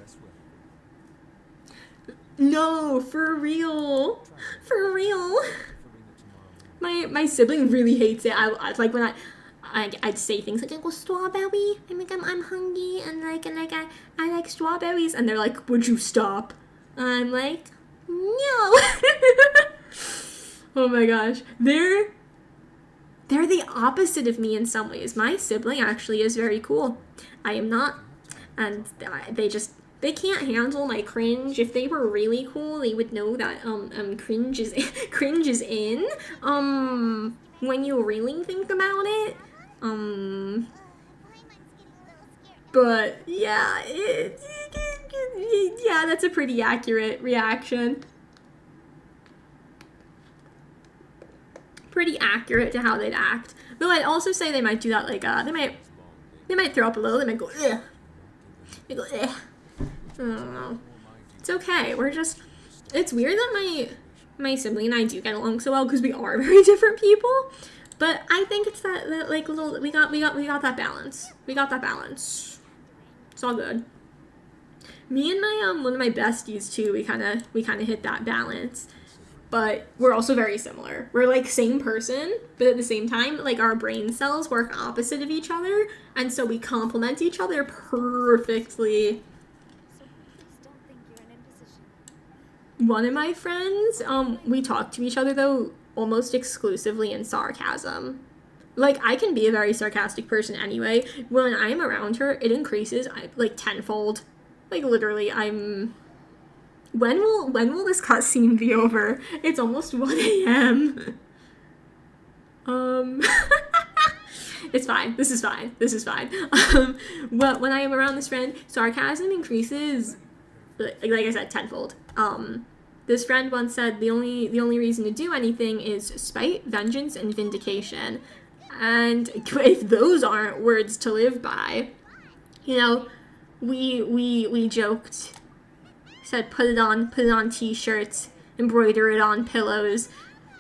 No, for real. My sibling really hates it. I like when I'd say things like, well, strawberry, I'm like, I'm hungry, and I like strawberries, and they're like, would you stop? I'm like, no. Oh my gosh, they're the opposite of me in some ways. My sibling actually is very cool. I am not, and they can't handle my cringe. If they were really cool, they would know that cringe is in. When you really think about it. But yeah, yeah, that's a pretty accurate reaction. Pretty accurate to how they'd act. Though I'd also say they might do that, like they might throw up a little. They might go ugh. They go ugh. I don't know. It's okay. It's weird that my sibling and I do get along so well, because we are very different people. But I think it's that like little we got that balance. We got that balance. It's all good. Me and my one of my besties too, we kinda hit that balance. But we're also very similar. We're like same person, but at the same time, like our brain cells work opposite of each other, and so we complement each other perfectly. So please don't think you're an one of my friends, we talk to each other though almost exclusively in sarcasm. Like, I can be a very sarcastic person anyway. When I'm around her, it increases like tenfold. Like, literally, I'm... When will this cutscene be over? It's almost 1 a.m. It's fine. This is fine. This is fine. But when I am around this friend, sarcasm increases, like I said, tenfold. This friend once said the only reason to do anything is spite, vengeance, and vindication. And if those aren't words to live by, you know, we joked, said put it on t-shirts, embroider it on pillows,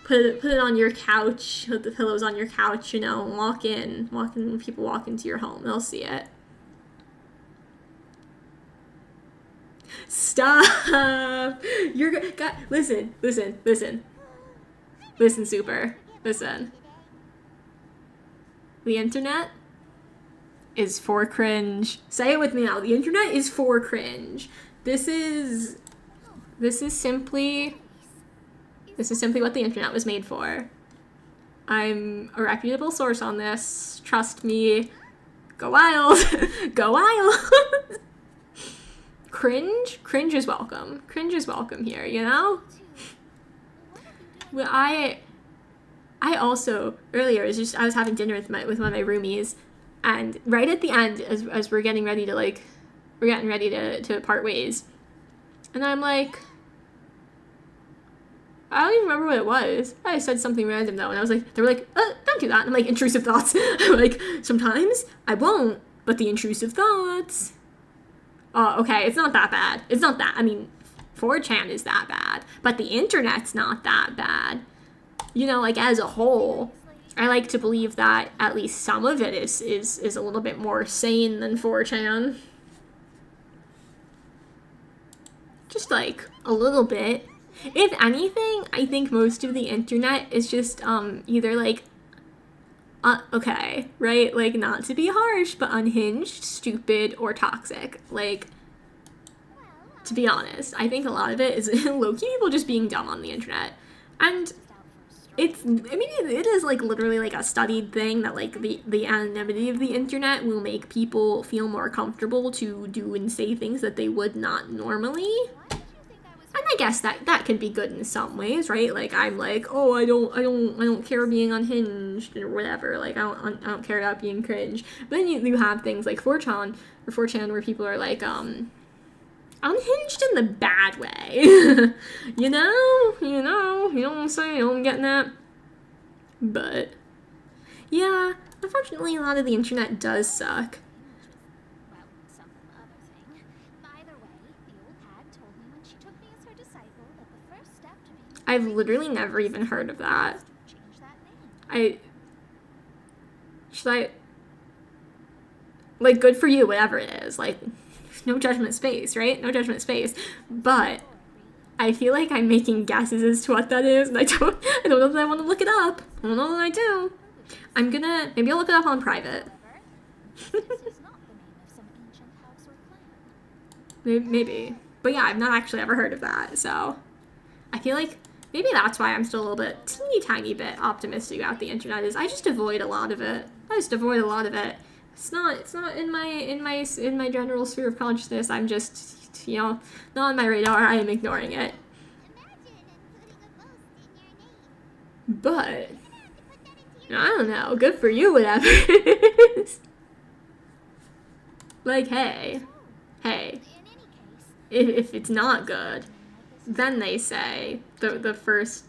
put it on your couch, put the pillows on your couch, you know, walk in, when people walk into your home, they'll see it. Stop! Listen, Super, listen. The internet is for cringe. Say it with me now. The internet is for cringe. This is simply what the internet was made for. I'm a reputable source on this. Trust me. Go wild. Go wild. Cringe is welcome. Cringe is welcome here, you know? Well, I also, earlier, I was having dinner with one of my roomies, and right at the end, as we're getting ready to part ways, and I'm like, I don't even remember what it was. I said something random though, and I was like, they were like, don't do that. And I'm like, intrusive thoughts. I'm like, sometimes I won't, but the intrusive thoughts. Oh, okay, it's not that bad. It's not that, I mean, 4chan is that bad, but the internet's not that bad. You know, like, as a whole, I like to believe that at least some of it is a little bit more sane than 4chan. Just, like, a little bit. If anything, I think most of the internet is just, either, like, okay, right? Like, not to be harsh, but unhinged, stupid, or toxic. Like, to be honest, I think a lot of it is low-key people just being dumb on the internet. And it is, like, literally, like, a studied thing that, like, the anonymity of the internet will make people feel more comfortable to do and say things that they would not normally. And I guess that can be good in some ways, right? Like, I'm like, oh, I don't care being unhinged or whatever. Like, I don't care about being cringe. But then you have things like 4chan where people are like, unhinged in the bad way. you know what I'm saying? I'm getting that. But yeah, unfortunately, a lot of the internet does suck. Well, some other thing. By the way, the old hag told me when she took me as her disciple that the first step to being I've literally never even heard of that. change that name. Should I, like, good for you, whatever it is. Like, no judgment space, right? No judgment space. But I feel like I'm making guesses as to what that is, and I don't know that I want to look it up. I don't know that I do. Maybe I'll look it up on private. This is not the name of some ancient house or clan. Maybe. But yeah, I've not actually ever heard of that, so I feel like maybe that's why I'm still a little bit, teeny tiny bit optimistic about the internet, is I just avoid a lot of it. It's not in my general sphere of consciousness. I'm just, you know, not on my radar. I am ignoring it. But I don't know. Good for you, whatever it is. Like, hey, if it's not good, then they say the first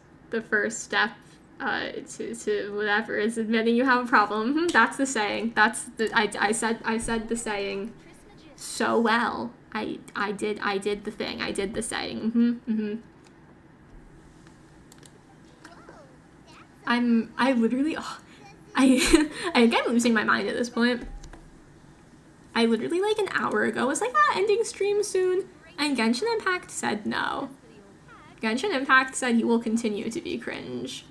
step to whatever is admitting you have a problem. That's the saying. I said the saying so well. I did the thing. I did the saying. I literally, I think I'm losing my mind at this point. I literally, like, an hour ago was like, ending stream soon, and Genshin Impact said no. Genshin Impact said he will continue to be cringe.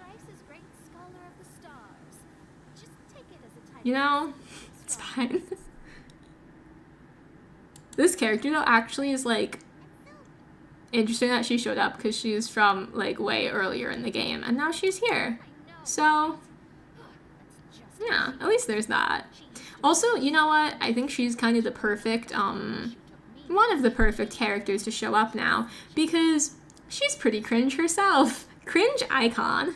You know, it's fine. This character, though, actually is, like, interesting that she showed up because she's from like way earlier in the game, and now she's here. So yeah, at least there's that. Also, you know what? I think she's kind of the perfect, one of the perfect characters to show up now, because she's pretty cringe herself. Cringe icon.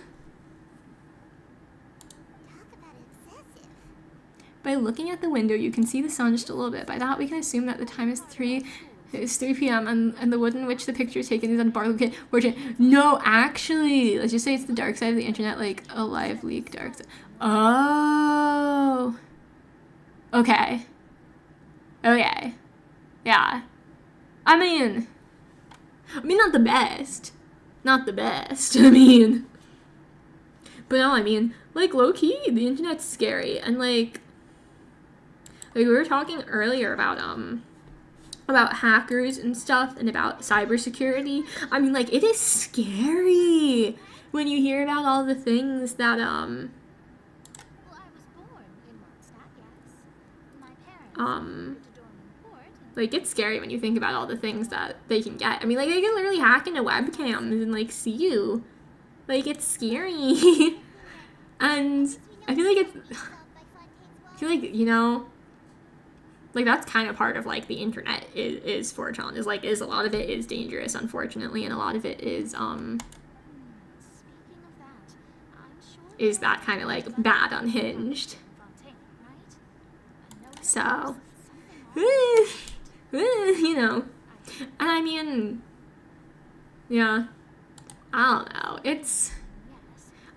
By looking at the window, you can see the sun just a little bit. By that, we can assume that the time is 3 p.m. and the wood in which the picture is taken is on Barlow Origin. No, actually, let's just say it's the dark side of the internet, like a live leak dark side. Oh. Okay. Okay. Yeah. I mean, not the best. Not the best. I mean. But no, I mean, like, low-key, the internet's scary. And, like we were talking earlier about hackers and stuff and about cybersecurity. I mean, like, it is scary when you hear about all the things that, Well, I was born in Mondstadt, yes. My parents moved to Dorman Port and like, it's scary when you think about all the things that they can get. I mean, like, they can literally hack into webcams and, like, see you. Like, it's scary. And I feel like you know, like, that's kind of part of, like, the internet is 4chan, is a lot of it is dangerous, unfortunately, and a lot of it is, speaking of that, I'm sure is that kind of, like, bad unhinged. Fontaine, right? I know So, something you know, and I mean, yeah, I don't know, yes.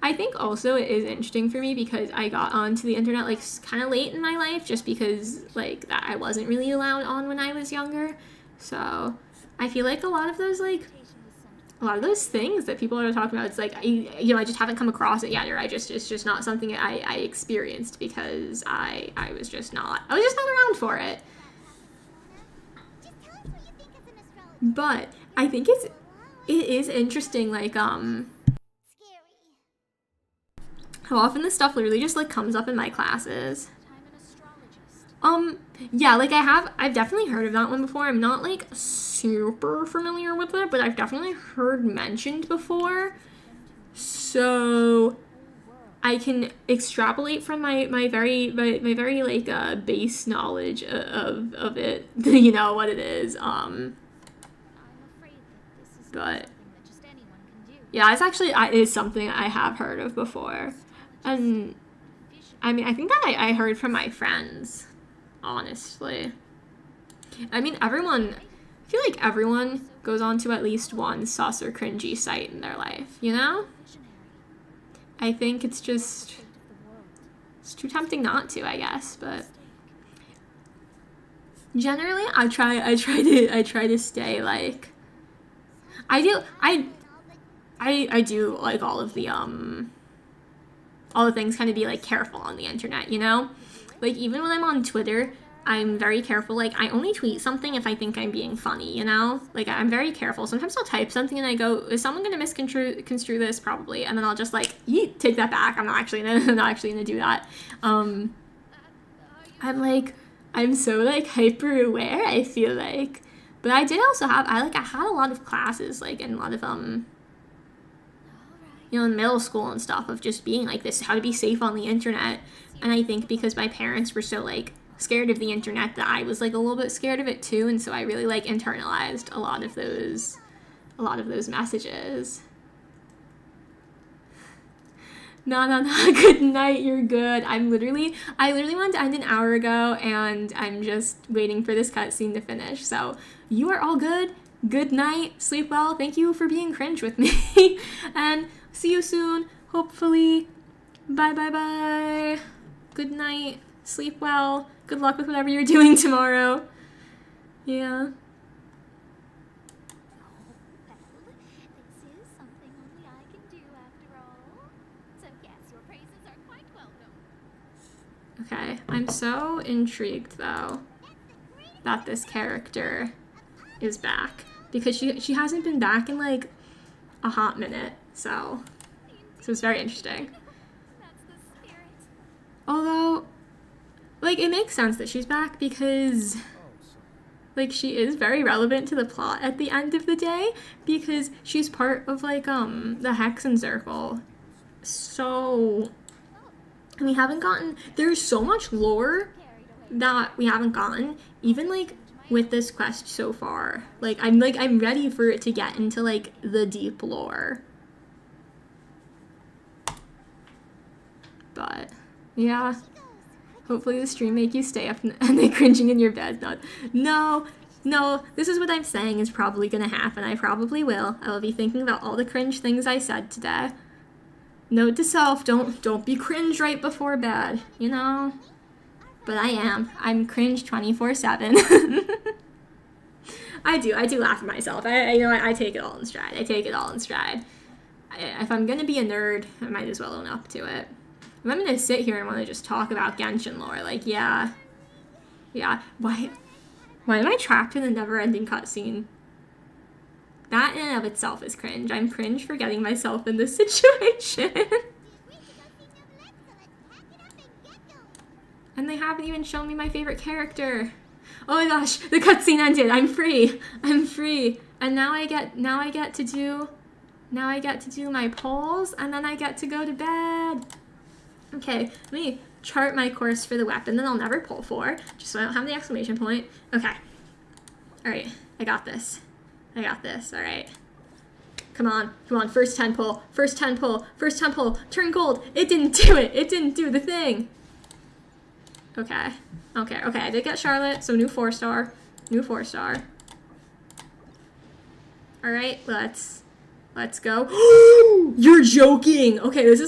I think also it is interesting for me because I got onto the internet, like, kind of late in my life, just because, like, that I wasn't really allowed on when I was younger. So I feel like a lot of those things that people are talking about, it's like, I just haven't come across it yet, or it's just not something I experienced because I was just not around for it. Just tell us what you think as an astrologer. But I think it is interesting, like, Scary. how often this stuff literally just, like, comes up in my classes. I'm an astrologist. Yeah, like, I've definitely heard of that one before. I'm not, like, super familiar with it, but I've definitely heard mentioned before. So I can extrapolate from my very like base knowledge of it, you know, what it is. I'm afraid that this is not But something that just anyone can do. yeah, it's actually it is something I have heard of before. And I mean, I think that I heard from my friends, honestly. I mean, I feel like everyone goes on to at least one sus or cringy site in their life, you know? I think it's just, it's too tempting not to, I guess, but generally I try to stay, like, I do like all the things kind of be, like, careful on the internet, you know? Like, even when I'm on Twitter, I'm very careful. Like, I only tweet something if I think I'm being funny, you know? Like, I'm very careful. Sometimes I'll type something and I go, is someone gonna misconstrue this? Probably. And then I'll just, like, take that back. I'm not actually gonna do that. I'm so, like, hyper aware, I feel like. But I did also have, I had a lot of classes, like, and a lot of, you know, in middle school and stuff, of just being like this, how to be safe on the internet. And I think because my parents were so, like, scared of the internet, that I was, like, a little bit scared of it too, and so I really, like, internalized a lot of those messages. No, good night, you're good. I literally wanted to end an hour ago, and I'm just waiting for this cutscene to finish. So you are all good. Good night, sleep well. Thank you for being cringe with me, and see you soon, hopefully. Bye. Good night, sleep well. Good luck with whatever you're doing tomorrow. Yeah. Well, this is something only I can do after all. So yes, your praises are quite welcome. Okay, I'm so intrigued, though, that this character is back. Because she hasn't been back in, like, a hot minute, so it's very interesting. That's the spirit. Although, like, it makes sense that she's back because, Like, she is very relevant to the plot at the end of the day because she's part of, like, the Hexen Circle. So, we haven't gotten, there's so much lore that we haven't gotten, even, like, with this quest so far. I'm ready for it to get into, like, the deep lore. But, yeah. Hopefully the stream make you stay up and they cringing in your bed. No, this is what I'm saying is probably gonna happen. I probably will. I will be thinking about all the cringe things I said today. Note to self, don't be cringe right before bed, you know? But I am. I'm cringe 24/7. I do laugh at myself. I take it all in stride. If I'm gonna be a nerd, I might as well own up to it. If I'm gonna sit here and want to just talk about Genshin lore, like, yeah. Why am I trapped in a never-ending cutscene? That in and of itself is cringe. I'm cringe for getting myself in this situation. And they haven't even shown me my favorite character. Oh my gosh, the cutscene ended. I'm free. And now I get to do my polls, and then I get to go to bed. Okay, let me chart my course for the weapon that I'll never pull for, just so I don't have the exclamation point. Okay. Alright, I got this. Alright. Come on, first 10 pull. Turn gold. It didn't do it. It didn't do the thing. Okay, I did get Charlotte, so new 4-star. Alright, let's go. You're joking! Okay, this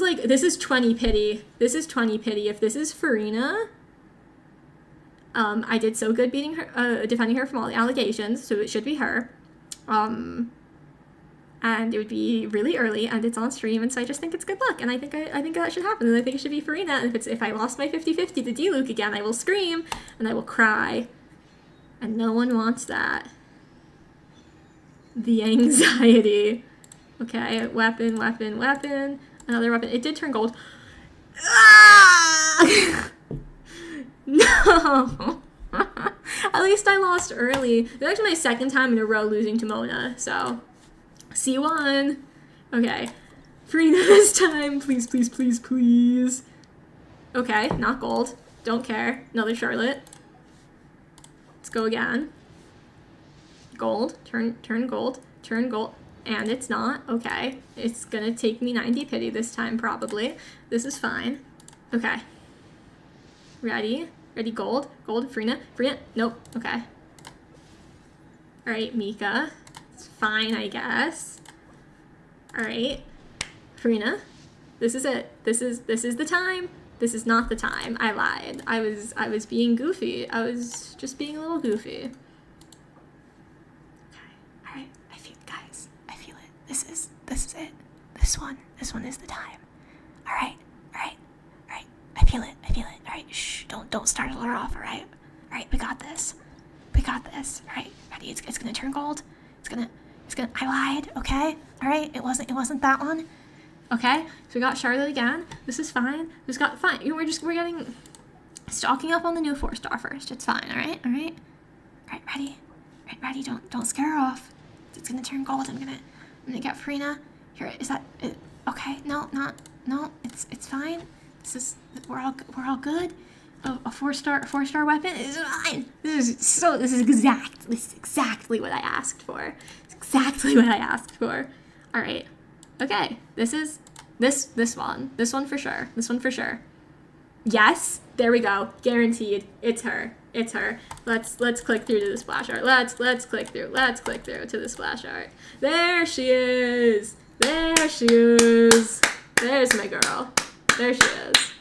is 20 pity. If this is Furina, I did so good beating her, defending her from all the allegations, so it should be her. And it would be really early, and it's on stream, and so I just think it's good luck, and I think that should happen, and I think it should be Furina, and if I lost my 50-50 to D-Luke again, I will scream, and I will cry, and no one wants that. The anxiety. Okay, weapon, another weapon. It did turn gold. Ah! No! At least I lost early. It's actually my second time in a row losing to Mona, so... C1. Okay. Furina this time. Please. Okay, not gold. Don't care. Another Charlotte. Let's go again. Gold. Turn gold. And it's not. Okay. It's gonna take me 90 pity this time, probably. This is fine. Okay. Ready, gold. Furina. Nope. Okay. Alright, Mika. It's fine, I guess. Alright. Furina. This is it. This is the time. This is not the time. I lied. I was being goofy. I was just being a little goofy. Okay. Alright. I feel it. This is it. This one is the time. Alright. I feel it. Alright, shh. Don't startle her off, alright? Alright, we got this. Alright, ready? It's gonna turn gold. It's gonna I lied, okay? Alright, it wasn't that one. Okay, so we got Charlotte again. This is fine. Fine. We're getting stocking up on the new 4-star first. It's fine, alright? Alright, ready? Don't scare her off. It's gonna turn gold. I'm gonna get Furina. Here, is that it? Okay, no, it's fine. We're all good. Oh, a 4-star weapon is fine. This is exactly what I asked for. All right. Okay. This one for sure. Yes. There we go. Guaranteed. It's her. Let's click through to the splash art. Let's click through to the splash art. There she is. There's my girl. There she is.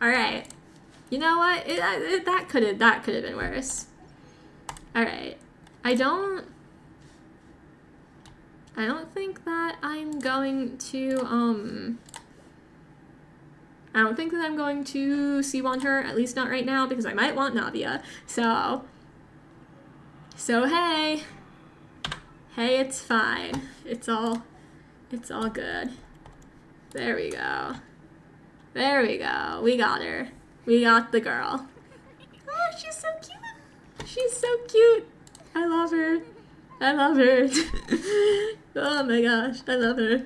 All right. You know what? That could have been worse. All right. I don't think that I'm going to C1 her, at least not right now, because I might want Navia. So hey, it's fine. It's all good. There we go. We got her. We got the girl. Oh, she's so cute. She's so cute. I love her. I love her. Oh my gosh, I love her.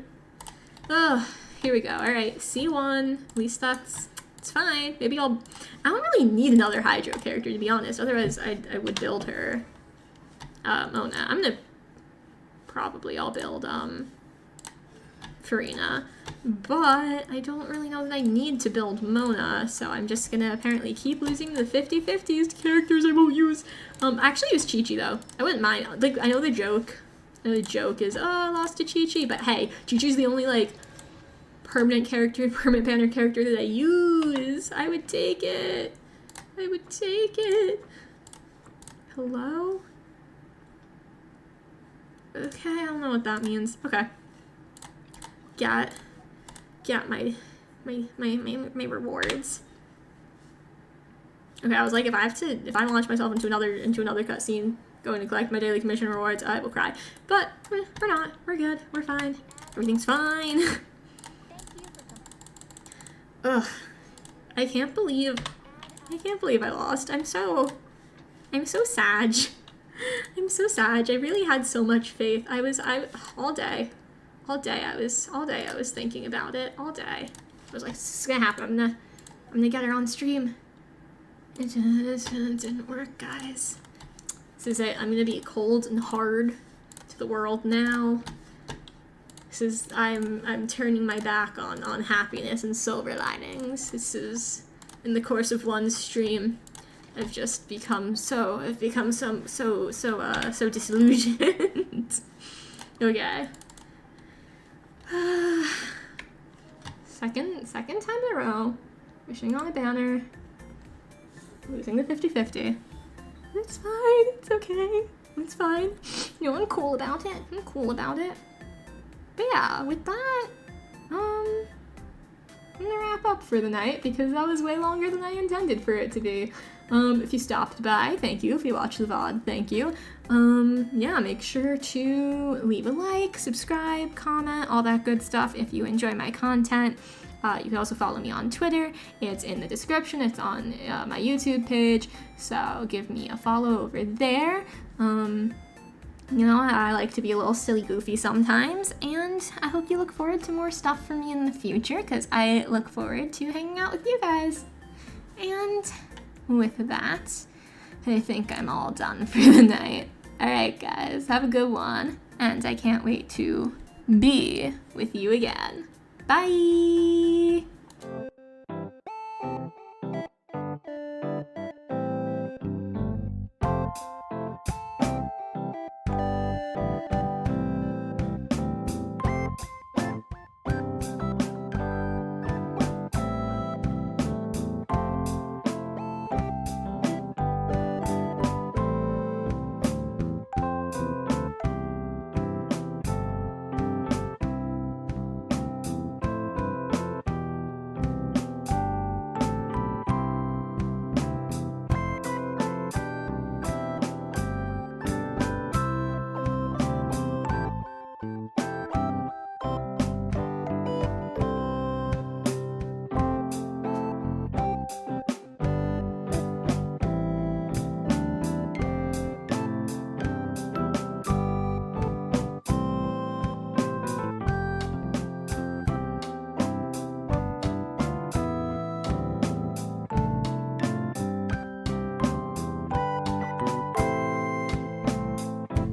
Oh, here we go. All right, C1. At least it's fine. Maybe I don't really need another Hydro character, to be honest. Otherwise, I would build her. Mona. I'm gonna probably I'll build Furina, but I don't really know that I need to build Mona, so I'm just gonna apparently keep losing the 50/50s to characters I won't use. I actually use Chi-Chi though. I wouldn't mind. Like, I know the joke is, oh, I lost to Chi-Chi, but hey, Chi-Chi's the only like permanent banner character that I use. I would take it. I would take it. Hello? Okay, I don't know what that means. Okay. Get my rewards. Okay, I was like, if I launch myself into another cutscene, going to collect my daily commission rewards, I will cry. But we're not. We're good. We're fine. Everything's fine. Ugh. I can't believe I lost. I'm so sad. I'm so sad. I really had so much faith. All day I was thinking about it. All day. I was like, this is gonna happen. I'm gonna get her on stream. It didn't work, guys. This is it. I'm gonna be cold and hard to the world now. I'm turning my back on happiness and silver linings. This is, in the course of one stream, I've become so disillusioned. Okay. Second time in a row, wishing on a banner, losing the 50/50. It's fine, it's okay, it's fine. You know, I'm cool about it, But yeah, with that, I'm gonna wrap up for the night because that was way longer than I intended for it to be. If you stopped by, thank you. If you watched the VOD, thank you. Yeah, make sure to leave a like, subscribe, comment, all that good stuff if you enjoy my content. You can also follow me on Twitter. It's in the description. It's on my YouTube page, so give me a follow over there. You know, I like to be a little silly goofy sometimes, and I hope you look forward to more stuff from me in the future, because I look forward to hanging out with you guys. And with that, I think I'm all done for the night. Alright guys, have a good one, and I can't wait to be with you again. Bye!